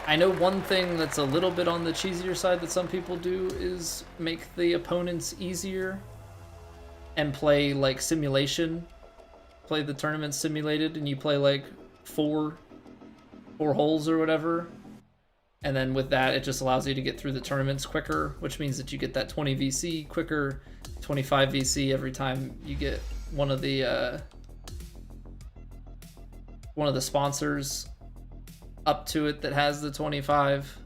I know one thing that's a little bit on the cheesier side that some people do is make the opponents easier and play like simulation. Play the tournament simulated, and you play like four holes or whatever. And then with that, it just allows you to get through the tournaments quicker, which means that you get that 20 VC quicker, 25 VC every time you get one of the sponsors up to it that has the 25.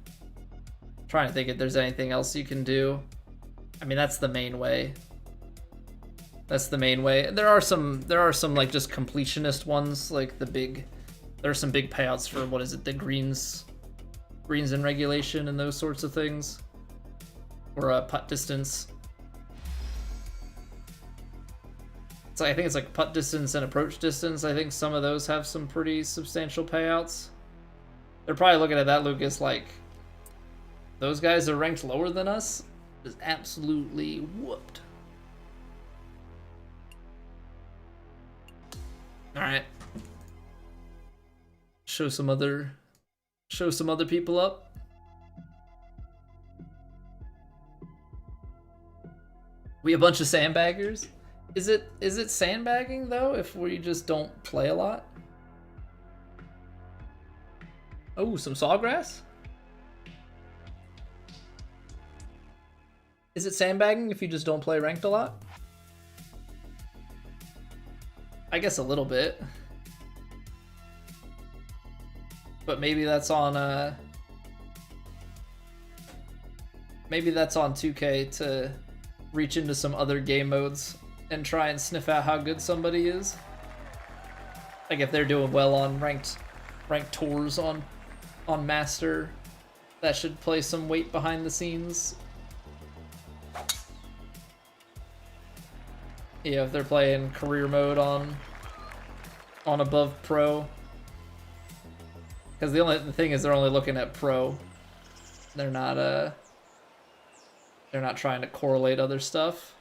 I'm trying to think if there's anything else you can do. I mean, that's the main way. That's the main way. There are some like just completionist ones, like there are some big payouts for, what is it, the greens in regulation and those sorts of things, or putt distance. So I think it's like putt distance and approach distance. I think some of those have some pretty substantial payouts. They're probably looking at that, Lucas, like, those guys are ranked lower than us? Is absolutely whooped. Alright. Show some other people up. We a bunch of sandbaggers? Is it sandbagging though if we just don't play a lot? Oh, some sawgrass? Is it sandbagging if you just don't play ranked a lot? I guess a little bit. But maybe that's on 2K to reach into some other game modes and try and sniff out how good somebody is. Like if they're doing well on ranked tours on Master, that should play some weight behind the scenes. Yeah, if they're playing career mode on above pro. Because the thing is, they're only looking at pro. They're not trying to correlate other stuff.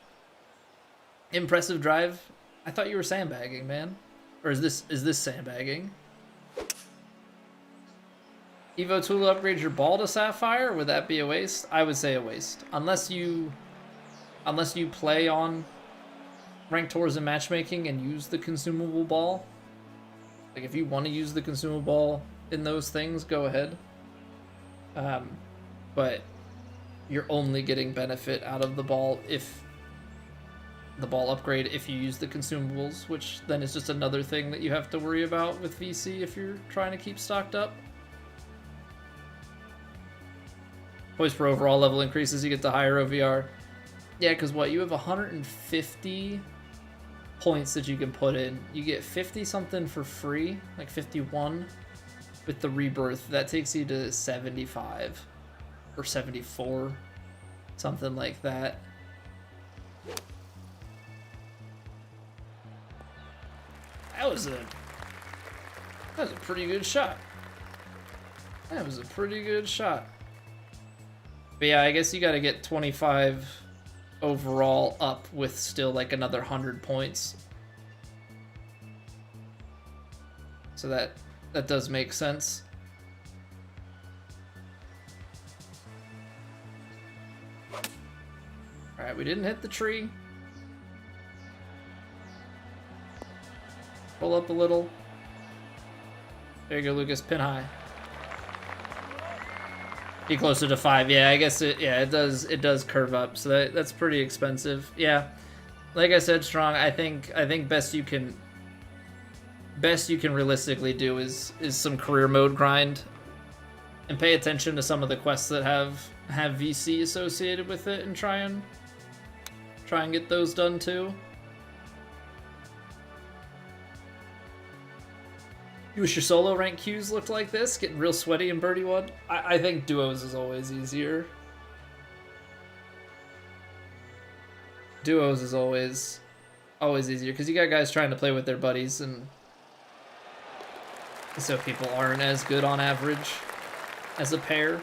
Impressive drive. I thought you were sandbagging, man. Or is this sandbagging? Evo tool upgrade your ball to Sapphire? Would that be a waste? I would say a waste. Unless you play on ranked tours and matchmaking and use the consumable ball. Like if you want to use the consumable ball in those things, go ahead. But you're only getting benefit out of the ball if the ball upgrade if you use the consumables, which then is just another thing that you have to worry about with VC if you're trying to keep stocked up. Points per overall level increases, you get the higher OVR. Yeah, because what, you have 150 points that you can put in. You get 50 something for free, like 51 with the rebirth. That takes you to 75 or 74, something like that. That was a pretty good shot. That was a pretty good shot. But yeah, I guess you got to get 25 overall up with still like another 100 points. So that does make sense. All right, we didn't hit the tree. Pull up a little. There you go, Lucas. Pin high. Be closer to 5. Yeah, I guess it does curve up. So that's pretty expensive. Yeah. Like I said, Strong, I think best you can realistically do is some career mode grind and pay attention to some of the quests that have VC associated with it and try and get those done too. You wish your solo rank queues looked like this, getting real sweaty in Birdie 1. I think duos is always easier. Duos is always easier because you got guys trying to play with their buddies, and so people aren't as good on average as a pair.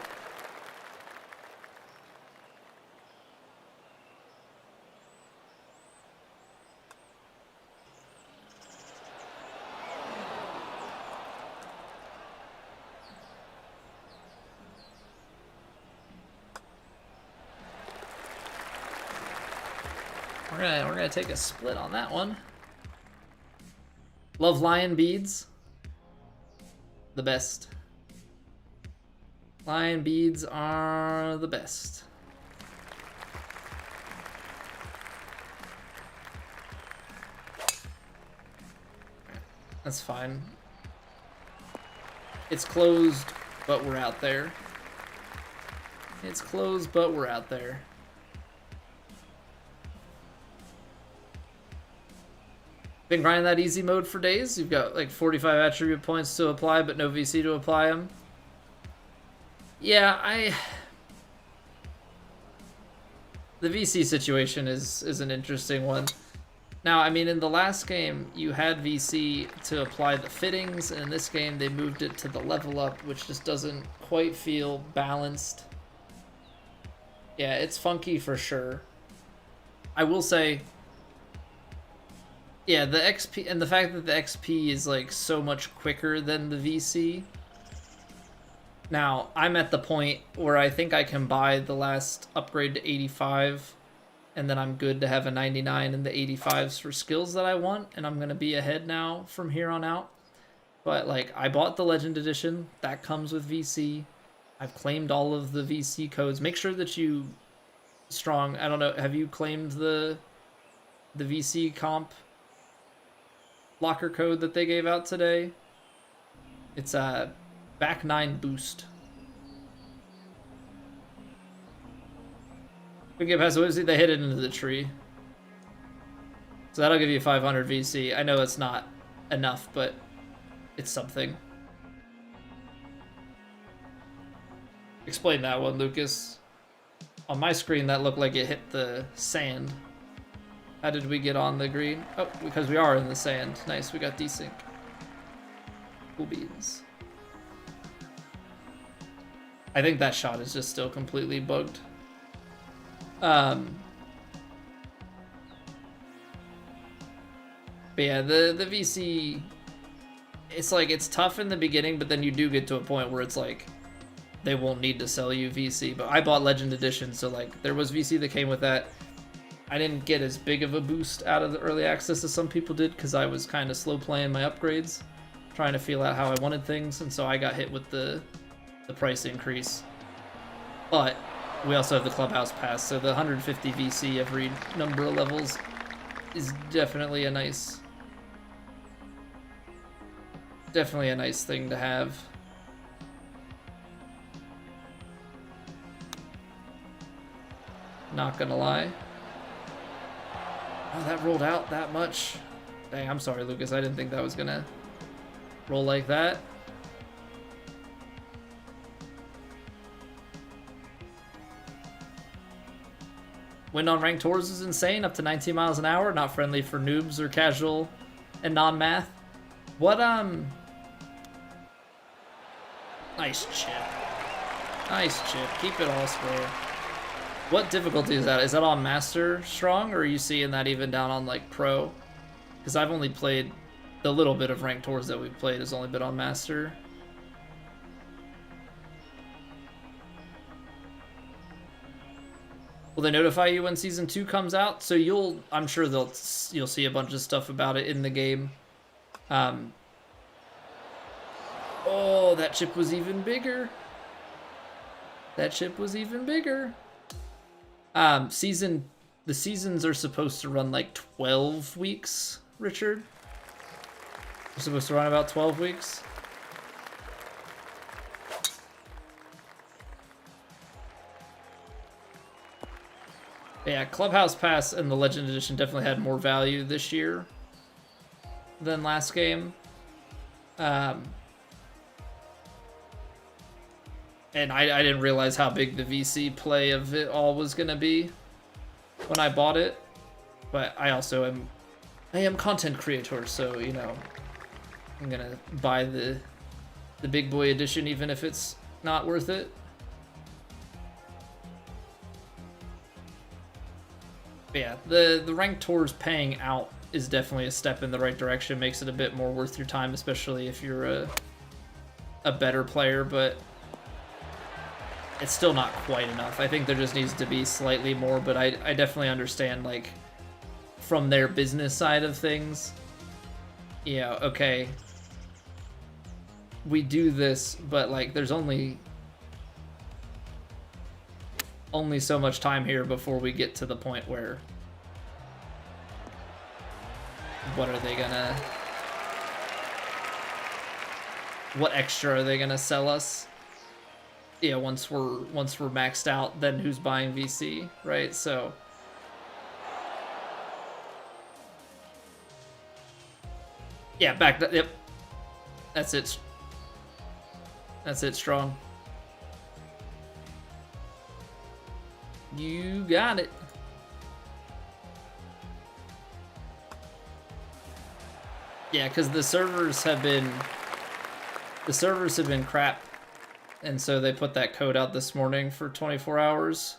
We're gonna take a split on that one. Love lion beads. The best. Lion beads are the best. That's fine. It's closed, but we're out there. It's closed, but we're out there. Been grinding that easy mode for days. You've got like 45 attribute points to apply, but no VC to apply them. Yeah, the VC situation is an interesting one. Now, I mean, in the last game, you had VC to apply the fittings, and in this game, they moved it to the level up, which just doesn't quite feel balanced. Yeah, it's funky for sure. I will say, yeah, the XP, and the fact that the XP is like so much quicker than the VC. Now, I'm at the point where I think I can buy the last upgrade to 85, and then I'm good to have a 99 and the 85s for skills that I want, and I'm going to be ahead now from here on out. But, like, I bought the Legend Edition. That comes with VC. I've claimed all of the VC codes. Make sure that you... Strong, I don't know, have you claimed the VC comp locker code that they gave out today? It's a back 9 boost. We get past, what is it? They hit it into the tree. So that'll give you 500 VC. I know it's not enough, but it's something. Explain that one, Lucas. On my screen, that looked like it hit the sand. How did we get on the green? Oh, because we are in the sand. Nice, we got desync. Cool beans. I think that shot is just still completely bugged. But yeah, the VC, it's like, it's tough in the beginning, but then you do get to a point where it's like, they won't need to sell you VC. But I bought Legend Edition, so like, there was VC that came with that. I didn't get as big of a boost out of the early access as some people did, because I was kind of slow playing my upgrades, trying to feel out how I wanted things, and so I got hit with the price increase. But we also have the Clubhouse Pass, so the 150 VC every number of levels is definitely a nice thing to have. Not gonna lie. Oh, that rolled out that much. Dang, I'm sorry, Lucas. I didn't think that was gonna roll like that. Wind on ranked tours is insane, up to 19 miles an hour. Not friendly for noobs or casual and non-math. What, Nice chip. Nice chip. Keep it all square. What difficulty is that? Is that on Master Strong, or are you seeing that even down on, like, Pro? Because I've only played... The little bit of ranked tours that we've played has only been on Master. Will they notify you when Season 2 comes out? So you'll... I'm sure you'll see a bunch of stuff about it in the game. Oh, that chip was even bigger. That chip was even bigger. The seasons are supposed to run like 12 weeks, Richard. They're supposed to run about 12 weeks. Yeah, Clubhouse Pass and the Legend Edition definitely had more value this year than last game. And I didn't realize how big the VC play of it all was gonna be when I bought it. But I also am content creator, so you know, I'm gonna buy the big boy edition even if it's not worth it. But yeah, the ranked tours paying out is definitely a step in the right direction. Makes it a bit more worth your time, especially if you're a better player, but it's still not quite enough. I think there just needs to be slightly more, but I definitely understand, like, from their business side of things, you know, okay, we do this, but, like, there's only so much time here before we get to the point where what extra are they gonna sell us? Yeah, once we're maxed out, then who's buying VC, right? So yeah, back to, yep. That's it. That's it, Strong. You got it. Yeah, because the servers have been crap. And so they put that code out this morning for 24 hours.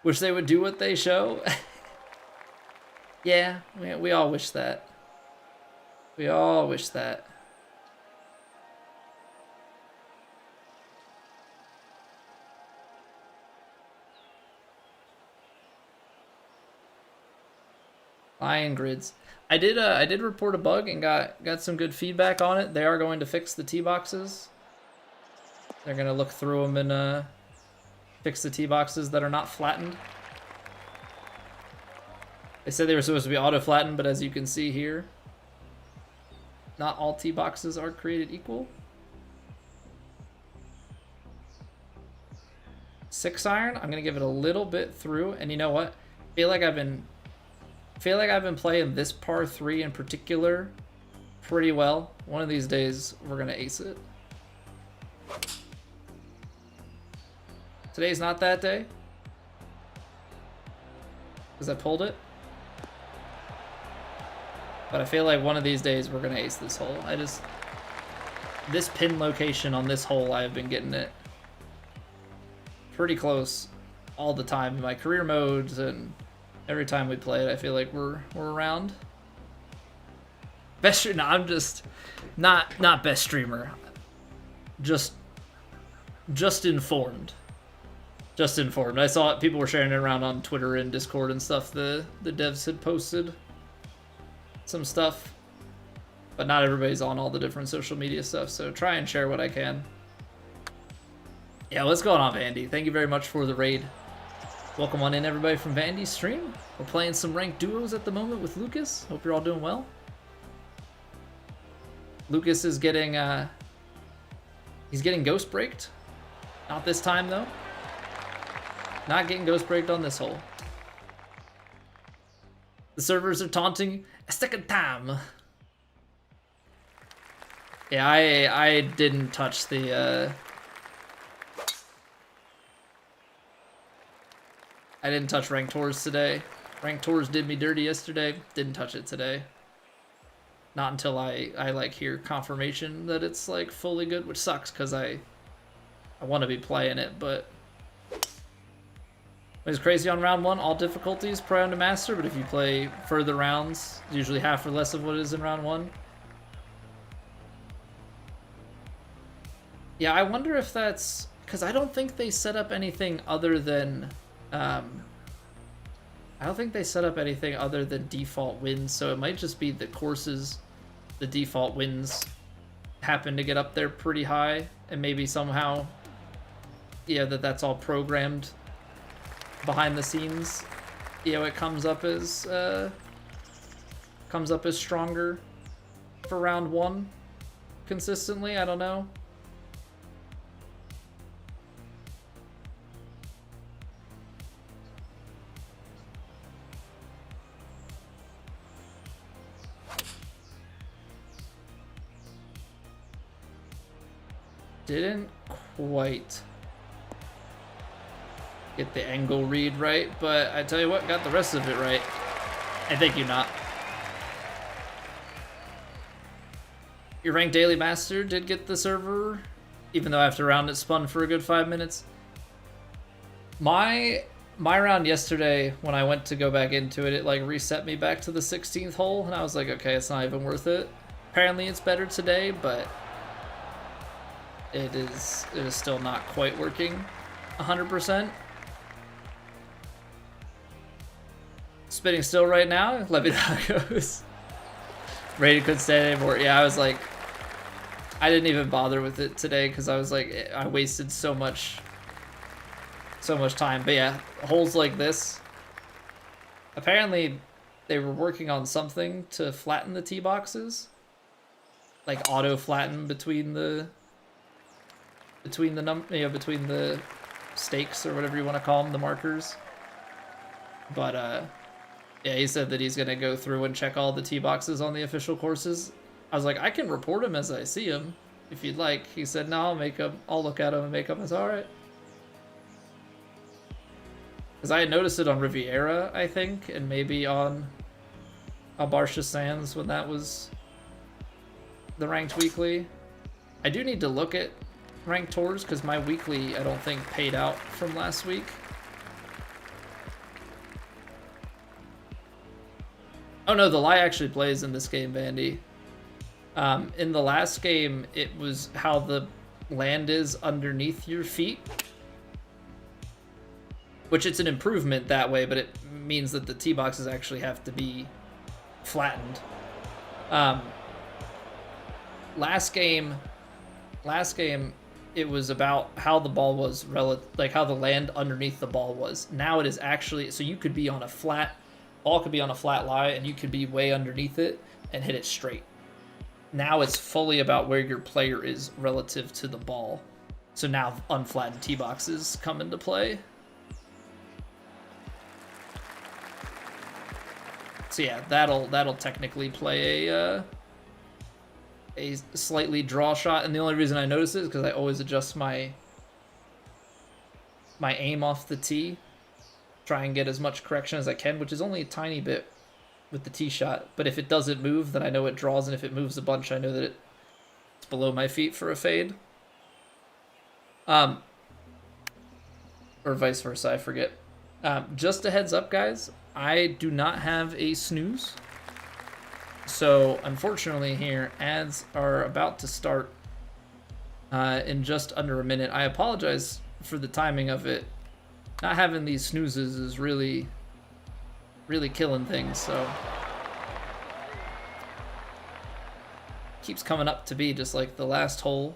Wish they would do what they show. Yeah, we all wish that. We all wish that. Lion grids. I did report a bug and got some good feedback on it. They are going to fix the tee boxes. They're gonna look through them and fix the tee boxes that are not flattened. They said they were supposed to be auto flattened, but as you can see here, not all tee boxes are created equal. 6-iron. I'm gonna give it a little bit through, and you know what? I feel like I've been playing this par 3 in particular pretty well. One of these days we're gonna ace it. Today's not that day, because I pulled it. But I feel like one of these days we're gonna ace this hole. This pin location on this hole, I have been getting it pretty close all the time in my career modes, and every time we play it, I feel like we're around. Best, no, I'm just not best streamer. Just informed. Just informed. I saw it, people were sharing it around on Twitter and Discord and stuff. The devs had posted some stuff, but not everybody's on all the different social media stuff, so try and share what I can. Yeah, what's going on, Andy? Thank you very much for the raid. Welcome on in, everybody, from Vandy's stream. We're playing some ranked duos at the moment with Lucas. Hope you're all doing well. Lucas is getting, he's getting ghost braked. Not this time, though. Not getting ghost braked on this hole. The servers are taunting a second time. Yeah, I didn't touch the, I didn't touch Ranked Tours today. Ranked Tours did me dirty yesterday. Didn't touch it today. Not until I like hear confirmation that it's like fully good, which sucks because I want to be playing it, but it's crazy on round 1. All difficulties prior to master, but if you play further rounds, it's usually half or less of what it is in round 1. Yeah, I wonder if that's because I don't think they set up anything other than I don't think they set up anything other than default wins, so it might just be the courses, the default wins happen to get up there pretty high, and maybe somehow, yeah, that's all programmed behind the scenes. You know, it comes up as stronger for round 1 consistently. I don't know. Didn't quite get the angle read right, but I tell you what, got the rest of it right. And thank you, not. Your ranked daily master did get the server, even though after round it spun for a good 5 minutes. My round yesterday, when I went to go back into it, it like reset me back to the 16th hole, and I was like, okay, it's not even worth it. Apparently it's better today, but it is still not quite working 100%. Spinning still right now. Let me know how it goes. Rated couldn't stand anymore. Yeah, I was like, I didn't even bother with it today because I was like, I wasted so much time. But yeah, holes like this. Apparently, they were working on something to flatten the tee boxes, like auto flatten between the stakes or whatever you want to call them, the markers. But yeah, he said that he's gonna go through and check all the tee boxes on the official courses. I was like, I can report them as I see them if you'd like. He said, no, I'll look at them and make them. It's all right. Because I had noticed it on Riviera, I think, and maybe on Albarcia Sands when that was the ranked weekly. I do need to look at ranked tours because my weekly, I don't think, paid out from last week. Oh no, the lie actually plays in this game, Vandy. In the last game, it was how the land is underneath your feet, which it's an improvement that way, but it means that the tee boxes actually have to be flattened. Last game, it was about how the ball was like how the land underneath the ball was. Now it is actually, so you could be on a flat, ball could be on a flat lie and you could be way underneath it and hit it straight. Now it's fully about where your player is relative to the ball. So now unflattened tee boxes come into play. So yeah, that'll technically play a slightly draw shot, and the only reason I notice it is because I always adjust my aim off the tee, try and get as much correction as I can, which is only a tiny bit with the tee shot. But if it doesn't move, then I know it draws, and if it moves a bunch, I know that it's below my feet for a fade. Or vice versa, I forget. Just a heads up, guys, I do not have a snooze. So, unfortunately here, ads are about to start in just under a minute. I apologize for the timing of it. Not having these snoozes is really killing things, so. Keeps coming up to be just like the last hole.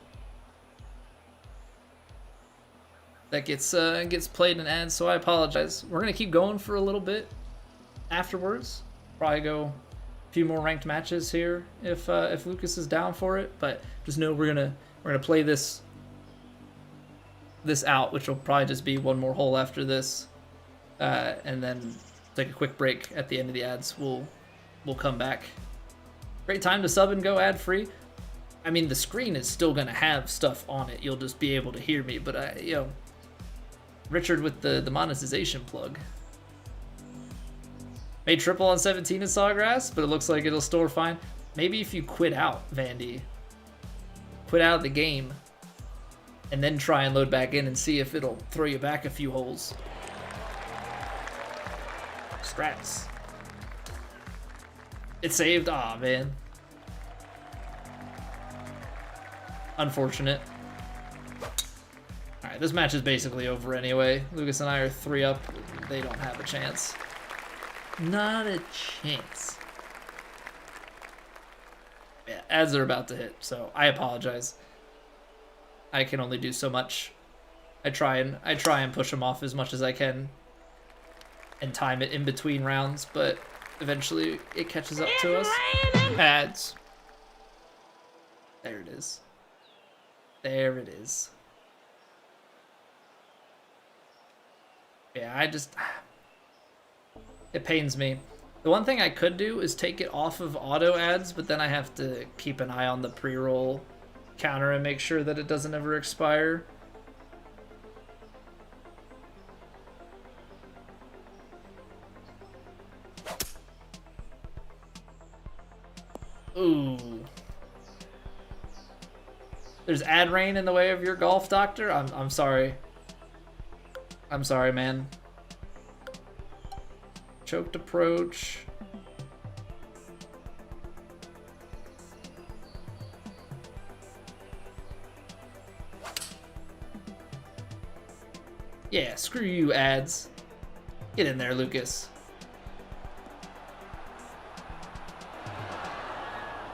that gets played in ads, so I apologize. We're gonna keep going for a little bit afterwards. Probably go a few more ranked matches here if Lucas is down for it. But just know we're gonna play this out, which will probably just be one more hole after this, and then take a quick break at the end of the ads. We'll come back. Great time to sub and go ad free. I mean, the screen is still gonna have stuff on it. You'll just be able to hear me, but Richard with the monetization plug. Made triple on 17 in Sawgrass, but it looks like it'll store fine. Maybe if you quit out, Vandy. Quit out of the game. And then try and load back in and see if it'll throw you back a few holes. Strats. It saved? Aw, man. Unfortunate. Alright, this match is basically over anyway. Lucas and I are 3 up. They don't have a chance. Not a chance. Yeah, ads are about to hit, so I apologize. I can only do so much. I try and push them off as much as I can and time it in between rounds, but eventually it catches up to us. Ads. There it is. There it is. Yeah, it pains me. The one thing I could do is take it off of auto ads, but then I have to keep an eye on the pre-roll counter and make sure that it doesn't ever expire. Ooh. There's ad rain in the way of your golf, doctor? I'm sorry. I'm sorry, man. Choked approach. Yeah, screw you, ads. Get in there, Lucas.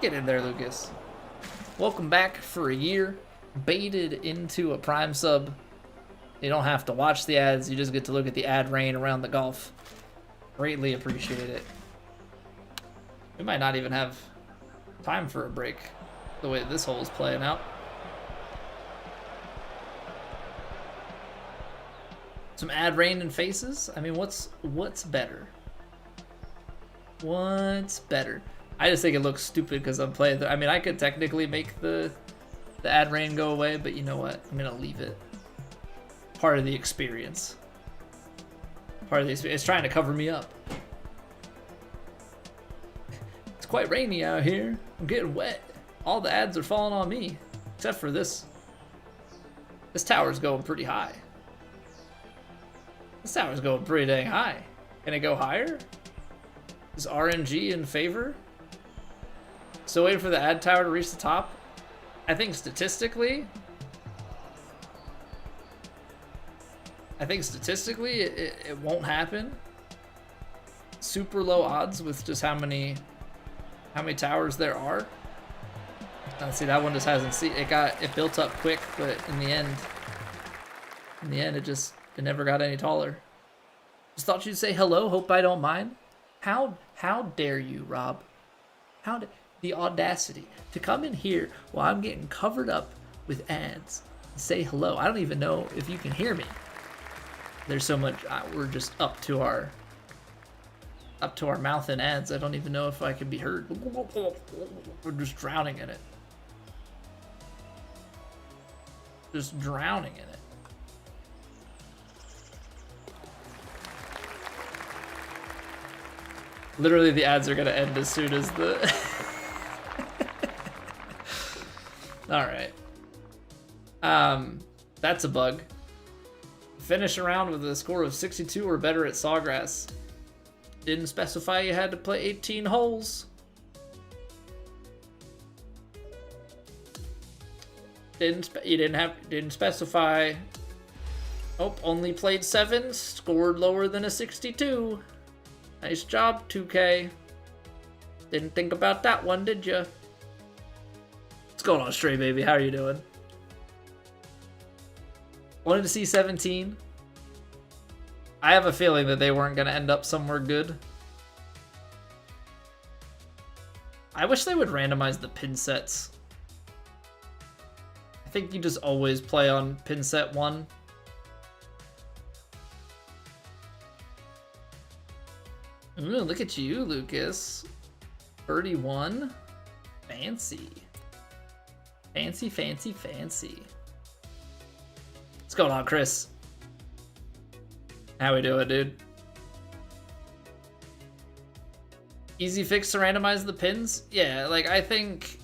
Get in there, Lucas. Welcome back for a year. Baited into a Prime sub. You don't have to watch the ads. You just get to look at the ad rain around the golf. Greatly appreciate it. We might not even have time for a break the way this hole is playing out. Some ad rain and faces. I mean, what's better? What's better? I just think it looks stupid because I'm playing. I mean, I could technically make the ad rain go away, but you know what? I'm gonna leave it. Part of the experience. Part of the experience. It's trying to cover me up. It's quite rainy out here. I'm getting wet. All the ads are falling on me, except for this. This tower's going pretty high. This tower's going pretty dang high. Can it go higher? Is RNG in favor? Still waiting for the ad tower to reach the top. I think statistically, it won't happen. Super low odds with just how many towers there are. See, that one just hasn't seen it built up quick, but in the end it never got any taller. Just thought you'd say hello. Hope I don't mind. How dare you, Rob? The audacity to come in here while I'm getting covered up with ads and say hello. I don't even know if you can hear me. There's so much. We're just up to our mouth in ads. I don't even know if I can be heard. We're just drowning in it. Just drowning in it. Literally, the ads are gonna end as soon as the. All right. That's a bug. Finish a round with a score of 62 or better at Sawgrass. Didn't specify you had to play 18 holes. Didn't specify. Oh, only played 7, scored lower than a 62. Nice job, 2K. Didn't think about that one, did ya? What's going on, Stray Baby? How are you doing? Wanted to see 17. I have a feeling that they weren't going to end up somewhere good. I wish they would randomize the pin sets. I think you just always play on pin set 1. Ooh, look at you, Lucas. 31. Fancy. Fancy, fancy, fancy. What's going on, Chris? How we doing, dude? Easy fix to randomize the pins? Yeah, like I think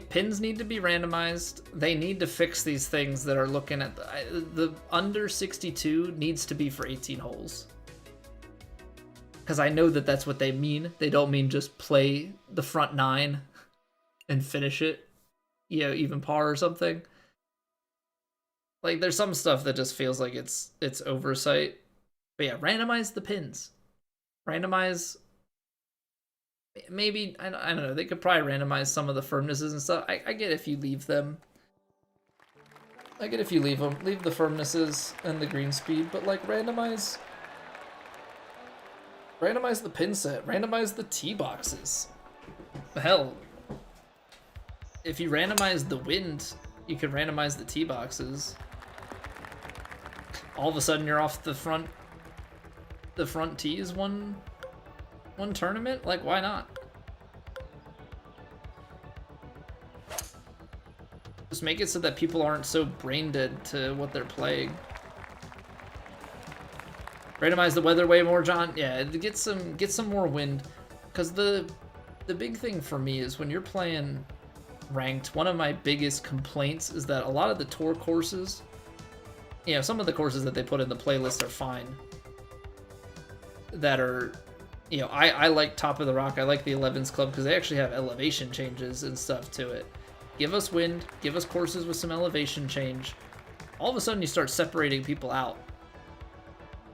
pins need to be randomized. They need to fix these things that are looking at the under 62 needs to be for 18 holes. Because I know that that's what they mean. They don't mean just play the front 9 and finish it, you know, even par or something. Like, there's some stuff that just feels like it's oversight. But yeah, randomize the pins. Randomize... Maybe, I don't know, they could probably randomize some of the firmnesses and stuff. I get if you leave them. I get if you leave them. Leave the firmnesses and the green speed, but like, randomize the pin set. Randomize the tee boxes. Hell, if you randomize the wind, you could randomize the tee boxes. All of a sudden, you're off the front tees one tournament. Like, why not? Just make it so that people aren't so brain dead to what they're playing. Randomize the weather way more, John. Yeah, get some more wind, because the big thing for me is when you're playing ranked, one of my biggest complaints is that a lot of the tour courses, you know, some of the courses that they put in the playlist are fine. That are, you know, I like Top of the Rock, I like the 11s Club because they actually have elevation changes and stuff to it. Give us wind, give us courses with some elevation change. All of a sudden you start separating people out.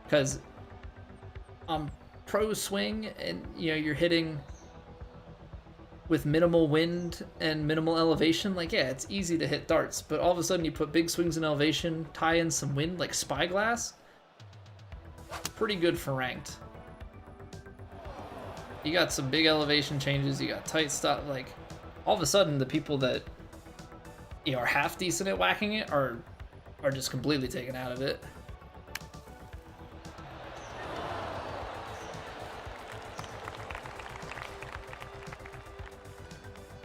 Because pro swing and, you know, you're hitting with minimal wind and minimal elevation, like, yeah, it's easy to hit darts, but all of a sudden you put big swings in elevation, tie in some wind, like Spyglass, pretty good for ranked. You got some big elevation changes, you got tight stuff, like, all of a sudden the people that, you know, are half decent at whacking it are just completely taken out of it.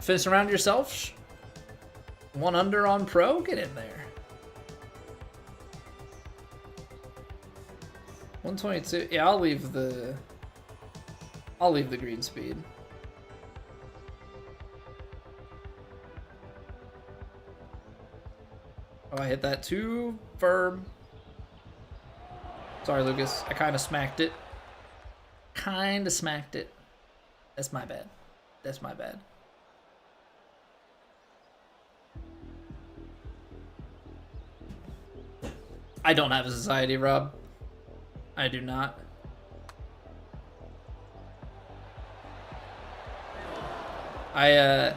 Finish around yourself. 1 under on pro. Get in there. 122. Yeah, I'll leave the green speed. Oh, I hit that too firm. Sorry, Lucas. I kind of smacked it. That's my bad. That's my bad. I don't have a society, Rob. I do not. There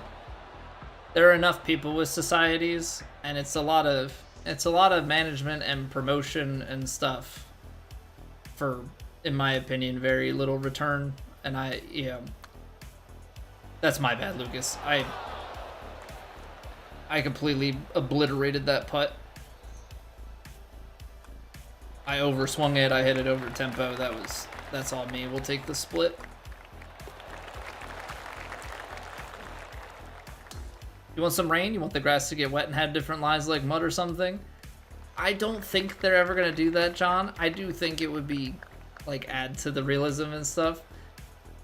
are enough people with societies, and it's a lot of management and promotion and stuff for, in my opinion, very little return. And that's my bad, Lucas. I completely obliterated that putt. I overswung it, I hit it over tempo. That's all me. We'll take the split. You want some rain? You want the grass to get wet and have different lies like mud or something? I don't think they're ever gonna do that, John. I do think it would be, like, add to the realism and stuff.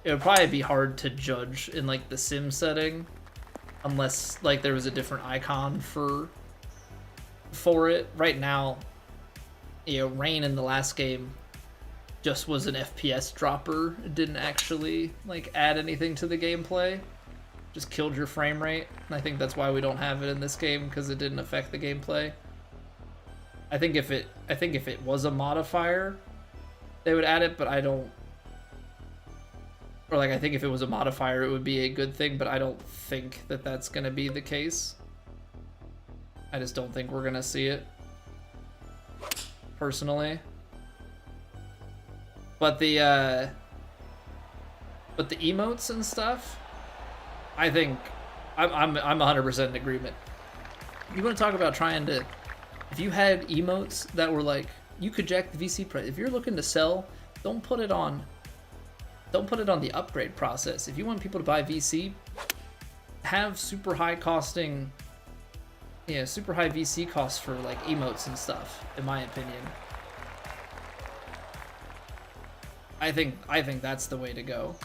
It would probably be hard to judge in, like, the sim setting, unless, like, there was a different icon for it. Right now, you know, rain in the last game just was an FPS dropper. It didn't actually, like, add anything to the gameplay. Just killed your frame rate. And I think that's why we don't have it in this game, because it didn't affect the gameplay. I think if it was a modifier, they would add it, but I don't. Or, like, I think if it was a modifier, it would be a good thing, but I don't think that that's going to be the case. I just don't think we're gonna see it, personally. But the emotes and stuff, I think I'm 100% in agreement. You want to talk about trying to, if you had emotes that were like, you could jack the VC price. If you're looking to sell, don't put it on the upgrade process. If you want people to buy VC, have super high costing, super high VC costs for like emotes and stuff, in my opinion. I think that's the way to go.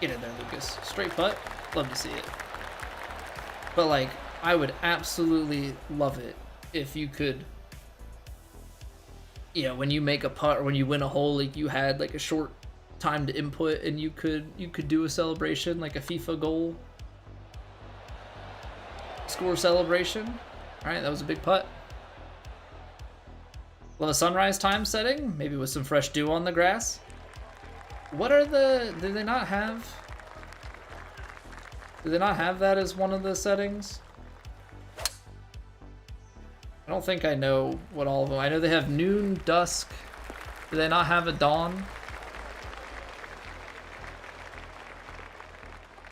Get in there, Lucas. Straight putt. Love to see it. But like, I would absolutely love it if you could, when you make a putt or when you win a hole, like you had like a short time to input and you could do a celebration, like a FIFA goal score celebration. All right, that was a big putt. Love a sunrise time setting, maybe with some fresh dew on the grass. What are do they not have that as one of the settings? I don't think I know what all of them. I know they have noon, dusk. Do they not have a dawn?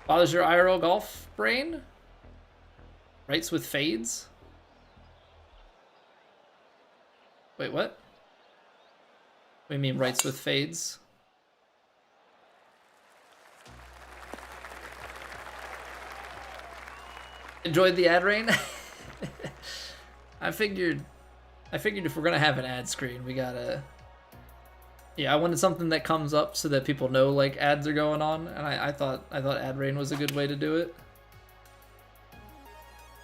Bothers your IRL golf brain? Rights with fades? Wait, what? What do you mean rights with fades? Enjoyed the ad rain? I figured if we're gonna have an ad screen, we gotta. Yeah, I wanted something that comes up so that people know like ads are going on, and I thought ad rain was a good way to do it.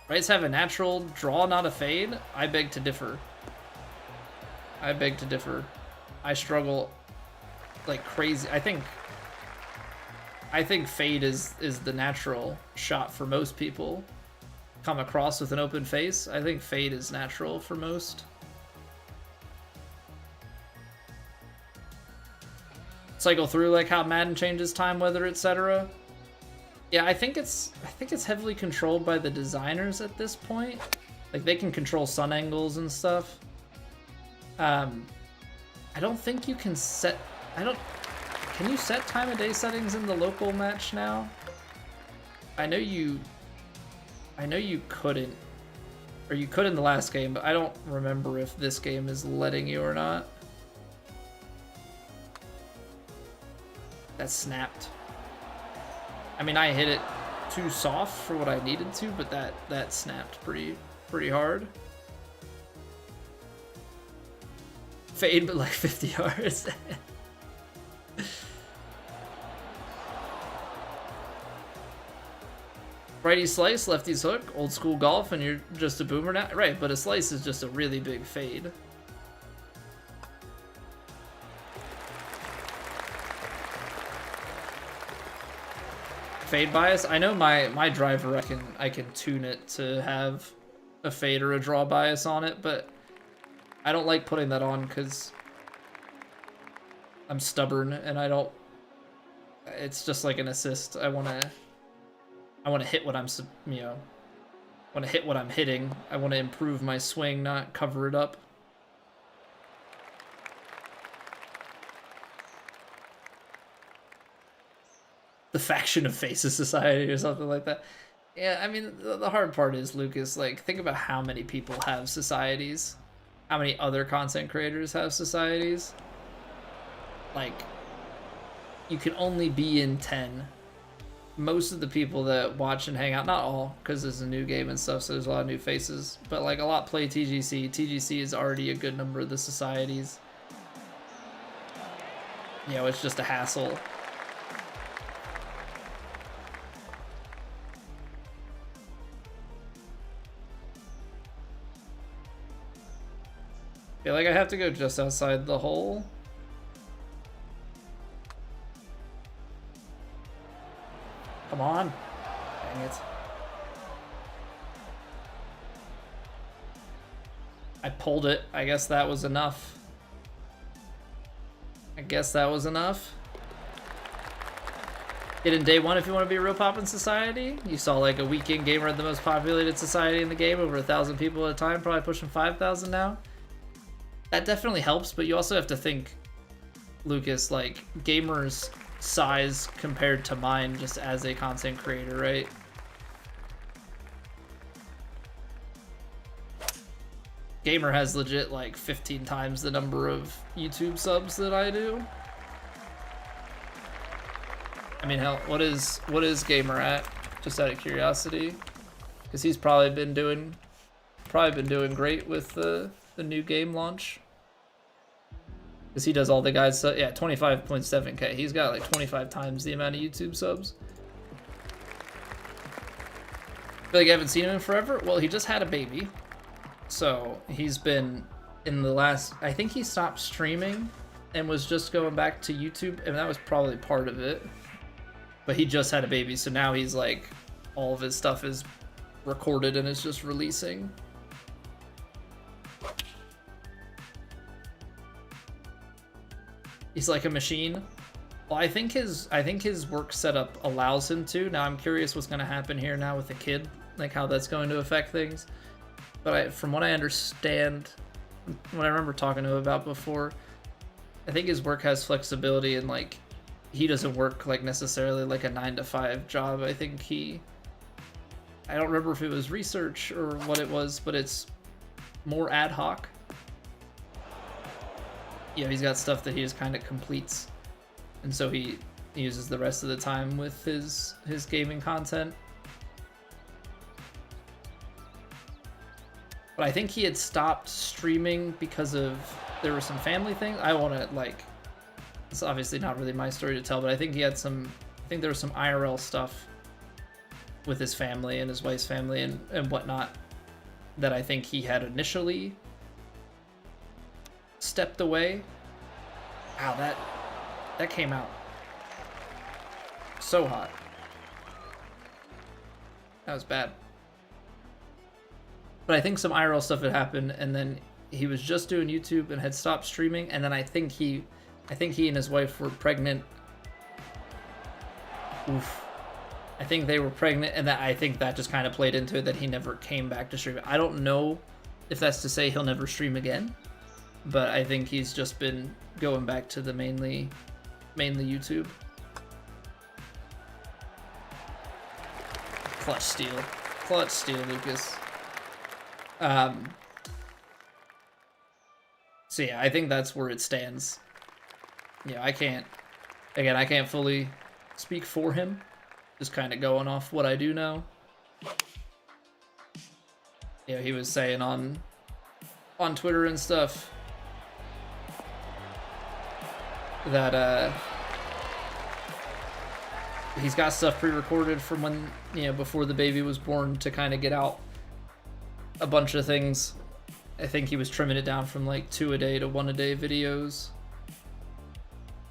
Rights have a natural draw, not a fade. I beg to differ. I struggle like crazy. I think fade is the natural shot for most people. Come across with an open face. I think fade is natural for most. Cycle through like how Madden changes time, weather, etc. Yeah, I think it's heavily controlled by the designers at this point. Like they can control sun angles and stuff. I don't think you can set. Can you set time of day settings in the local match now? I know you couldn't, or you could in the last game, but I don't remember if this game is letting you or not. That snapped. I mean, I hit it too soft for what I needed to, but that snapped pretty hard. Fade, but like 50 yards. Righty slice, lefty's hook, old school golf, and you're just a boomer now? Right, but a slice is just a really big fade. Fade bias? I know my driver, I can tune it to have a fade or a draw bias on it, but I don't like putting that on because I'm stubborn and I don't. It's just like an assist. I want to hit what I'm, want to hit what I'm hitting. I want to improve my swing, not cover it up. The faction of Faces Society or something like that. Yeah, I mean, the hard part is, Lucas, like, think about how many people have societies. How many other content creators have societies. Like, you can only be in 10. Most of the people that watch and hang out, not all, because it's a new game and stuff, so there's a lot of new faces, but like a lot play TGC. TGC is already a good number of the societies. You know, it's just a hassle. I feel like I have to go just outside the hole. Come on. Dang it. I pulled it. I guess that was enough. Get in day one if you want to be a real pop in society. You saw like a weekend gamer at the most populated society in the game, over 1,000 people at a time, probably pushing 5,000 now. That definitely helps, but you also have to think, Lucas, like gamers' size compared to mine just as a content creator, right? Gamer has legit like 15 times the number of YouTube subs that I do. I mean, hell, what is Gamer at? Just out of curiosity, because he's probably been doing great with the new game launch. Because he does all the guys, yeah, 25.7K. He's got like 25 times the amount of YouTube subs. Feel like I haven't seen him in forever. Well, he just had a baby, so he's been in the last. I think he stopped streaming and was just going back to YouTube, and that was probably part of it. But he just had a baby, so now he's like, all of his stuff is recorded and is just releasing. He's like a machine. Well, I think his work setup allows him to. Now I'm curious what's gonna happen here now with the kid, like how that's going to affect things. But from what I understand, what I remember talking to him about before, I think his work has flexibility and like, he doesn't work like necessarily like a 9-to-5 job. I think I don't remember if it was research or what it was, but it's more ad hoc. Yeah, he's got stuff that he just kind of completes, and so he uses the rest of the time with his gaming content. But I think he had stopped streaming because there were some family things. I want to like. It's obviously not really my story to tell, but I think he had some. I think there was some IRL stuff with his family and his wife's family and whatnot that I think he had initially stepped away. Wow, that came out so hot. That was bad. But I think some IRL stuff had happened, and then he was just doing YouTube and had stopped streaming, and then I think he and his wife were pregnant. Oof. I think they were pregnant, and I think that just kind of played into it, that he never came back to stream. I don't know if that's to say he'll never stream again, but I think he's just been going back to the mainly YouTube. Clutch steal, Lucas. So yeah, I think that's where it stands. Yeah, I can't fully speak for him. Just kind of going off what I do know. Yeah, he was saying on Twitter and stuff that he's got stuff pre-recorded from when, before the baby was born, to kind of get out a bunch of things. I think he was trimming it down from like 2 a day to 1 a day videos.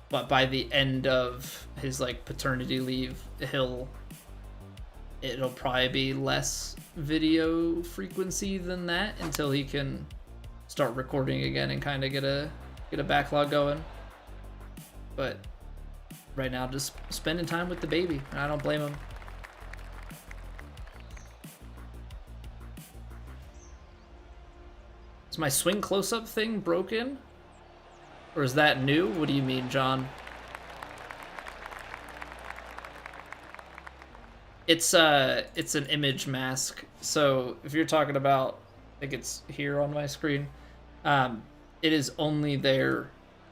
But by the end of his like paternity leave, it'll probably be less video frequency than that until he can start recording again and kind of get a backlog going. But right now, just spending time with the baby, and I don't blame him. Is my swing close-up thing broken? Or is that new? What do you mean, John? It's an image mask. So if you're talking about, I think it's here on my screen, it is only there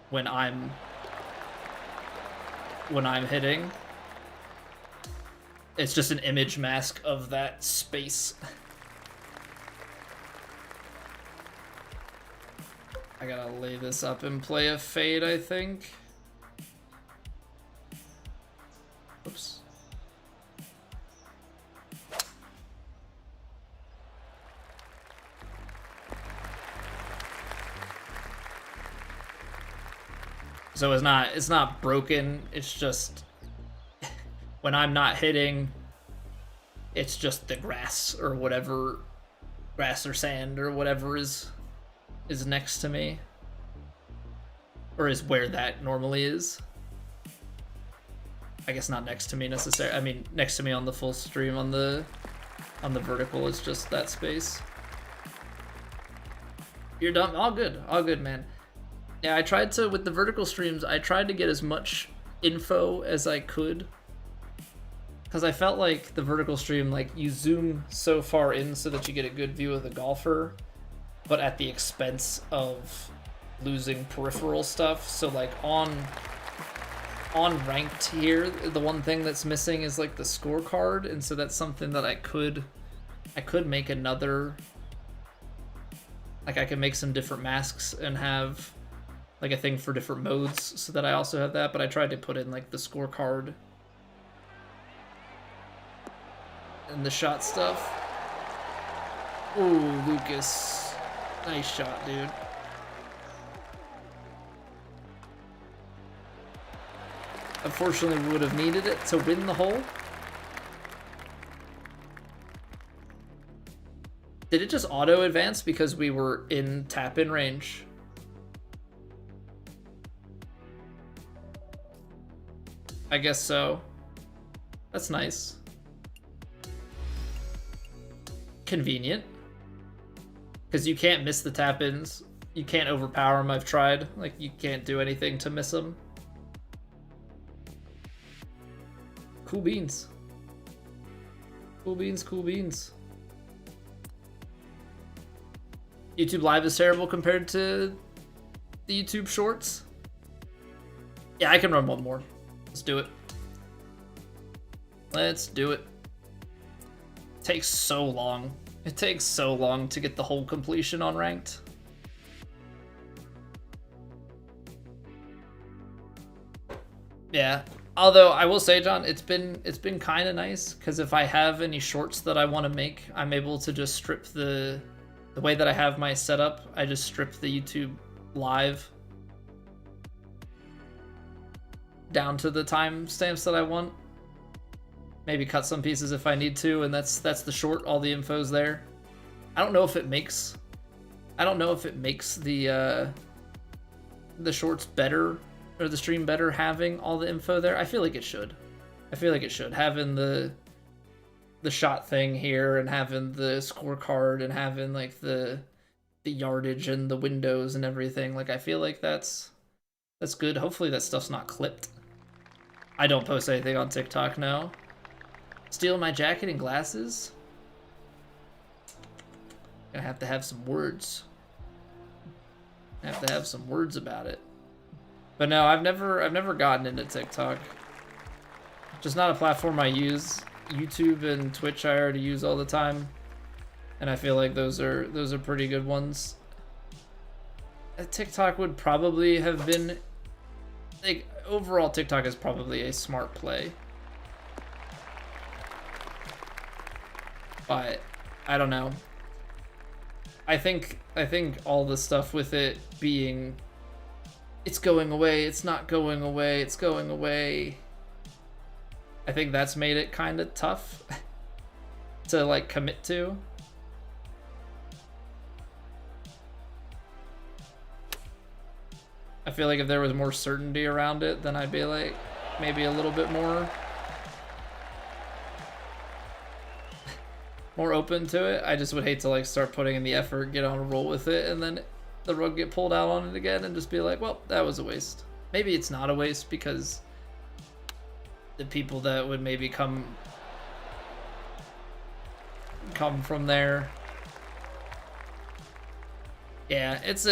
when I'm hitting. It's just an image mask of that space. I gotta lay this up and play a fade, I think. Oops. So it's not broken, it's just when I'm not hitting, it's just the grass or whatever, grass or sand or whatever is next to me, or is where that normally is. I guess not next to me necessarily. I mean, next to me on the full stream on the vertical is just that space. You're done. All good, man. Yeah, I tried to, with the vertical streams, I tried to get as much info as I could. Because I felt like the vertical stream, like, you zoom so far in so that you get a good view of the golfer, but at the expense of losing peripheral stuff. So, like, on ranked here, the one thing that's missing is, like, the scorecard, and so that's something that I could make another... Like, I could make some different masks and have, like, a thing for different modes so that I also have that, but I tried to put in, like, the scorecard and the shot stuff. Ooh, Lucas. Nice shot, dude. Unfortunately, we would have needed it to win the hole. Did it just auto-advance because we were in tap-in range? I guess so. That's nice. Convenient. Because you can't miss the tap-ins. You can't overpower them, I've tried. Like, you can't do anything to miss them. Cool beans. Cool beans, cool beans. YouTube Live is terrible compared to the YouTube Shorts. Yeah, I can run one more. Let's do it. Let's do it. It takes so long. It takes so long to get the whole completion on ranked. Yeah. Although I will say, John, it's been kind of nice because if I have any shorts that I want to make, I'm able to just strip the way that I have my setup. I just strip the YouTube Live down to the timestamps that I want. Maybe cut some pieces if I need to, and that's the short. All the info's there. I don't know if it makes the shorts better or the stream better having all the info there. I feel like it should. Having the shot thing here and having the scorecard and having like the yardage and the windows and everything. Like, I feel like that's good. Hopefully that stuff's not clipped. I don't post anything on TikTok, no. Steal my jacket and glasses? Gonna have to have some words. About it. But no, I've never gotten into TikTok. Just not a platform I use. YouTube and Twitch I already use all the time, and I feel like those are pretty good ones. TikTok would probably have been, like, overall TikTok is probably a smart play, but I don't know. I think all the stuff with it being it's going away, it's not going away, it's going away, I think that's made it kind of tough to, like, commit to. I feel like if there was more certainty around it, then I'd be like, maybe a little bit more open to it. I just would hate to, like, start putting in the effort, get on a roll with it, and then the rug get pulled out on it again and just be like, well, that was a waste. Maybe it's not a waste because the people that would maybe come from there. Yeah, it's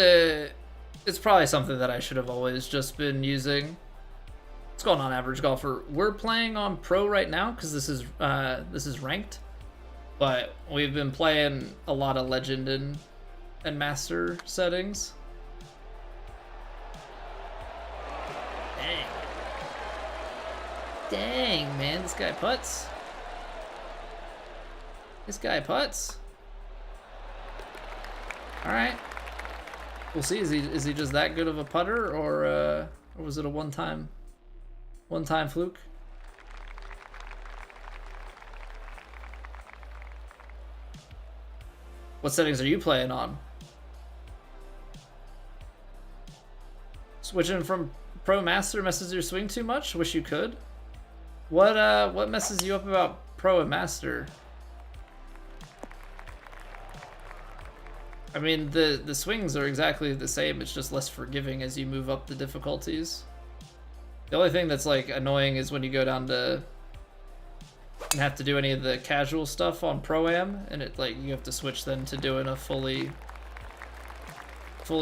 probably something that I should have always just been using. What's going on, Average Golfer? We're playing on Pro right now because this is ranked, but we've been playing a lot of Legend and Master settings. Dang, man, this guy putts. All right. We'll see. Is he just that good of a putter, or was it a one-time fluke? What settings are you playing on? Switching from Pro Master messes your swing too much? Wish you could. What messes you up about Pro and Master? I mean, the swings are exactly the same. It's just less forgiving as you move up the difficulties. The only thing that's like annoying is when you go down to and have to do any of the casual stuff on Pro-Am, and it like you have to switch then to doing a fully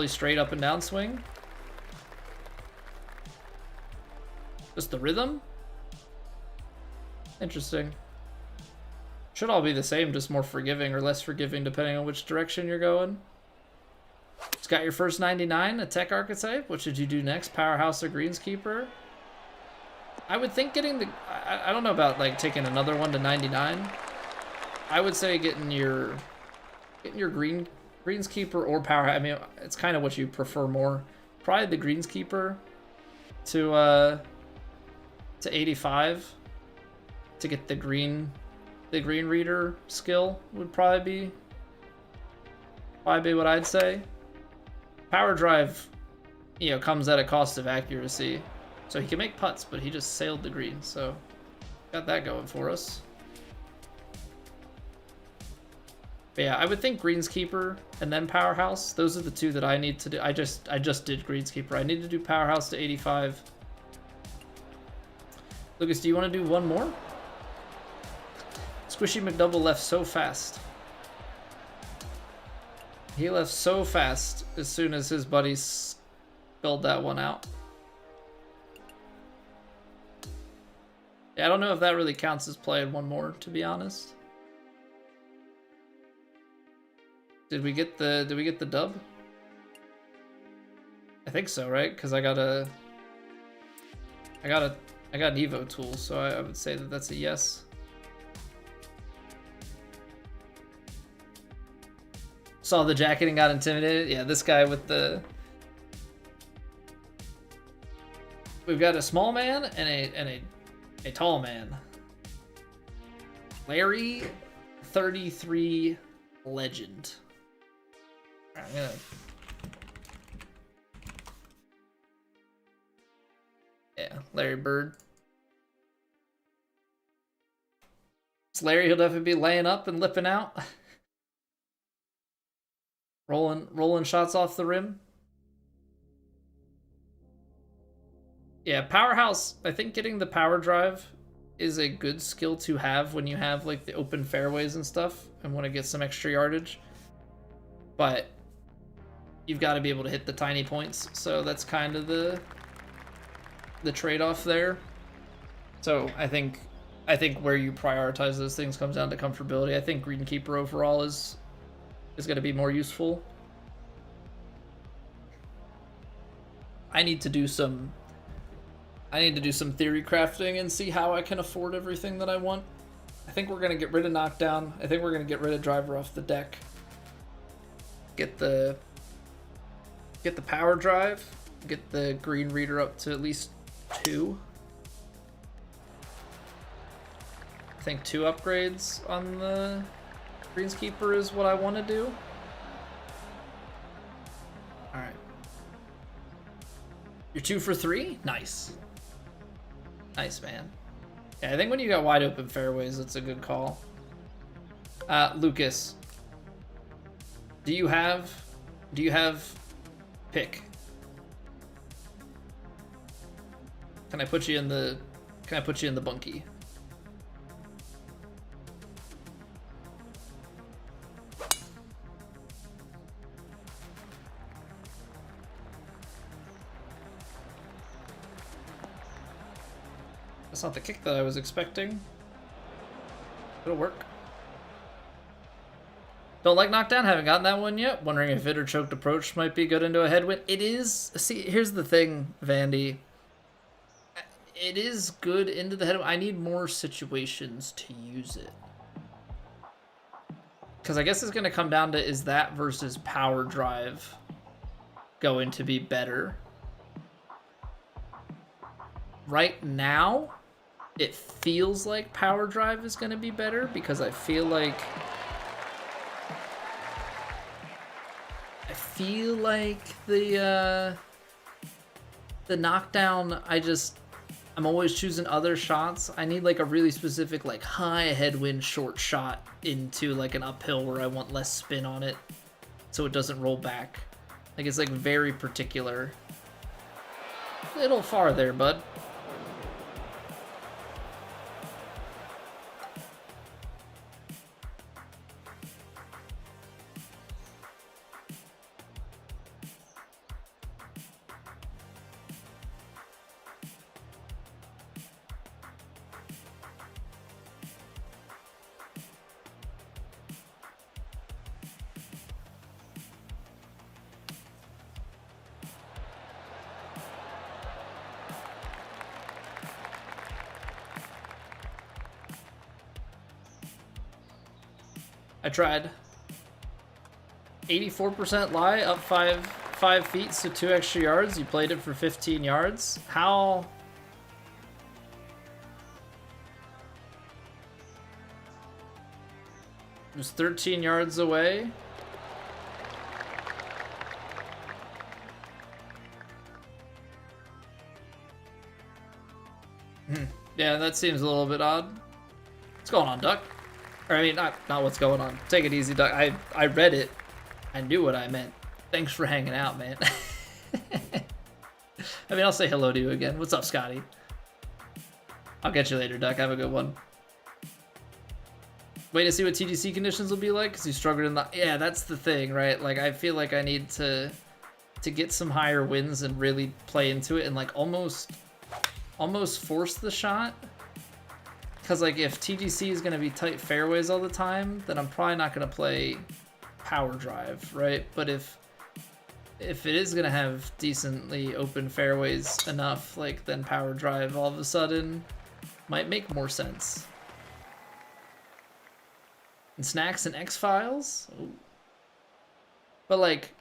straight up and down swing. Just the rhythm? Interesting. Should all be the same, just more forgiving or less forgiving depending on which direction you're going. It's got your first 99, a tech archetype. What should you do next? Powerhouse or Greenskeeper? I would think getting the... I don't know about like taking another one to 99. I would say getting your Greenskeeper or Powerhouse. I mean, it's kind of what you prefer more. Probably the Greenskeeper to 85 to get the green reader skill would probably be what I'd say. Power drive, you know, comes at a cost of accuracy. So he can make putts, but he just sailed the green, so got that going for us. But yeah, I would think Greenskeeper and then Powerhouse. Those are the two that I need to do. I just did Greenskeeper. I need to do Powerhouse to 85. Lucas, do you want to do one more? Squishy McDouble left so fast. He left so fast as soon as his buddies spelled that one out. Yeah, I don't know if that really counts as playing one more, to be honest. Did we get the dub? I think so, right? Because I got an Evo tool, so I would say that that's a yes. Saw the jacket and got intimidated. Yeah, this guy with the... We've got a small man and a tall man. Larry, 33 legend. I'm gonna... Yeah, Larry Bird. It's Larry, he'll definitely be laying up and lipping out. Rolling shots off the rim. Yeah, Powerhouse, I think getting the power drive is a good skill to have when you have like the open fairways and stuff and want to get some extra yardage. But you've got to be able to hit the tiny points, so that's kind of the trade-off there. So I think where you prioritize those things comes down to comfortability. I think Greenkeeper overall is going to be more useful. I need to do some theory crafting and see how I can afford everything that I want. I think we're going to get rid of Knockdown. I think we're going to get rid of Driver off the deck. Get the power drive. Get the green reader up to at least 2. I think 2 upgrades on the Greenskeeper is what I want to do. Alright. You're 2 for 3? Nice. Nice, man. Yeah, I think when you got wide open fairways, it's a good call. Lucas, do you have pick? Can I put you in the bunkie? That's not the kick that I was expecting. It'll work. Don't like Knockdown, haven't gotten that one yet. Wondering if it or Choked Approach might be good into a headwind. It is, see, here's the thing, Vandy. It is good into the headwind. I need more situations to use it. Because I guess it's going to come down to, is that versus Power Drive going to be better? Right now, it feels like Power Drive is going to be better because I feel like the Knockdown, I'm always choosing other shots. I need like a really specific like high headwind short shot into like an uphill where I want less spin on it so it doesn't roll back. Like it's like very particular. Little far there, bud. I tried. 84% lie, up five feet, so 2 extra yards. You played it for 15 yards. How? It was 13 yards away. Yeah, that seems a little bit odd. What's going on, Duck? Or, I mean, not what's going on. Take it easy, Duck. I read it. I knew what I meant. Thanks for hanging out, man. I mean, I'll say hello to you again. What's up, Scotty? I'll catch you later, Duck. Have a good one. Wait to see what TGC conditions will be like, because you struggled in the... Yeah, that's the thing, right? Like, I feel like I need to get some higher winds and really play into it and, like, almost force the shot. Because, like, if TGC is going to be tight fairways all the time, then I'm probably not going to play power drive, right? But if it is going to have decently open fairways enough, like, then power drive all of a sudden might make more sense. And Snacks and X-Files? Ooh. But, like,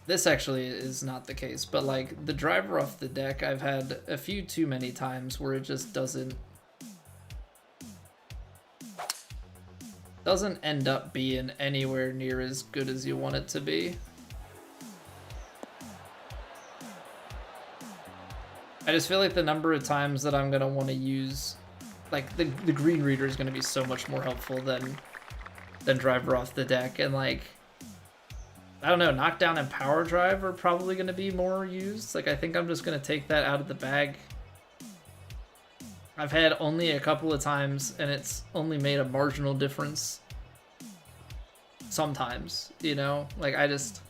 this actually is not the case, but like the driver off the deck, I've had a few too many times where it just doesn't end up being anywhere near as good as you want it to be. I just feel like the number of times that I'm gonna want to use, like the green reader is gonna be so much more helpful than driver off the deck, and like, I don't know, knockdown and power drive are probably going to be more used. Like, I think I'm just going to take that out of the bag. I've had only a couple of times, and it's only made a marginal difference. Sometimes, you know? Like, I just...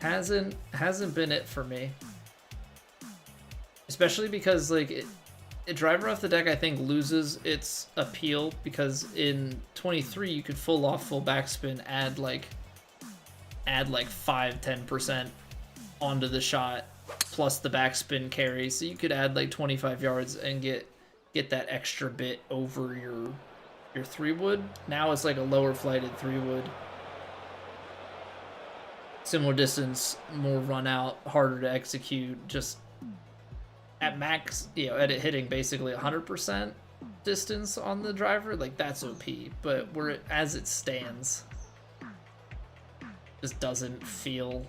Hasn't been it for me. Especially because, like, driver off the deck, I think, loses its appeal, because in 23, you could full off, full backspin, add like 5-10% onto the shot plus the backspin carry, so you could add like 25 yards and get that extra bit over your 3-wood. Now it's like a lower flighted 3-wood, similar distance, more run out, harder to execute, just at max, you know, at it hitting basically 100% distance on the driver. Like, that's OP, but as it stands, just doesn't feel...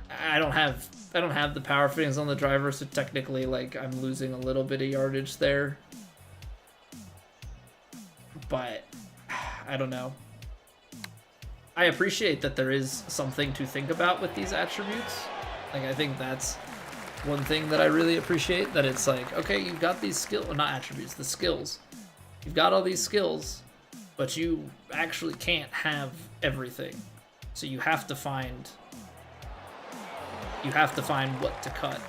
I don't have the power fittings on the driver, so technically, like, I'm losing a little bit of yardage there. But I don't know. I appreciate that there is something to think about with these attributes. Like, I think that's one thing that I really appreciate, that it's like, okay, you've got these skills, well, not attributes, the skills. You've got all these skills, but you actually can't have everything. So you have to find what to cut.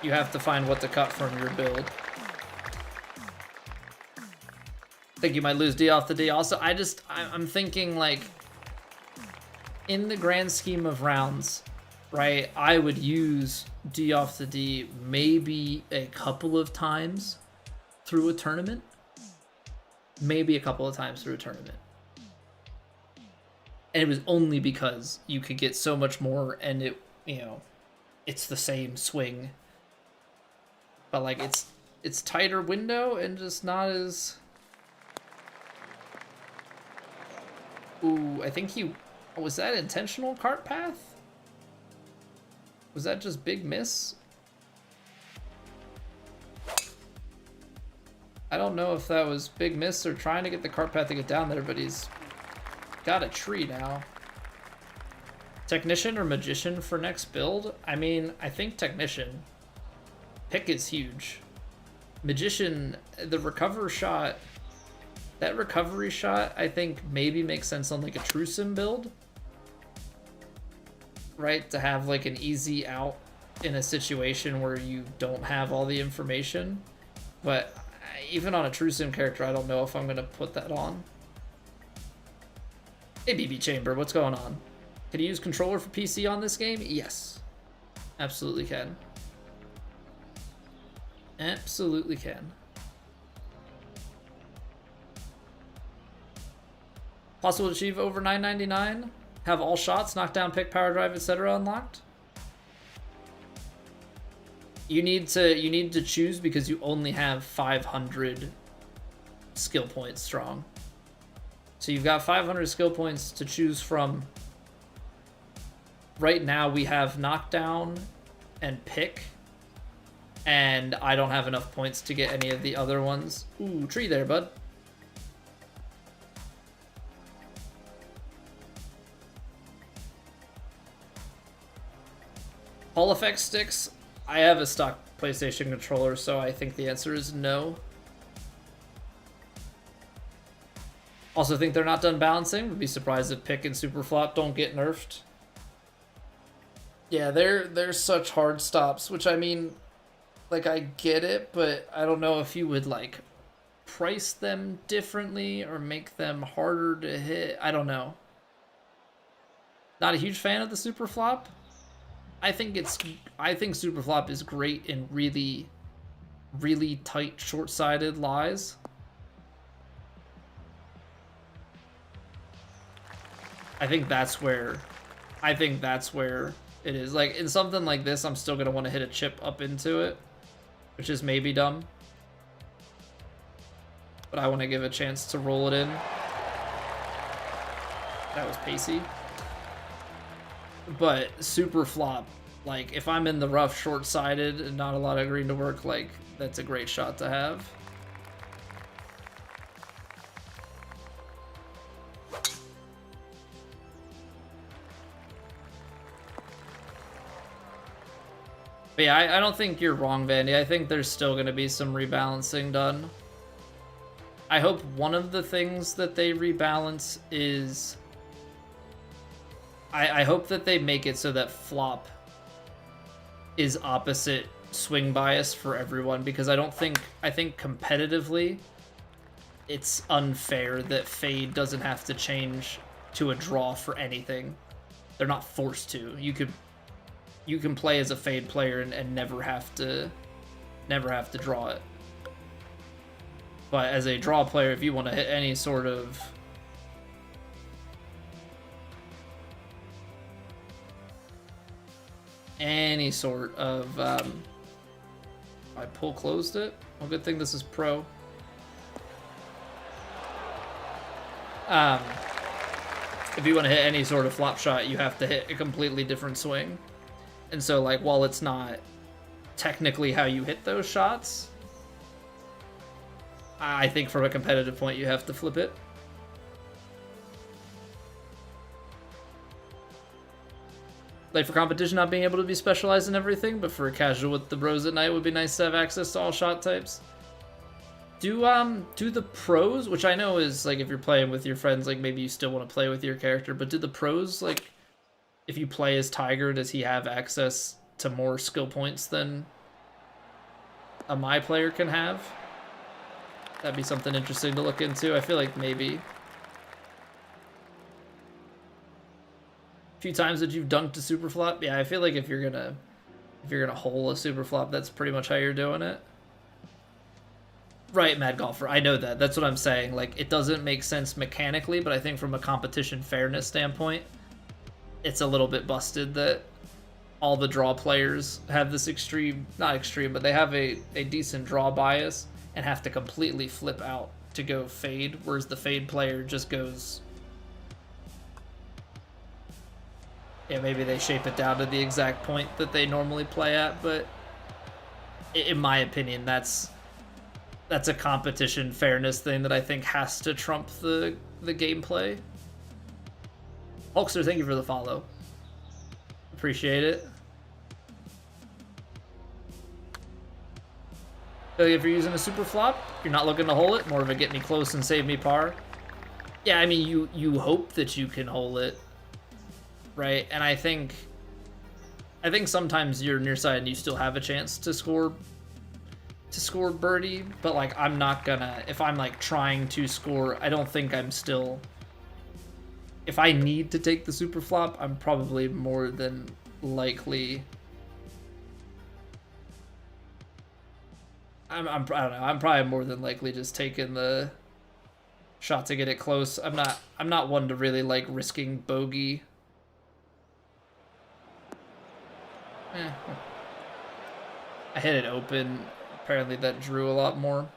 You have to find what to cut from your build. I think you might lose D off the D. Also, I'm thinking, like, in the grand scheme of rounds, right, I would use D off the D maybe a couple of times through a tournament. Maybe a couple of times through a tournament. And it was only because you could get so much more, and it, you know, it's the same swing, but like it's tighter window and just not as. Ooh, I think he, was that intentional cart path? Was that just big miss? I don't know if that was big miss or trying to get the cart path to get down there, but he's got a tree now. Technician or Magician for next build? I mean, I think Technician. Pick is huge. Magician, the recover shot, that recovery shot, I think maybe makes sense on like a True Sim build. Right? To have like an easy out in a situation where you don't have all the information. But even on a True Sim character, I don't know if I'm going to put that on. Hey, BB Chamber, what's going on? Can you use controller for PC on this game? Yes. Absolutely can. Absolutely can. Possible to achieve over 999? Have all shots, knockdown, pick, power drive, etc. unlocked? You need to choose because you only have 500 skill points strong. So you've got 500 skill points to choose from. Right now we have knockdown and pick, and I don't have enough points to get any of the other ones. Ooh, tree there, bud. Hall effect sticks. I have a stock PlayStation controller, so I think the answer is no. Also think they're not done balancing. Would be surprised if pick and super flop don't get nerfed. Yeah, they're such hard stops, which I mean, like I get it, but I don't know if you would like price them differently or make them harder to hit. I don't know. Not a huge fan of the super flop. I think super flop is great in really, really tight, short-sided lies. I think that's where it is. Like in something like this, I'm still gonna want to hit a chip up into it, which is maybe dumb. But I want to give a chance to roll it in. That was pacey. But super flop, like if I'm in the rough, short-sided, and not a lot of green to work, like that's a great shot to have. But yeah, I don't think you're wrong, Vandy. I think there's still going to be some rebalancing done. I hope one of the things that they rebalance is... I hope that they make it so that flop is opposite swing bias for everyone, because I think competitively it's unfair that fade doesn't have to change to a draw for anything. They're not forced to. You can play as a fade player and never have to draw it. But as a draw player, if you want to hit any sort of I pull closed it. Well, good thing this is pro. If you want to hit any sort of flop shot, you have to hit a completely different swing. And so, like, while it's not technically how you hit those shots, I think from a competitive point, you have to flip it. Like, for competition, not being able to be specialized in everything, but for a casual with the bros at night, would be nice to have access to all shot types. Do the pros, which I know is, like, if you're playing with your friends, like, maybe you still want to play with your character, but do the pros, like, if you play as Tiger, does he have access to more skill points than a my player can have? That'd be something interesting to look into. I feel like maybe. A few times that you've dunked a super flop, yeah, I feel like if you're gonna hole a super flop, that's pretty much how you're doing it. Right, Mad Golfer. I know that. That's what I'm saying. Like, it doesn't make sense mechanically, but I think from a competition fairness standpoint, it's a little bit busted that all the draw players have this extreme, not extreme, but they have a decent draw bias and have to completely flip out to go fade, whereas the fade player just goes... Yeah, maybe they shape it down to the exact point that they normally play at, but in my opinion, that's a competition fairness thing that I think has to trump the gameplay. Hulkster, thank you for the follow. Appreciate it. So if you're using a super flop, you're not looking to hole it, more of a get me close and save me par. Yeah, I mean, you hope that you can hole it, right? And I think sometimes you're near side and you still have a chance to score birdie, but like I'm not gonna, if I'm like trying to score, I don't think I'm still, if I need to take the super flop, I'm probably more than likely, I don't know, I'm probably more than likely just taking the shot to get it close. I'm not one to really like risking bogey. I hit it open. Apparently that drew a lot more.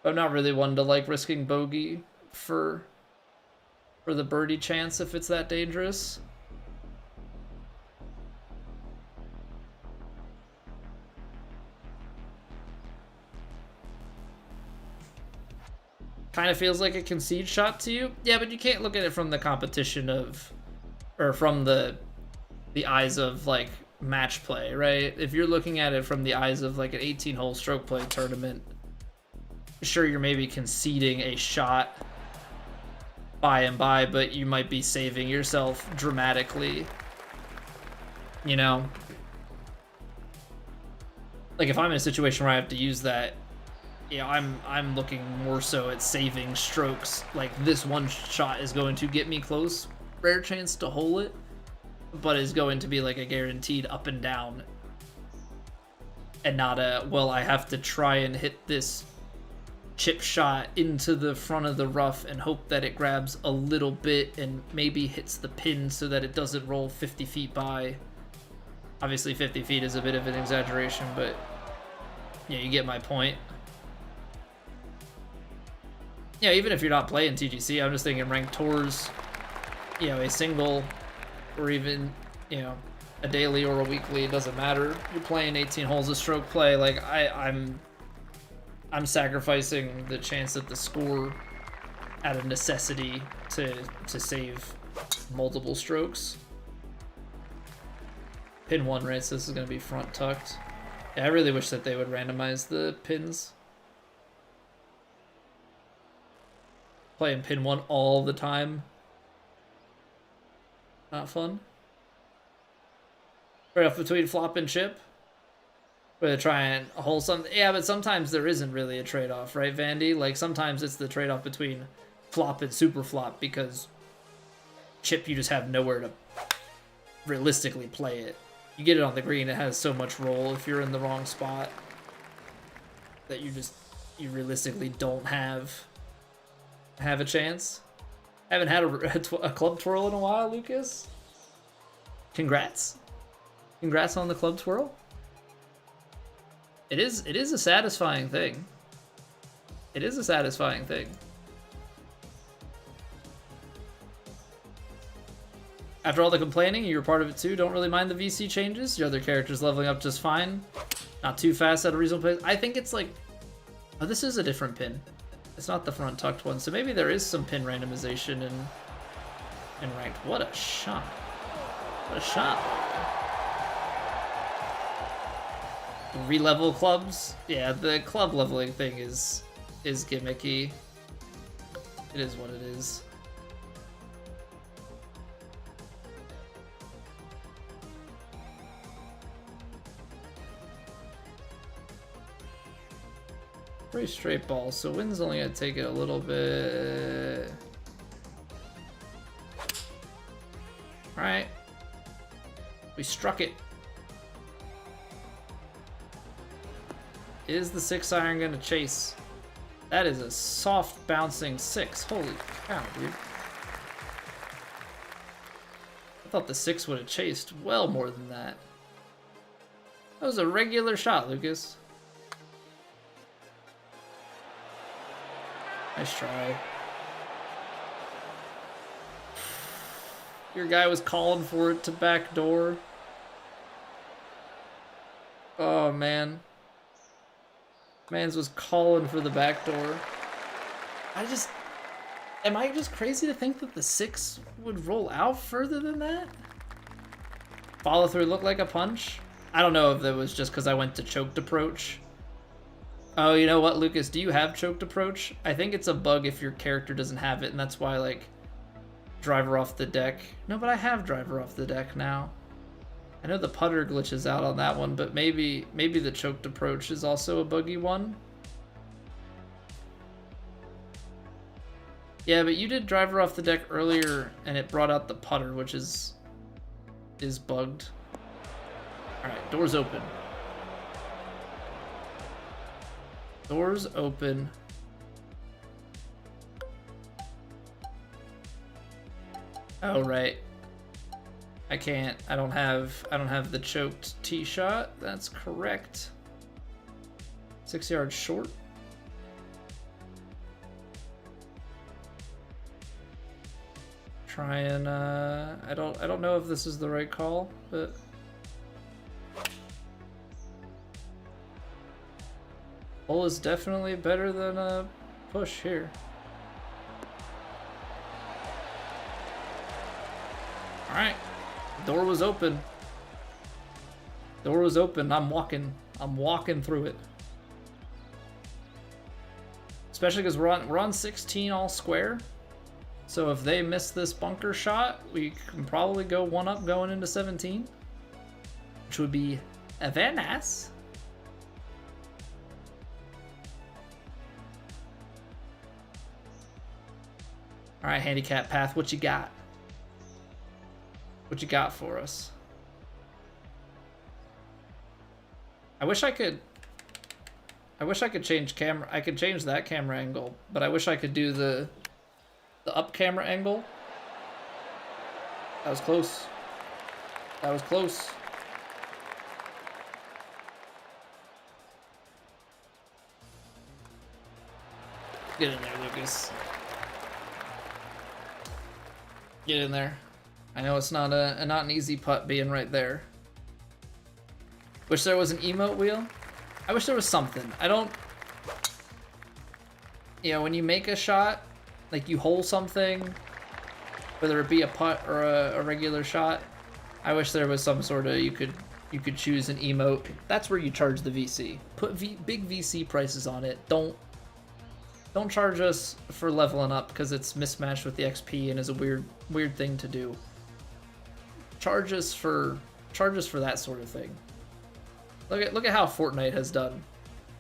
But I'm not really one to like risking bogey for the birdie chance if it's that dangerous. Kind of feels like a concede shot to you. Yeah, but you can't look at it from the competition of, or from the eyes of like match play, right? If you're looking at it from the eyes of like an 18-hole stroke play tournament, sure, you're maybe conceding a shot by and by, but you might be saving yourself dramatically, you know? Like if I'm in a situation where I have to use that, yeah, I'm looking more so at saving strokes. Like this one shot is going to get me close, rare chance to hole it, but is going to be like a guaranteed up and down, and not a, well, I have to try and hit this chip shot into the front of the rough and hope that it grabs a little bit and maybe hits the pin so that it doesn't roll 50 feet by. Obviously 50 feet is a bit of an exaggeration, but yeah, you get my point. Yeah, even if you're not playing TGC, I'm just thinking ranked tours, you know, a single or even, you know, a daily or a weekly, it doesn't matter. You're playing 18 holes of stroke play, like I'm sacrificing the chance at the score out of necessity to save multiple strokes. Pin 1, right? So this is going to be front tucked. Yeah, I really wish that they would randomize the pins. Playing pin 1 all the time. Not fun. Right off between flop and chip. Where they try and hole something. Yeah, but sometimes there isn't really a trade-off, right, Vandy? Like, sometimes it's the trade-off between flop and super flop, because chip, you just have nowhere to realistically play it. You get it on the green, it has so much roll if you're in the wrong spot that you realistically don't have a chance. Haven't had a club twirl in a while, Lucas. Congrats. Congrats on the club twirl. It is a satisfying thing. It is a satisfying thing. After all the complaining, you were part of it too. Don't really mind the VC changes. Your other character's leveling up just fine. Not too fast at a reasonable pace. I think it's like... Oh, this is a different pin. It's not the front tucked one, so maybe there is some pin randomization in ranked. What a shot. What a shot. Re-level clubs? Yeah, the club leveling thing is gimmicky. It is what it is. Pretty straight ball, so wind's only gonna take it a little bit. Alright. We struck it. Is the 6-iron gonna chase? That is a soft bouncing 6. Holy cow, dude. I thought the 6 would have chased well more than that. That was a regular shot, Lucas. Nice try. Your guy was calling for it to backdoor. Oh, man. Mans was calling for the backdoor. Am I just crazy to think that the 6 would roll out further than that? Follow through looked like a punch? I don't know if that was just because I went to choked approach. Oh, you know what, Lucas? Do you have choked approach? I think it's a bug if your character doesn't have it, and that's why, like, driver off the deck. No, but I have driver off the deck now. I know the putter glitches out on that one, but maybe the choked approach is also a buggy one. Yeah, but you did driver off the deck earlier, and it brought out the putter, which is bugged. All right, doors open. Doors open. Oh, right. I don't have the choked tee shot. That's correct. 6 yards short. Try and I don't know if this is the right call, but pull is definitely better than a push here. All right. Door was open. Door was open. I'm walking through it. Especially because we're on 16 all square. So if they miss this bunker shot, we can probably go 1 up going into 17, which would be very nice. All right, handicap path. What you got? What you got for us? I wish I could change camera. I could change that camera angle, but I wish I could do the up camera angle. That was close. That was close. Get in there, Lucas. Get in there. I know it's not an easy putt being right there. Wish there was an emote wheel. I wish there was something. I don't... You know, when you make a shot, like you hole something, whether it be a putt or a regular shot, I wish there was some sort of, you could choose an emote. That's where you charge the VC. Put big VC prices on it. Don't charge us for leveling up because it's mismatched with the XP and is a weird thing to do. Charge us for that sort of thing. Look at how Fortnite has done.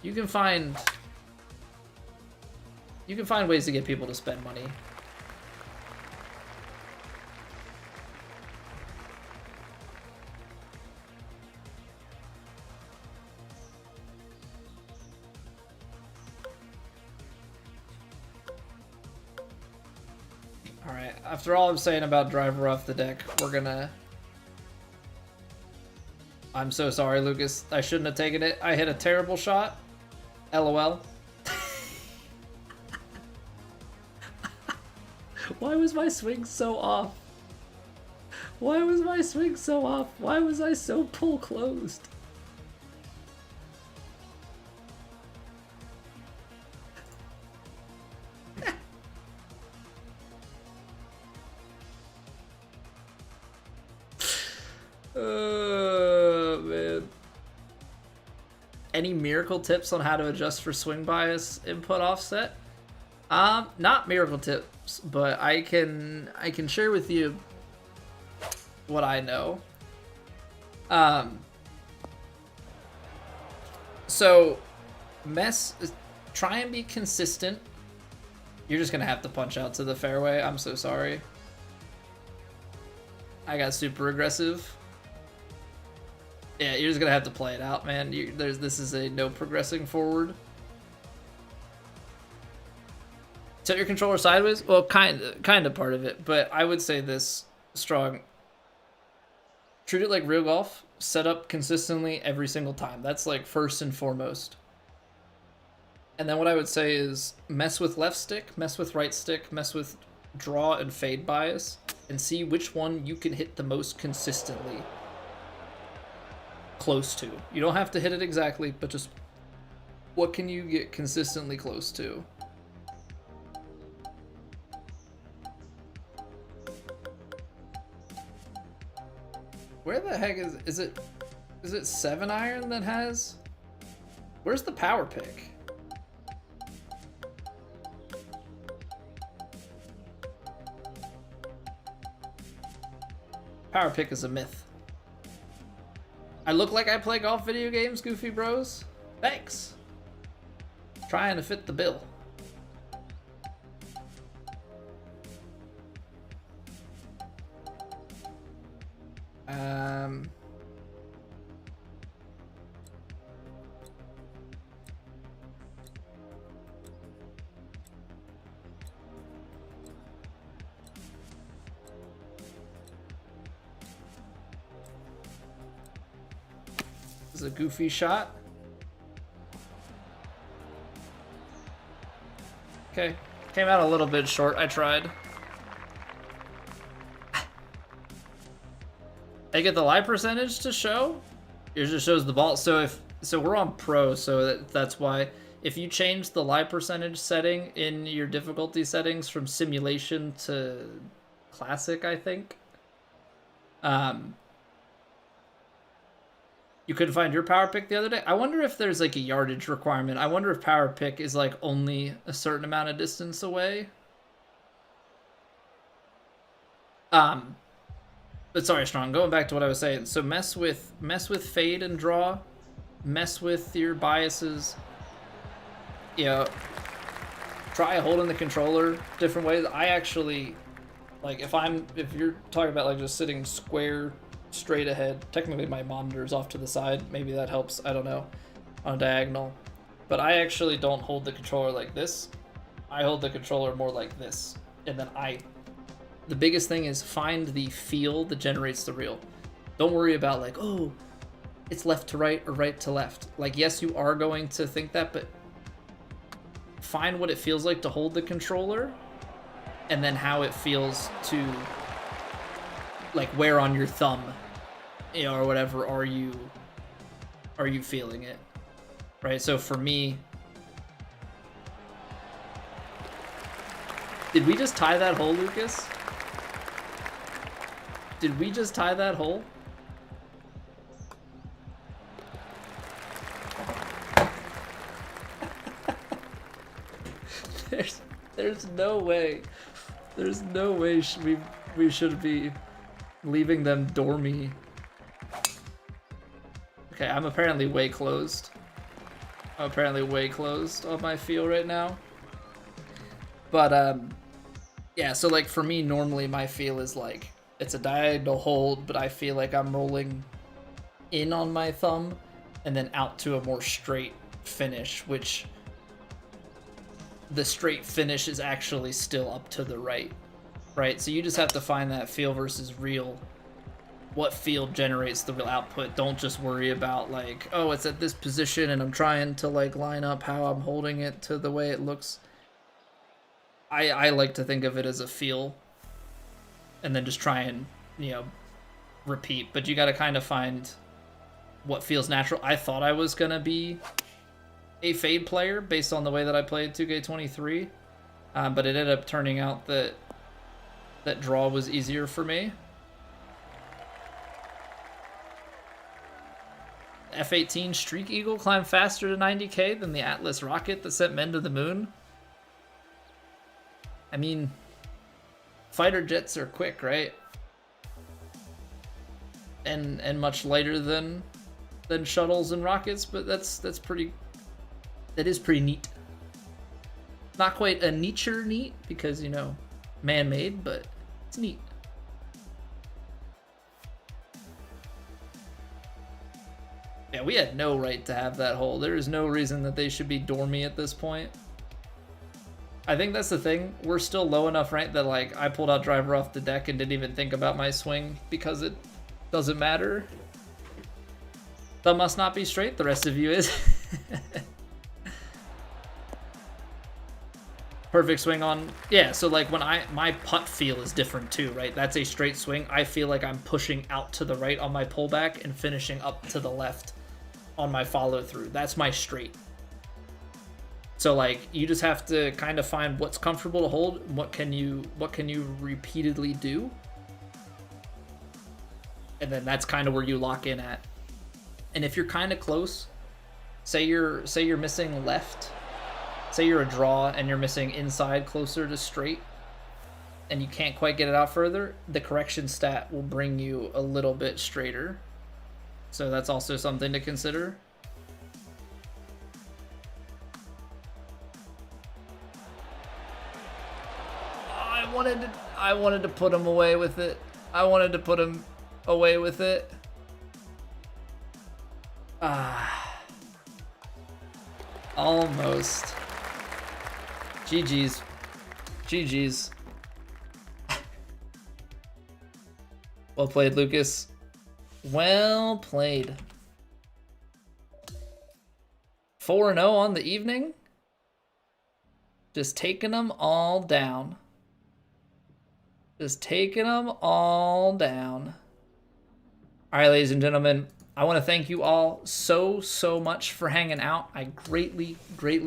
You can find ways to get people to spend money. All right, after all I'm saying about driver off the deck, we're gonna... I'm so sorry, Lucas. I shouldn't have taken it. I hit a terrible shot. LOL. Why was my swing so off? Why was my swing so off? Why was I so pull closed? Oh, man. Any miracle tips on how to adjust for swing bias input offset? Not miracle tips, but I can share with you what I know. So try and be consistent. You're just gonna have to punch out to the fairway. I'm so sorry. I got super aggressive. Yeah, you're just gonna have to play it out, man. This is a no progressing forward. Set your controller sideways? Well, kind of part of it, but I would say this strong. Treat it like real golf. Set up consistently every single time. That's like first and foremost. And then what I would say is mess with left stick, mess with right stick, mess with draw and fade bias, and see which one you can hit the most consistently close to. You don't have to hit it exactly, but just what can you get consistently close to? Where the heck is it 7-iron that has? Where's the power pick? Power pick is a myth. I look like I play golf video games, Goofy Bros? Thanks. Trying to fit the bill. This is a goofy shot. Okay, came out a little bit short. I tried. I get the lie percentage to show. Yours just shows the ball. So we're on pro, so that's why. If you change the lie percentage setting in your difficulty settings from simulation to classic, I think. You couldn't find your power pick the other day. I wonder if there's like a yardage requirement. I wonder if power pick is like only a certain amount of distance away. But sorry, Strong. Going back to what I was saying. So mess with fade and draw. Mess with your biases. You know, try holding the controller different ways. I actually like if you're talking about like just sitting square straight ahead. Technically my monitor is off to the side. Maybe that helps. I don't know. On a diagonal. But I actually don't hold the controller like this. I hold the controller more like this. And then the biggest thing is find the feel that generates the reel. Don't worry about like, oh, it's left to right or right to left. Like, yes, you are going to think that, but find what it feels like to hold the controller and then how it feels to like where on your thumb, you know, or whatever are you feeling it, right? So for me, did we just tie that hole, Lucas? Did we just tie that hole? There's no way. There's no way we should be leaving them dormy. Okay, I'm apparently way closed. I'm apparently way closed on my feel right now. But yeah, so like for me normally my feel is like it's a diagonal hold, but I feel like I'm rolling in on my thumb and then out to a more straight finish, which the straight finish is actually still up to the right. Right, so you just have to find that feel versus real. What field generates the real output? Don't just worry about like, oh, it's at this position and I'm trying to like line up how I'm holding it to the way it looks. I like to think of it as a feel and then just try and, you know, repeat. But you got to kind of find what feels natural. I thought I was going to be a fade player based on the way that I played 2K23, but it ended up turning out that draw was easier for me. F-18 Streak Eagle climbed faster to 90k than the Atlas rocket that sent men to the moon. I mean, fighter jets are quick, right? And much lighter than shuttles and rockets, but that is pretty neat. Not quite a nature neat because, you know, man-made, but it's neat. Yeah, we had no right to have that hole. There is no reason that they should be dormy at this point. I think that's the thing. We're still low enough ranked that like I pulled out driver off the deck and didn't even think about my swing because it doesn't matter. That must not be straight. The rest of you is. Perfect swing on, yeah, so like when my putt feel is different too, right? That's a straight swing. I feel like I'm pushing out to the right on my pullback and finishing up to the left on my follow through. That's my straight. So like you just have to kind of find what's comfortable to hold and what can you repeatedly do. And then that's kind of where you lock in at. And if you're kind of close, say you're missing left, say you're a draw and you're missing inside closer to straight and you can't quite get it out further, the correction stat will bring you a little bit straighter. So that's also something to consider. I wanted to put him away with it. I wanted to put him away with it. Almost. GG's. GG's. Well played, Lucas. Well played. 4-0 on the evening. Just taking them all down. Just taking them all down. All right, ladies and gentlemen. I want to thank you all so much for hanging out. I greatly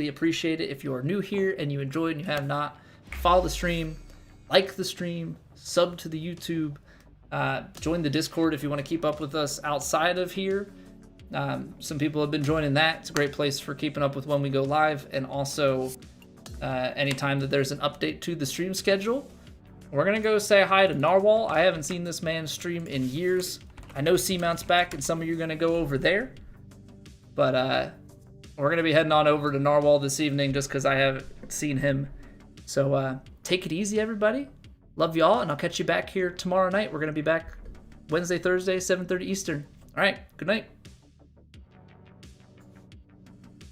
appreciate it. If you are new here and you enjoyed and you have not, follow the stream, like the stream, sub to the YouTube, join the Discord if you want to keep up with us outside of here. Some people have been joining that. It's a great place for keeping up with when we go live, and also anytime that there's an update to the stream schedule. We're going to go say hi to Narwhal. I haven't seen this man stream in years. I know Seamount's back, and some of you are going to go over there. But we're going to be heading on over to Narwhal this evening just because I haven't seen him. So take it easy, everybody. Love y'all, and I'll catch you back here tomorrow night. We're going to be back Wednesday, Thursday, 7:30 Eastern. All right, good night.